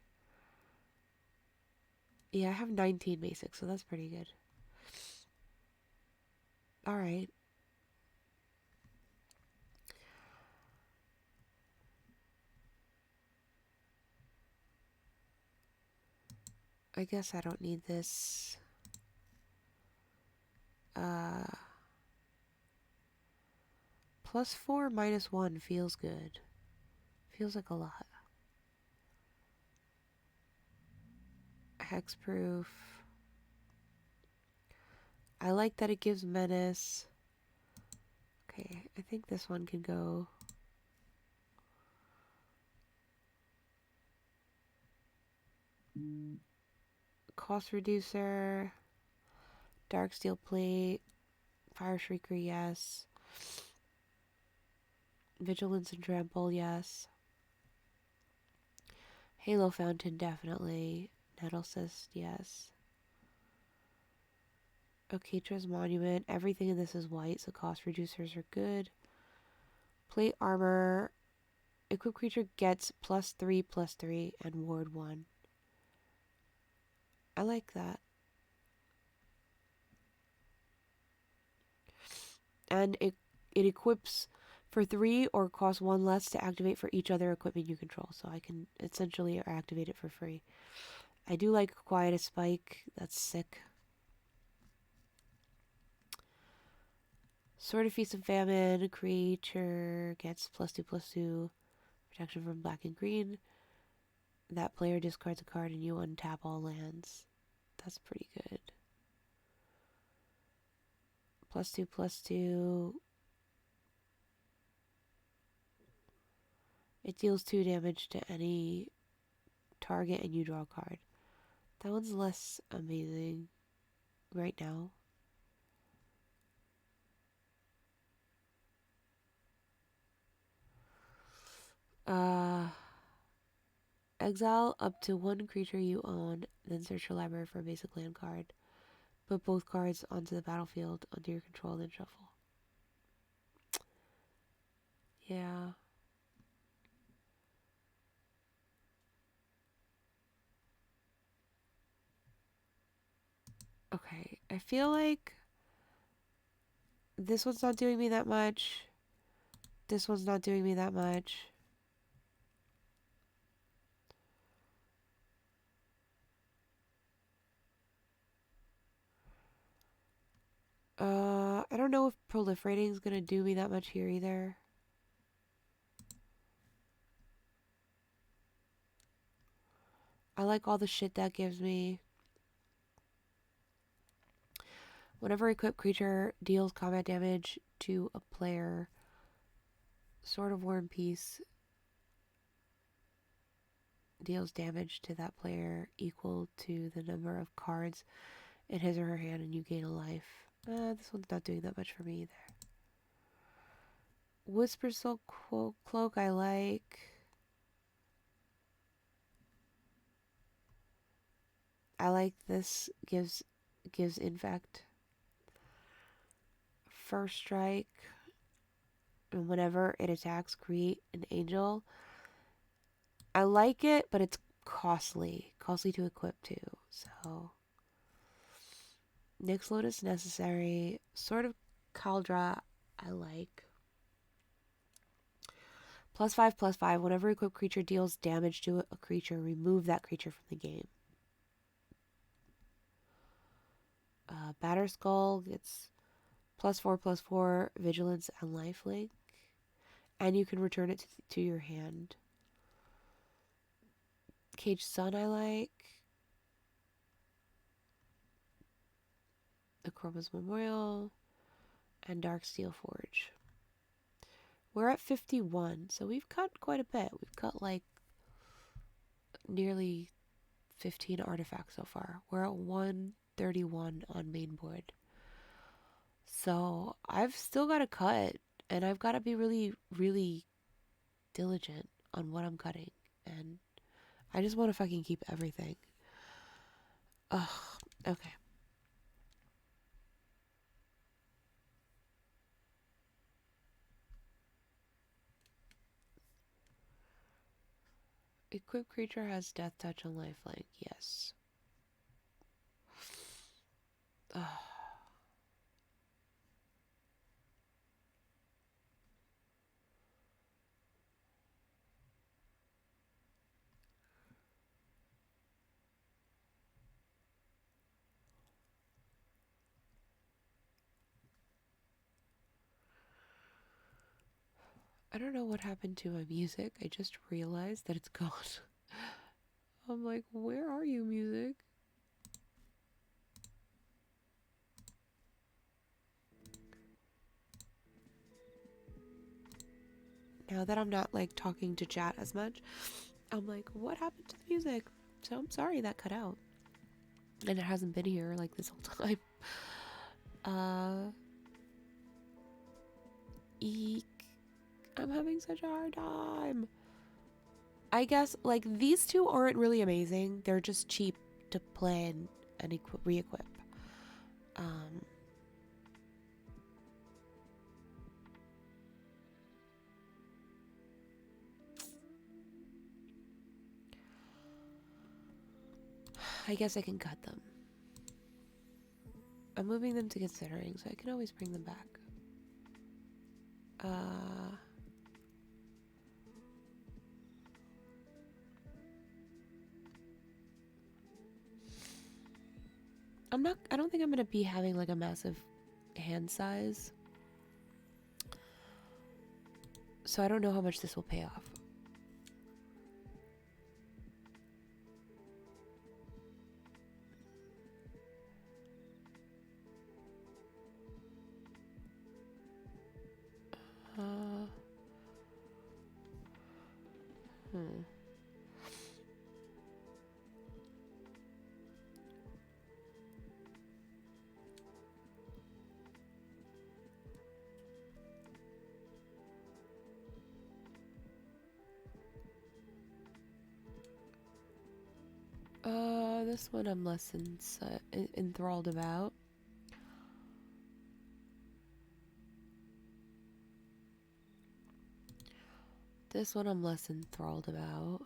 Yeah, I have 19 basics, so that's pretty good. Alright. I guess I don't need this. +4, -1 feels good. Feels like a lot. Hexproof. I like that it gives menace. Okay, I think this one can go. Cost reducer. Dark steel plate. Fire shrieker, yes. Vigilance and trample, yes. Halo fountain, definitely. Nettle cyst, yes. Oketra's monument. Everything in this is white, so cost reducers are good. Plate armor. Equipped creature gets +3/+3 and ward 1. I like that. And it equips for 3 or costs 1 less to activate for each other equipment you control. So I can essentially activate it for free. I do like Quiet as Spike. That's sick. Sword of Feast and Famine. Creature gets +2/+2. Protection from black and green. That player discards a card and you untap all lands. That's pretty good. +2/+2. It deals 2 damage to any target and you draw a card. That one's less amazing right now. Exile up to one creature you own, then search your library for a basic land card. Put both cards onto the battlefield under your control, then shuffle. Yeah. Okay, I feel like this one's not doing me that much. This one's not doing me that much. I don't know if proliferating is gonna do me that much here either. I like all the shit that gives me. Whenever equipped creature deals combat damage to a player, Sword of War and Peace deals damage to that player equal to the number of cards in his or her hand, and you gain a life. This one's not doing that much for me either. Whisper Soul Cloak I like. I like this. Gives infect. First strike. And whenever it attacks, create an angel. I like it, but it's costly. Costly to equip too. So Nyx Lotus necessary. Sword of Kaldra I like. +5/+5. Whenever equipped creature deals damage to a creature, remove that creature from the game. Batter Skull gets +4/+4 vigilance and lifelink, and you can return it to your hand. Cage Sun I like. Akroma's Memorial and Dark Steel Forge. We're at 51, so we've cut quite a bit. We've cut like nearly 15 artifacts so far. We're at 131 on main board. So I've still got to cut, and I've got to be really, really diligent on what I'm cutting. And I just want to fucking keep everything. Ugh, okay. Equipped creature has death touch and lifelink. Yes. Ugh. I don't know what happened to my music. I just realized that it's gone. I'm like, where are you, music? Now that I'm not like talking to chat as much, I'm like, what happened to the music? So I'm sorry that cut out. And it hasn't been here like this whole time. Eek. I'm having such a hard time. I guess like these two aren't really amazing. They're just cheap to play and re-equip. I guess I can cut them. I'm moving them to considering, so I can always bring them back. I don't think I'm gonna be having like a massive hand size. So I don't know how much this will pay off. This one I'm less enthralled about. This one I'm less enthralled about.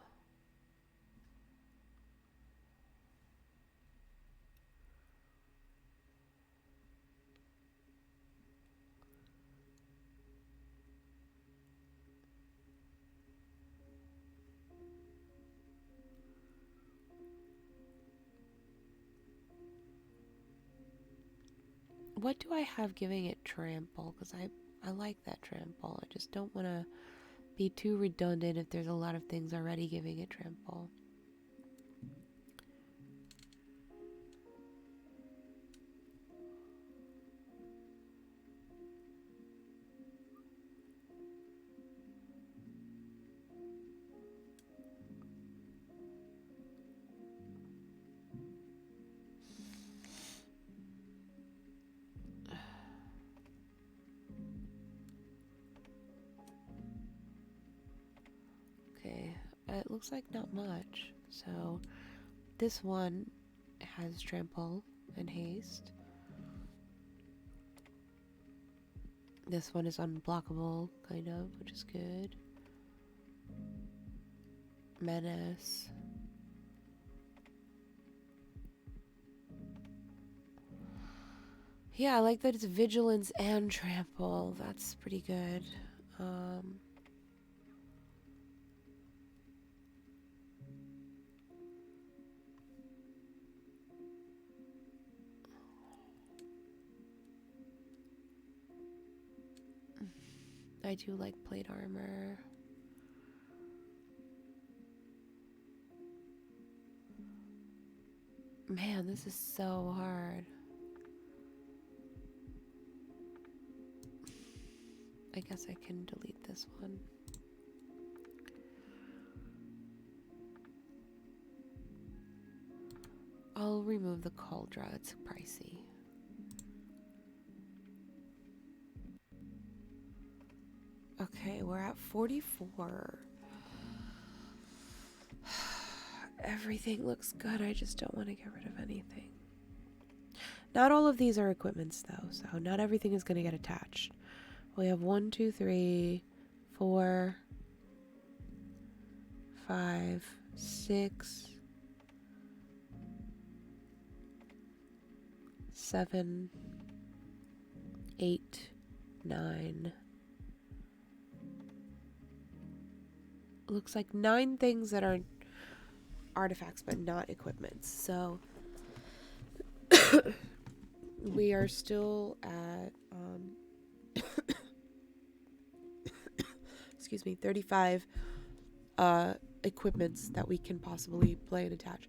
What do I have giving it trample? Because I like that trample. I just don't want to be too redundant if there's a lot of things already giving it trample. Okay, it looks like not much. So this one has trample and haste. This one is unblockable, kind of, which is good. Menace. Yeah, I like that it's vigilance and trample. That's pretty good. I do like plate armor. Man, this is so hard. I guess I can delete this one. I'll remove the cauldron. It's pricey. Okay, we're at 44. Everything looks good. I just don't want to get rid of anything. Not all of these are equipments, though, so not everything is going to get attached. We have 1, 2, 3, 4, 5, 6, 7, 8, 9. Looks like 9 things that are artifacts but not equipments. So we are still at excuse me, 35 equipments that we can possibly play and attach.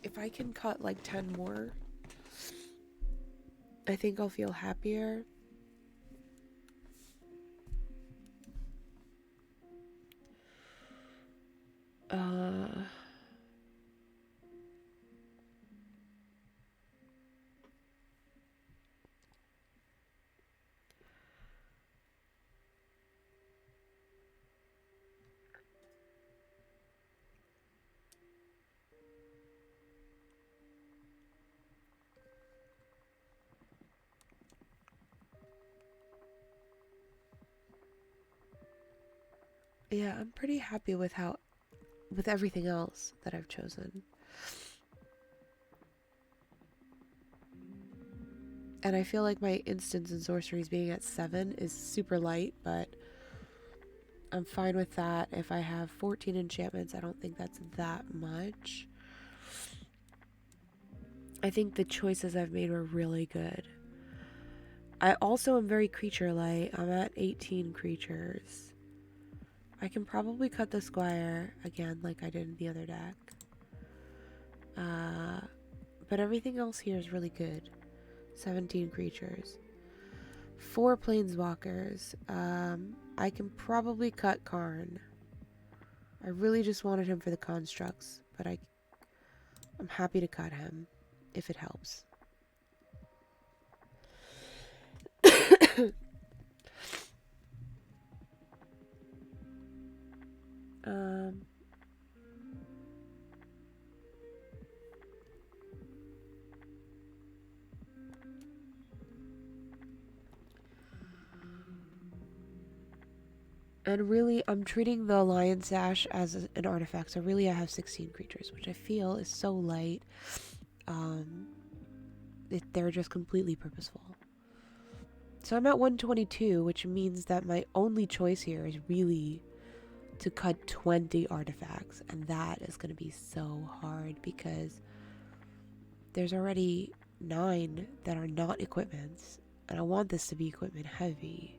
If I can cut like 10 more, I think I'll feel happier. Yeah, I'm pretty happy with everything else that I've chosen. And I feel like my instants and sorceries being at 7 is super light, but I'm fine with that. If I have 14 enchantments, I don't think that's that much. I think the choices I've made were really good. I also am very creature light. I'm at 18 creatures. I can probably cut the squire again like I did in the other deck. But everything else here is really good. 17 creatures. 4 planeswalkers. I can probably cut Karn. I really just wanted him for the constructs, but I'm happy to cut him if it helps. Um, and really, I'm treating the Lion Sash as an artifact. So really, I have 16 creatures, which I feel is so light. Um, they're just completely purposeful. So I'm at 122, which means that my only choice here is really to cut 20 artifacts. And that is going to be so hard because there's already 9 that are not equipments. And I want this to be equipment heavy.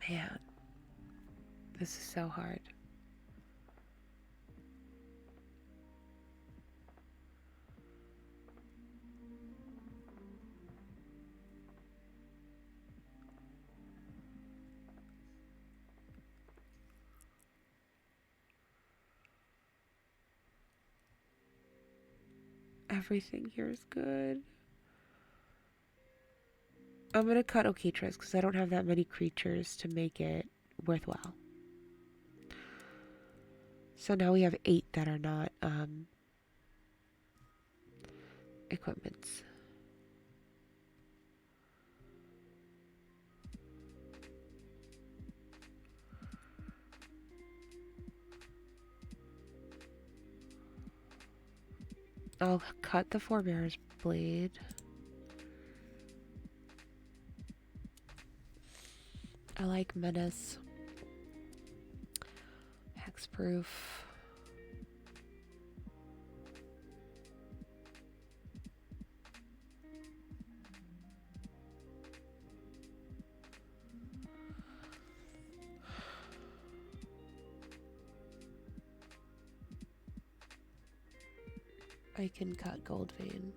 Man, this is so hard. Everything here is good. I'm gonna cut Okitras because I don't have that many creatures to make it worthwhile. So now we have 8 that are not equipments. I'll cut the Forebear's Blade. I like Menace. Hexproof. I can cut Gold Vein.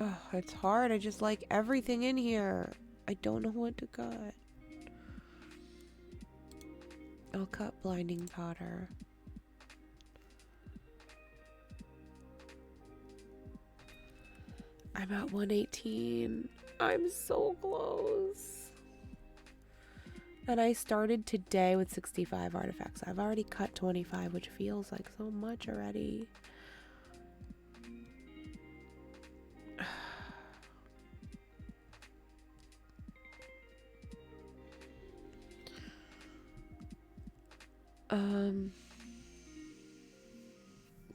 Oh, it's hard. I just like everything in here. I don't know what to cut. I'll cut Blinding Powder. I'm at 118. I'm so close. And I started today with 65 artifacts. I've already cut 25, which feels like so much already.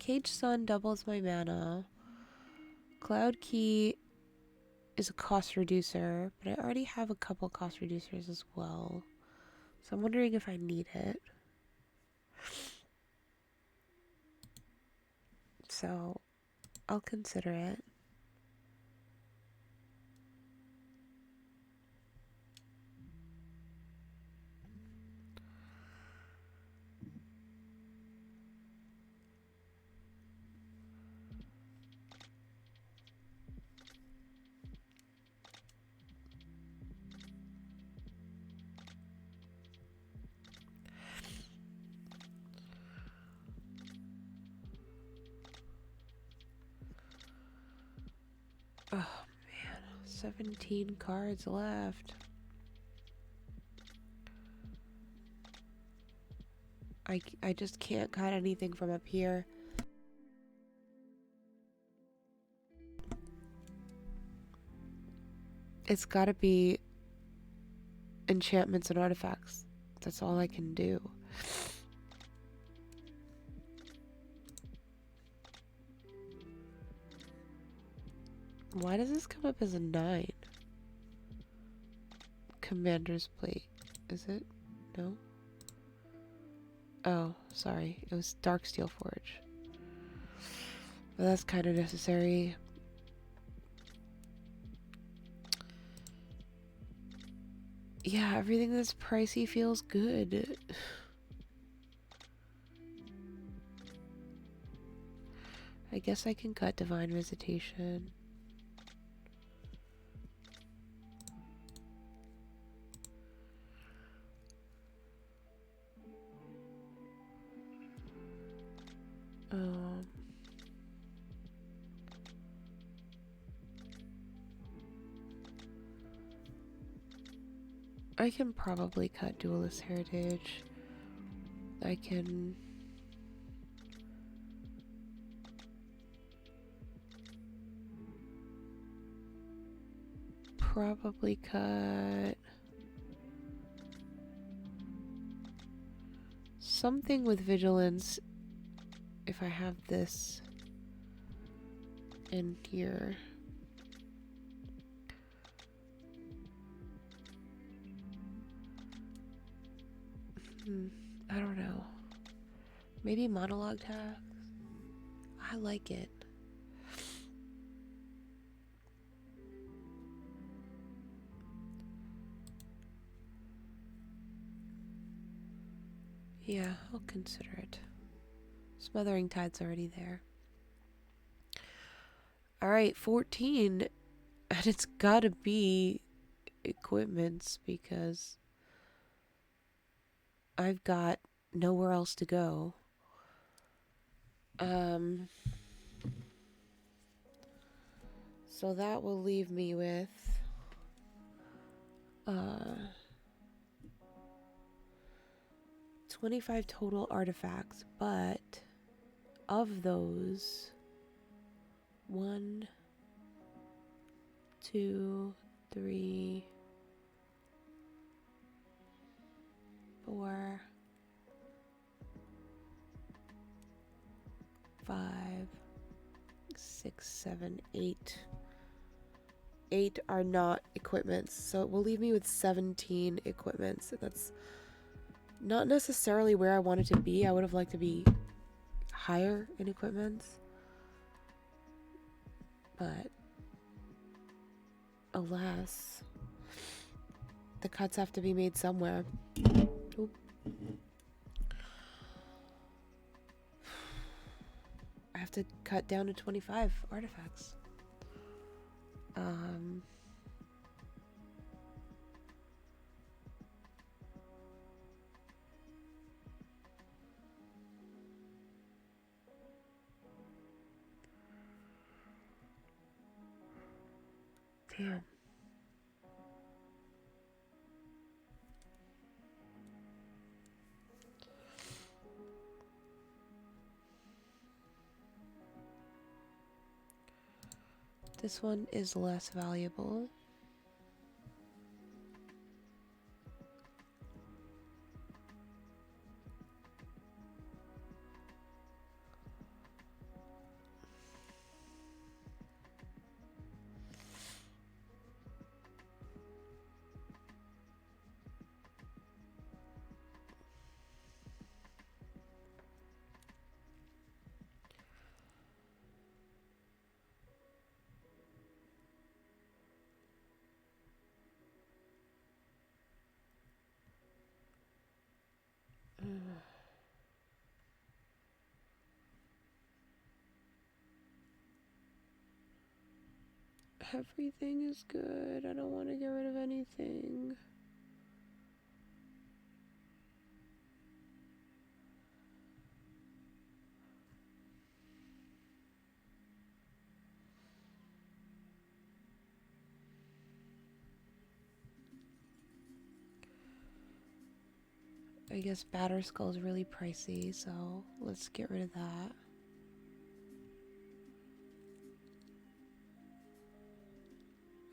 Cage Sun doubles my mana. Cloud Key is a cost reducer, but I already have a couple cost reducers as well. So I'm wondering if I need it. So I'll consider it. Oh man, 17 cards left. I just can't cut anything from up here. It's gotta be enchantments and artifacts. That's all I can do. Why does this come up as a 9? Commander's Plate. Is it? No? Oh, sorry. It was Dark Steel Forge. But that's kind of necessary. Yeah, everything that's pricey feels good. I guess I can cut Divine Visitation. I can probably cut Duelist Heritage. I can... probably cut... something with Vigilance if I have this in here. I don't know. Maybe monologue tags? I like it. Yeah, I'll consider it. Smothering Tide's already there. Alright, 14. And it's gotta be equipments because I've got nowhere else to go. So that will leave me with 25 total artifacts, but of those 1, 2, 3, 4, 5, 6, 7, 8. 8 are not equipments, so it will leave me with 17 equipments. That's not necessarily where I wanted to be. I would have liked to be higher in equipments, but alas, the cuts have to be made somewhere. Oop. I have to cut down to 25 artifacts. Damn. This one is less valuable. Everything is good. I don't want to get rid of anything. I guess Batter Skull is really pricey, so let's get rid of that.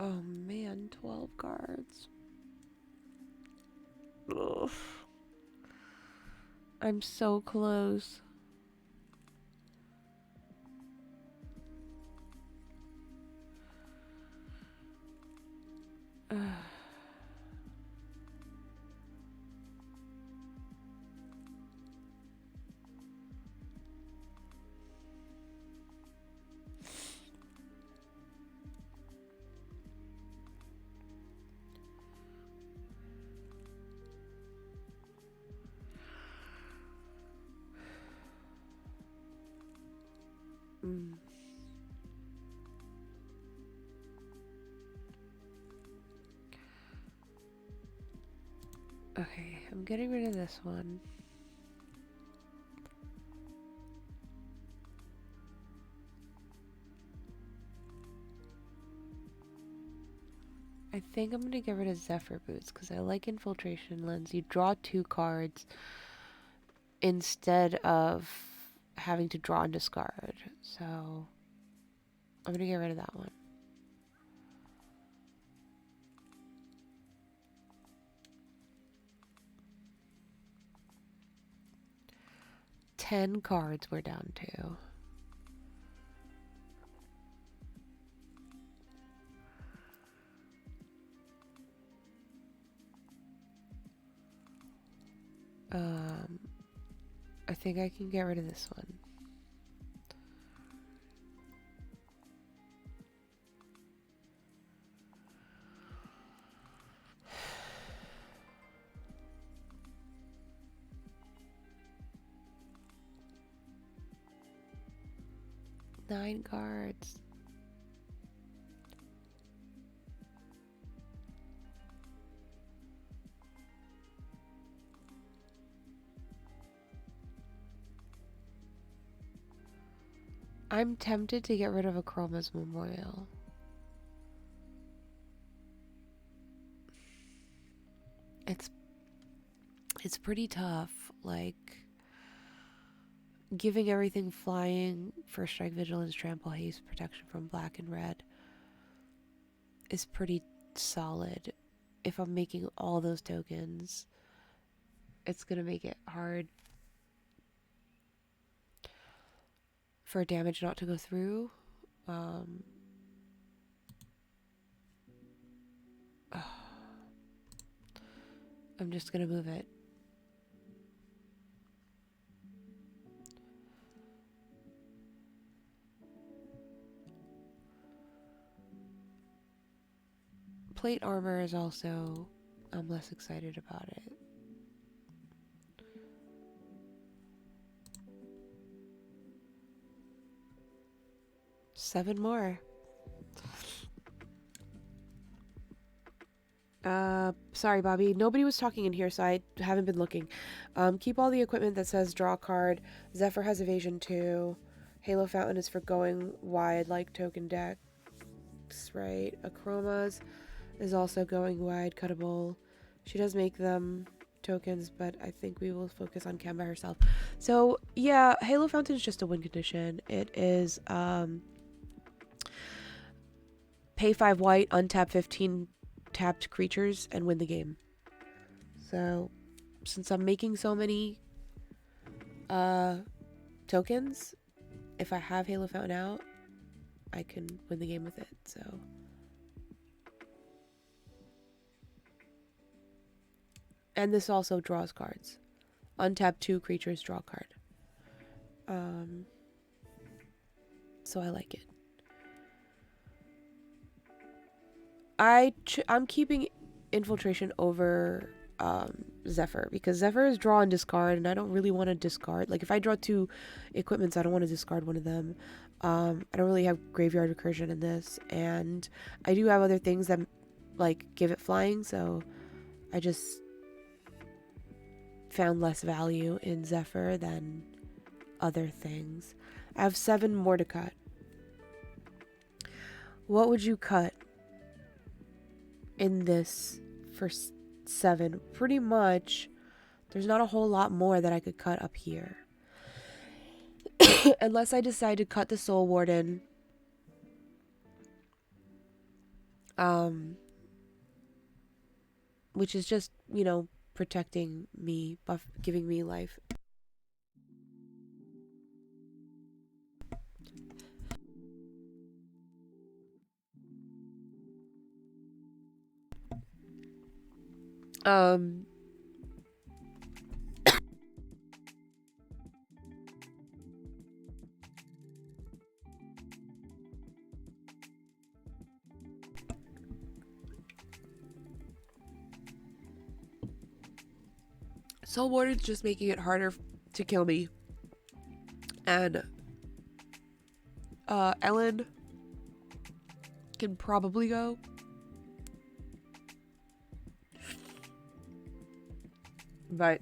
Oh man, 12 cards. Ugh. I'm so close. Mm. Okay, I'm getting rid of this one. I think I'm gonna get rid of Zephyr Boots because I like Infiltration Lens. You draw 2 cards instead of having to draw and discard. So I'm gonna get rid of that one. Ten cards we're down to. I think I can get rid of this one. Nine cards. I'm tempted to get rid of a Chroma's Memorial. It's pretty tough. Like, giving everything flying, First Strike, Vigilance, Trample, Haste, Protection from black and red is pretty solid. If I'm making all those tokens, it's gonna make it hard for damage not to go through. I'm just gonna move it. Plate armor is also, I'm less excited about it. Seven more. Sorry, Bobby. Nobody was talking in here, so I haven't been looking. Keep all the equipment that says draw card. Zephyr has evasion 2. Halo Fountain is for going wide like token decks, right? Achroma's is also going wide, cuttable. She does make them tokens, but I think we will focus on Kemba herself. So, yeah, Halo Fountain is just a win condition. It is, pay 5 white, untap 15 tapped creatures, and win the game. So, since I'm making so many tokens, if I have Halo Fountain out, I can win the game with it. So, and this also draws cards. Untap 2 creatures, draw a card. So I like it. I'm keeping Infiltration over Zephyr because Zephyr is draw and discard, and I don't really want to discard. Like, if I draw 2 equipments, I don't want to discard one of them. I don't really have Graveyard Recursion in this, and I do have other things that like give it flying, so I just found less value in Zephyr than other things. I have 7 more to cut. What would you cut in this for 7? Pretty much, there's not a whole lot more that I could cut up here. Unless I decide to cut the Soul Warden. Which is just, you know, protecting me, giving me life. Soul Warden's just making it harder to kill me. And Ellen can probably go. But,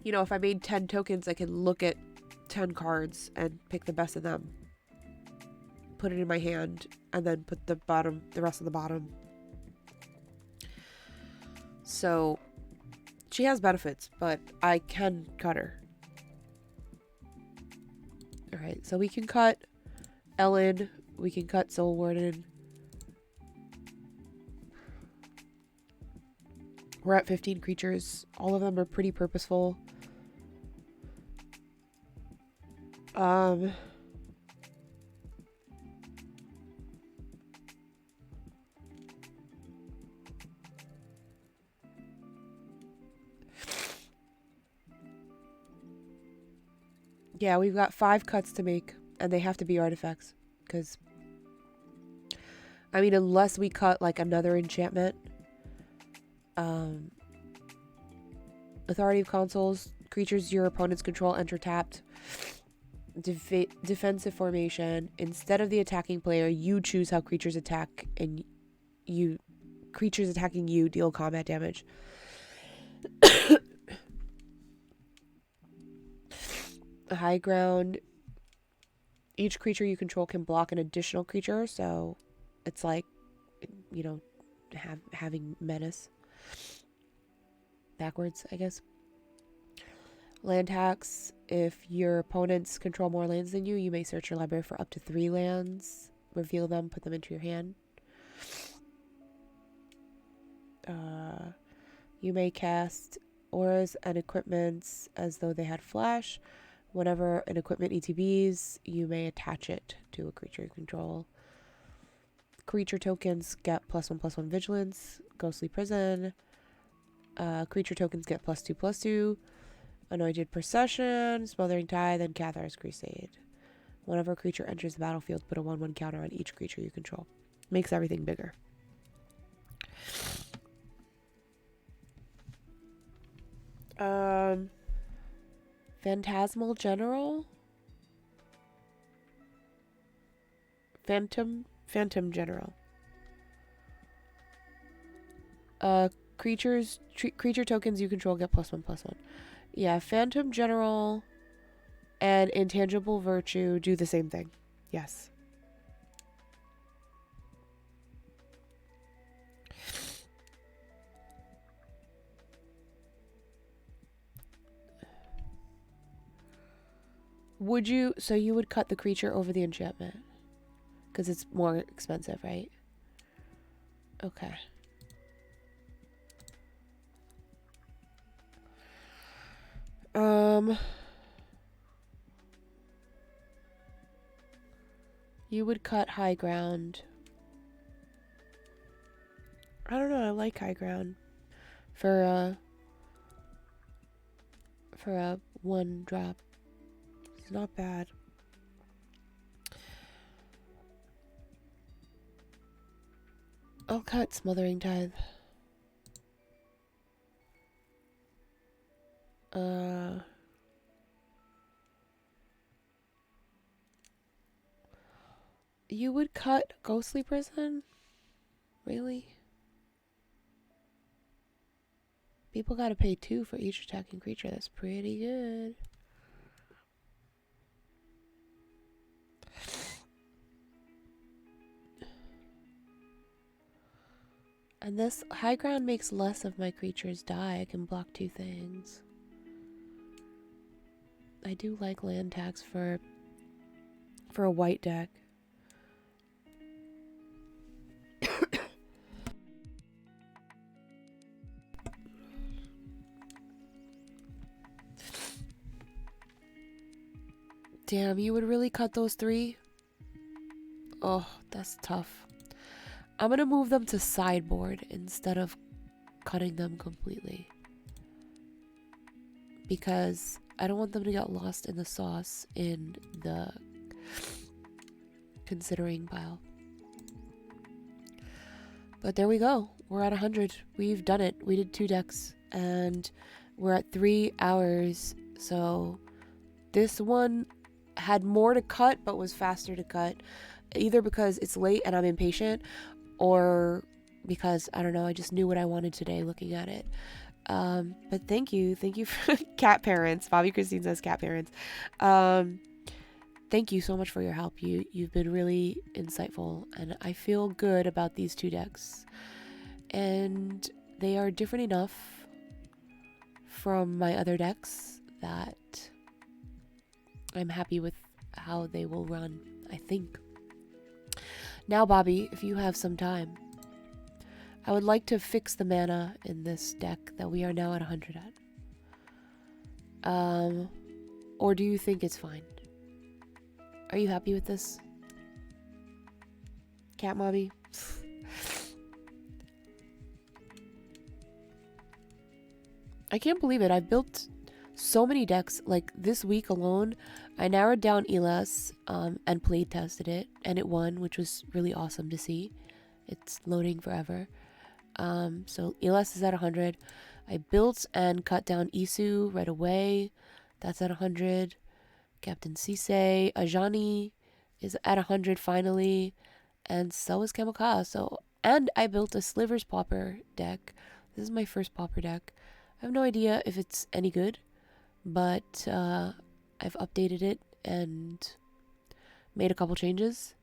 you know, if I made 10 tokens, I can look at 10 cards and pick the best of them. Put it in my hand, and then put the rest of the bottom. So, she has benefits, but I can cut her. Alright, so we can cut Ellen. We can cut Soul Warden. We're at 15 creatures. All of them are pretty purposeful. Yeah, we've got 5 cuts to make, and they have to be artifacts, because, I mean, unless we cut, like, another enchantment. Authority of Consuls, creatures your opponents control enter tapped. Defensive formation. Instead of the attacking player, you choose how creatures attack, and creatures attacking you deal combat damage. High ground. Each creature you control can block an additional creature, so it's like, you know, having menace. Backwards, I guess. Land tax. If your opponents control more lands than you, you may search your library for up to 3 lands. Reveal them, put them into your hand. You may cast auras and equipments as though they had flash. Whenever an equipment ETBs, you may attach it to a creature you control. Creature tokens get +1/+1 vigilance. Ghostly prison. Creature tokens get +2/+2. Anointed procession. Smothering tithe, and Cathar's crusade. Whenever a creature enters the battlefield, put a 1/1 counter on each creature you control. Makes everything bigger. Phantasmal General? Phantom General. Creature tokens you control get +1/+1. Yeah, Phantom General and Intangible Virtue do the same thing. Yes. Would you... So you would cut the creature over the enchantment? Because it's more expensive, right? Okay. You would cut high ground. I don't know, I like high ground. For a 1-drop. It's not bad. I'll cut Smothering Tithe. You would cut Ghostly Prison? Really? People gotta pay 2 for each attacking creature. That's pretty good. And this high ground makes less of my creatures die. I can block 2 things. I do like land tax for a white deck. Damn, you would really cut those 3? Oh, that's tough. I'm gonna move them to sideboard instead of cutting them completely. Because I don't want them to get lost in the sauce in the considering pile. But there we go. We're at 100. We've done it. We did 2 decks and we're at 3 hours. So this one had more to cut but was faster to cut, either because it's late and I'm impatient, or because, I don't know, I just knew what I wanted today looking at it. But thank you for cat parents. Bobby Christine says cat parents. Thank you so much for your help. You've been really insightful, and I feel good about these 2 decks. And they are different enough from my other decks that I'm happy with how they will run, I think. Now, Bobby, if you have some time, I would like to fix the mana in this deck that we are now at 100 at. Or do you think it's fine? Are you happy with this? Cat Mommy? I can't believe it. I've built so many decks. Like, this week alone, I narrowed down ELS and play tested it, and it won, which was really awesome to see. It's loading forever. So ELS is at 100. I built and cut down Isu right away. That's at 100. Captain Sisay. Ajani is at 100 finally. And so is Chemical. And I built a Slivers Pauper deck. This is my first Pauper deck. I have no idea if it's any good, but I've updated it and made a couple changes.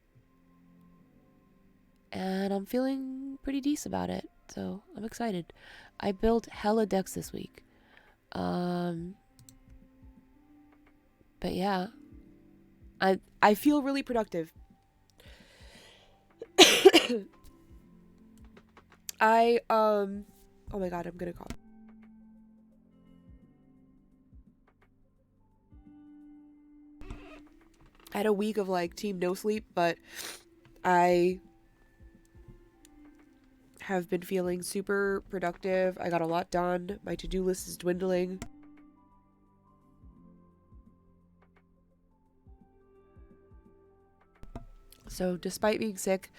And I'm feeling pretty decent about it. So I'm excited. I built hella decks this week. But yeah, I feel really productive. Oh my god, I'm gonna cough. I had a week of like team no sleep, but I have been feeling super productive. I got a lot done. My to-do list is dwindling. So despite being sick,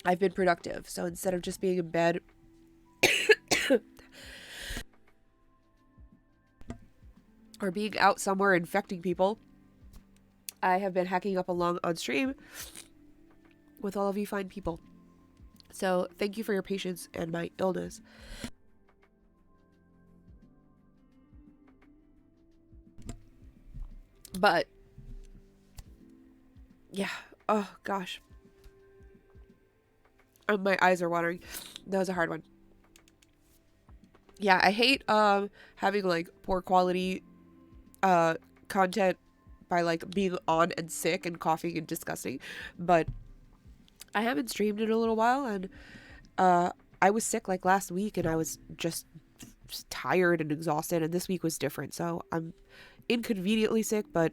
I've been productive. So instead of just being in bed or being out somewhere infecting people, I have been hacking up along on stream with all of you fine people. So thank you for your patience and my illness. But yeah, oh gosh. My eyes are watering. That was a hard one. Yeah, I hate having like poor quality content by like being on and sick and coughing and disgusting, but I haven't streamed in a little while, and I was sick like last week, and I was just tired and exhausted, and this week was different. So I'm inconveniently sick, but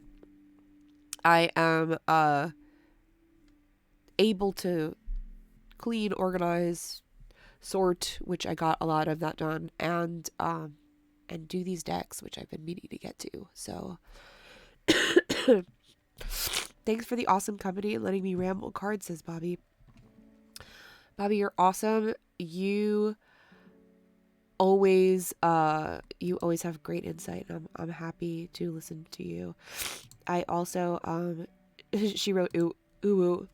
I am able to clean, organize, sort, which I got a lot of that done, and do these decks, which I've been meaning to get to. So thanks for the awesome company and letting me ramble cards, says Bobby. Bobby, you're awesome. You always have great insight, and I'm happy to listen to you. I also she wrote ooh.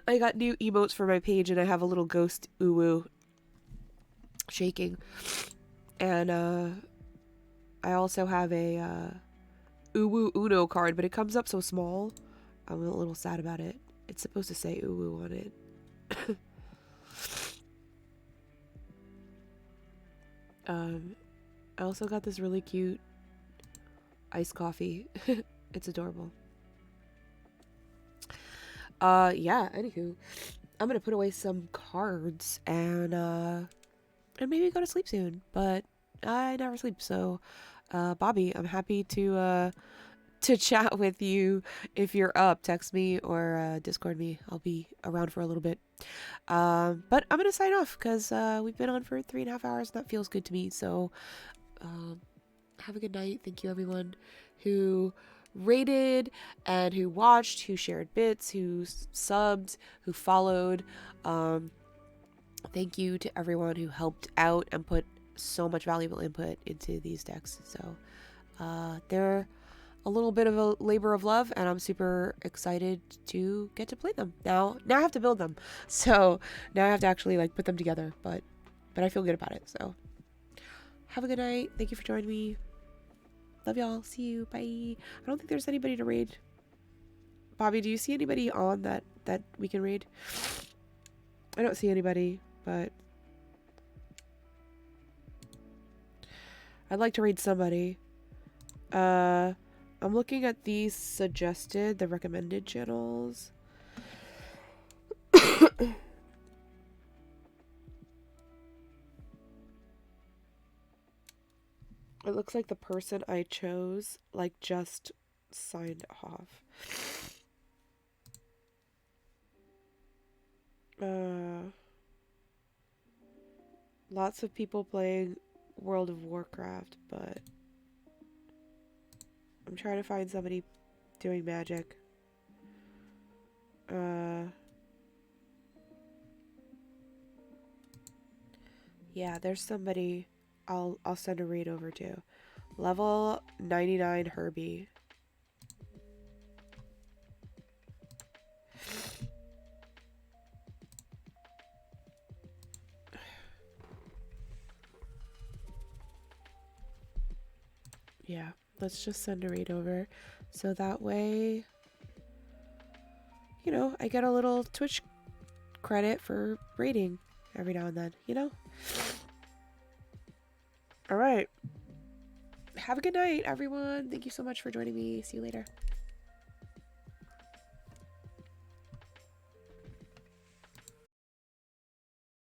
I got new emotes for my page, and I have a little ghost ooh shaking. And I also have a Uwu Uno card, but it comes up so small. I'm a little sad about it. It's supposed to say Uwu on it. I also got this really cute iced coffee. It's adorable. Yeah, anywho, I'm gonna put away some cards and maybe go to sleep soon, but I never sleep, so Bobby, I'm happy to chat with you. If you're up, text me or Discord me. I'll be around for a little bit. But I'm gonna sign off because we've been on for 3.5 hours, and that feels good to me. So have a good night. Thank you everyone who rated and who watched, who shared bits, who subbed, who followed. Thank you to everyone who helped out and put so much valuable input into these decks. So They're a little bit of a labor of love, and I'm super excited to get to play them. Now I have to build them. So now I have to actually like put them together, but I feel good about it. So have a good night. Thank you for joining me. Love y'all. See you. Bye. I don't think there's anybody to raid. Bobby, do you see anybody on that we can raid? I don't see anybody, but I'd like to raid somebody. I'm looking at these suggested, the recommended channels. It looks like the person I chose like just signed off. Lots of people playing World of Warcraft, but I'm trying to find somebody doing magic. Yeah, there's somebody I'll send a raid over to. Level 99 Herbie. Yeah, let's just send a raid over. So that way, you know, I get a little Twitch credit for raiding every now and then, you know? All right. Have a good night, everyone. Thank you so much for joining me. See you later.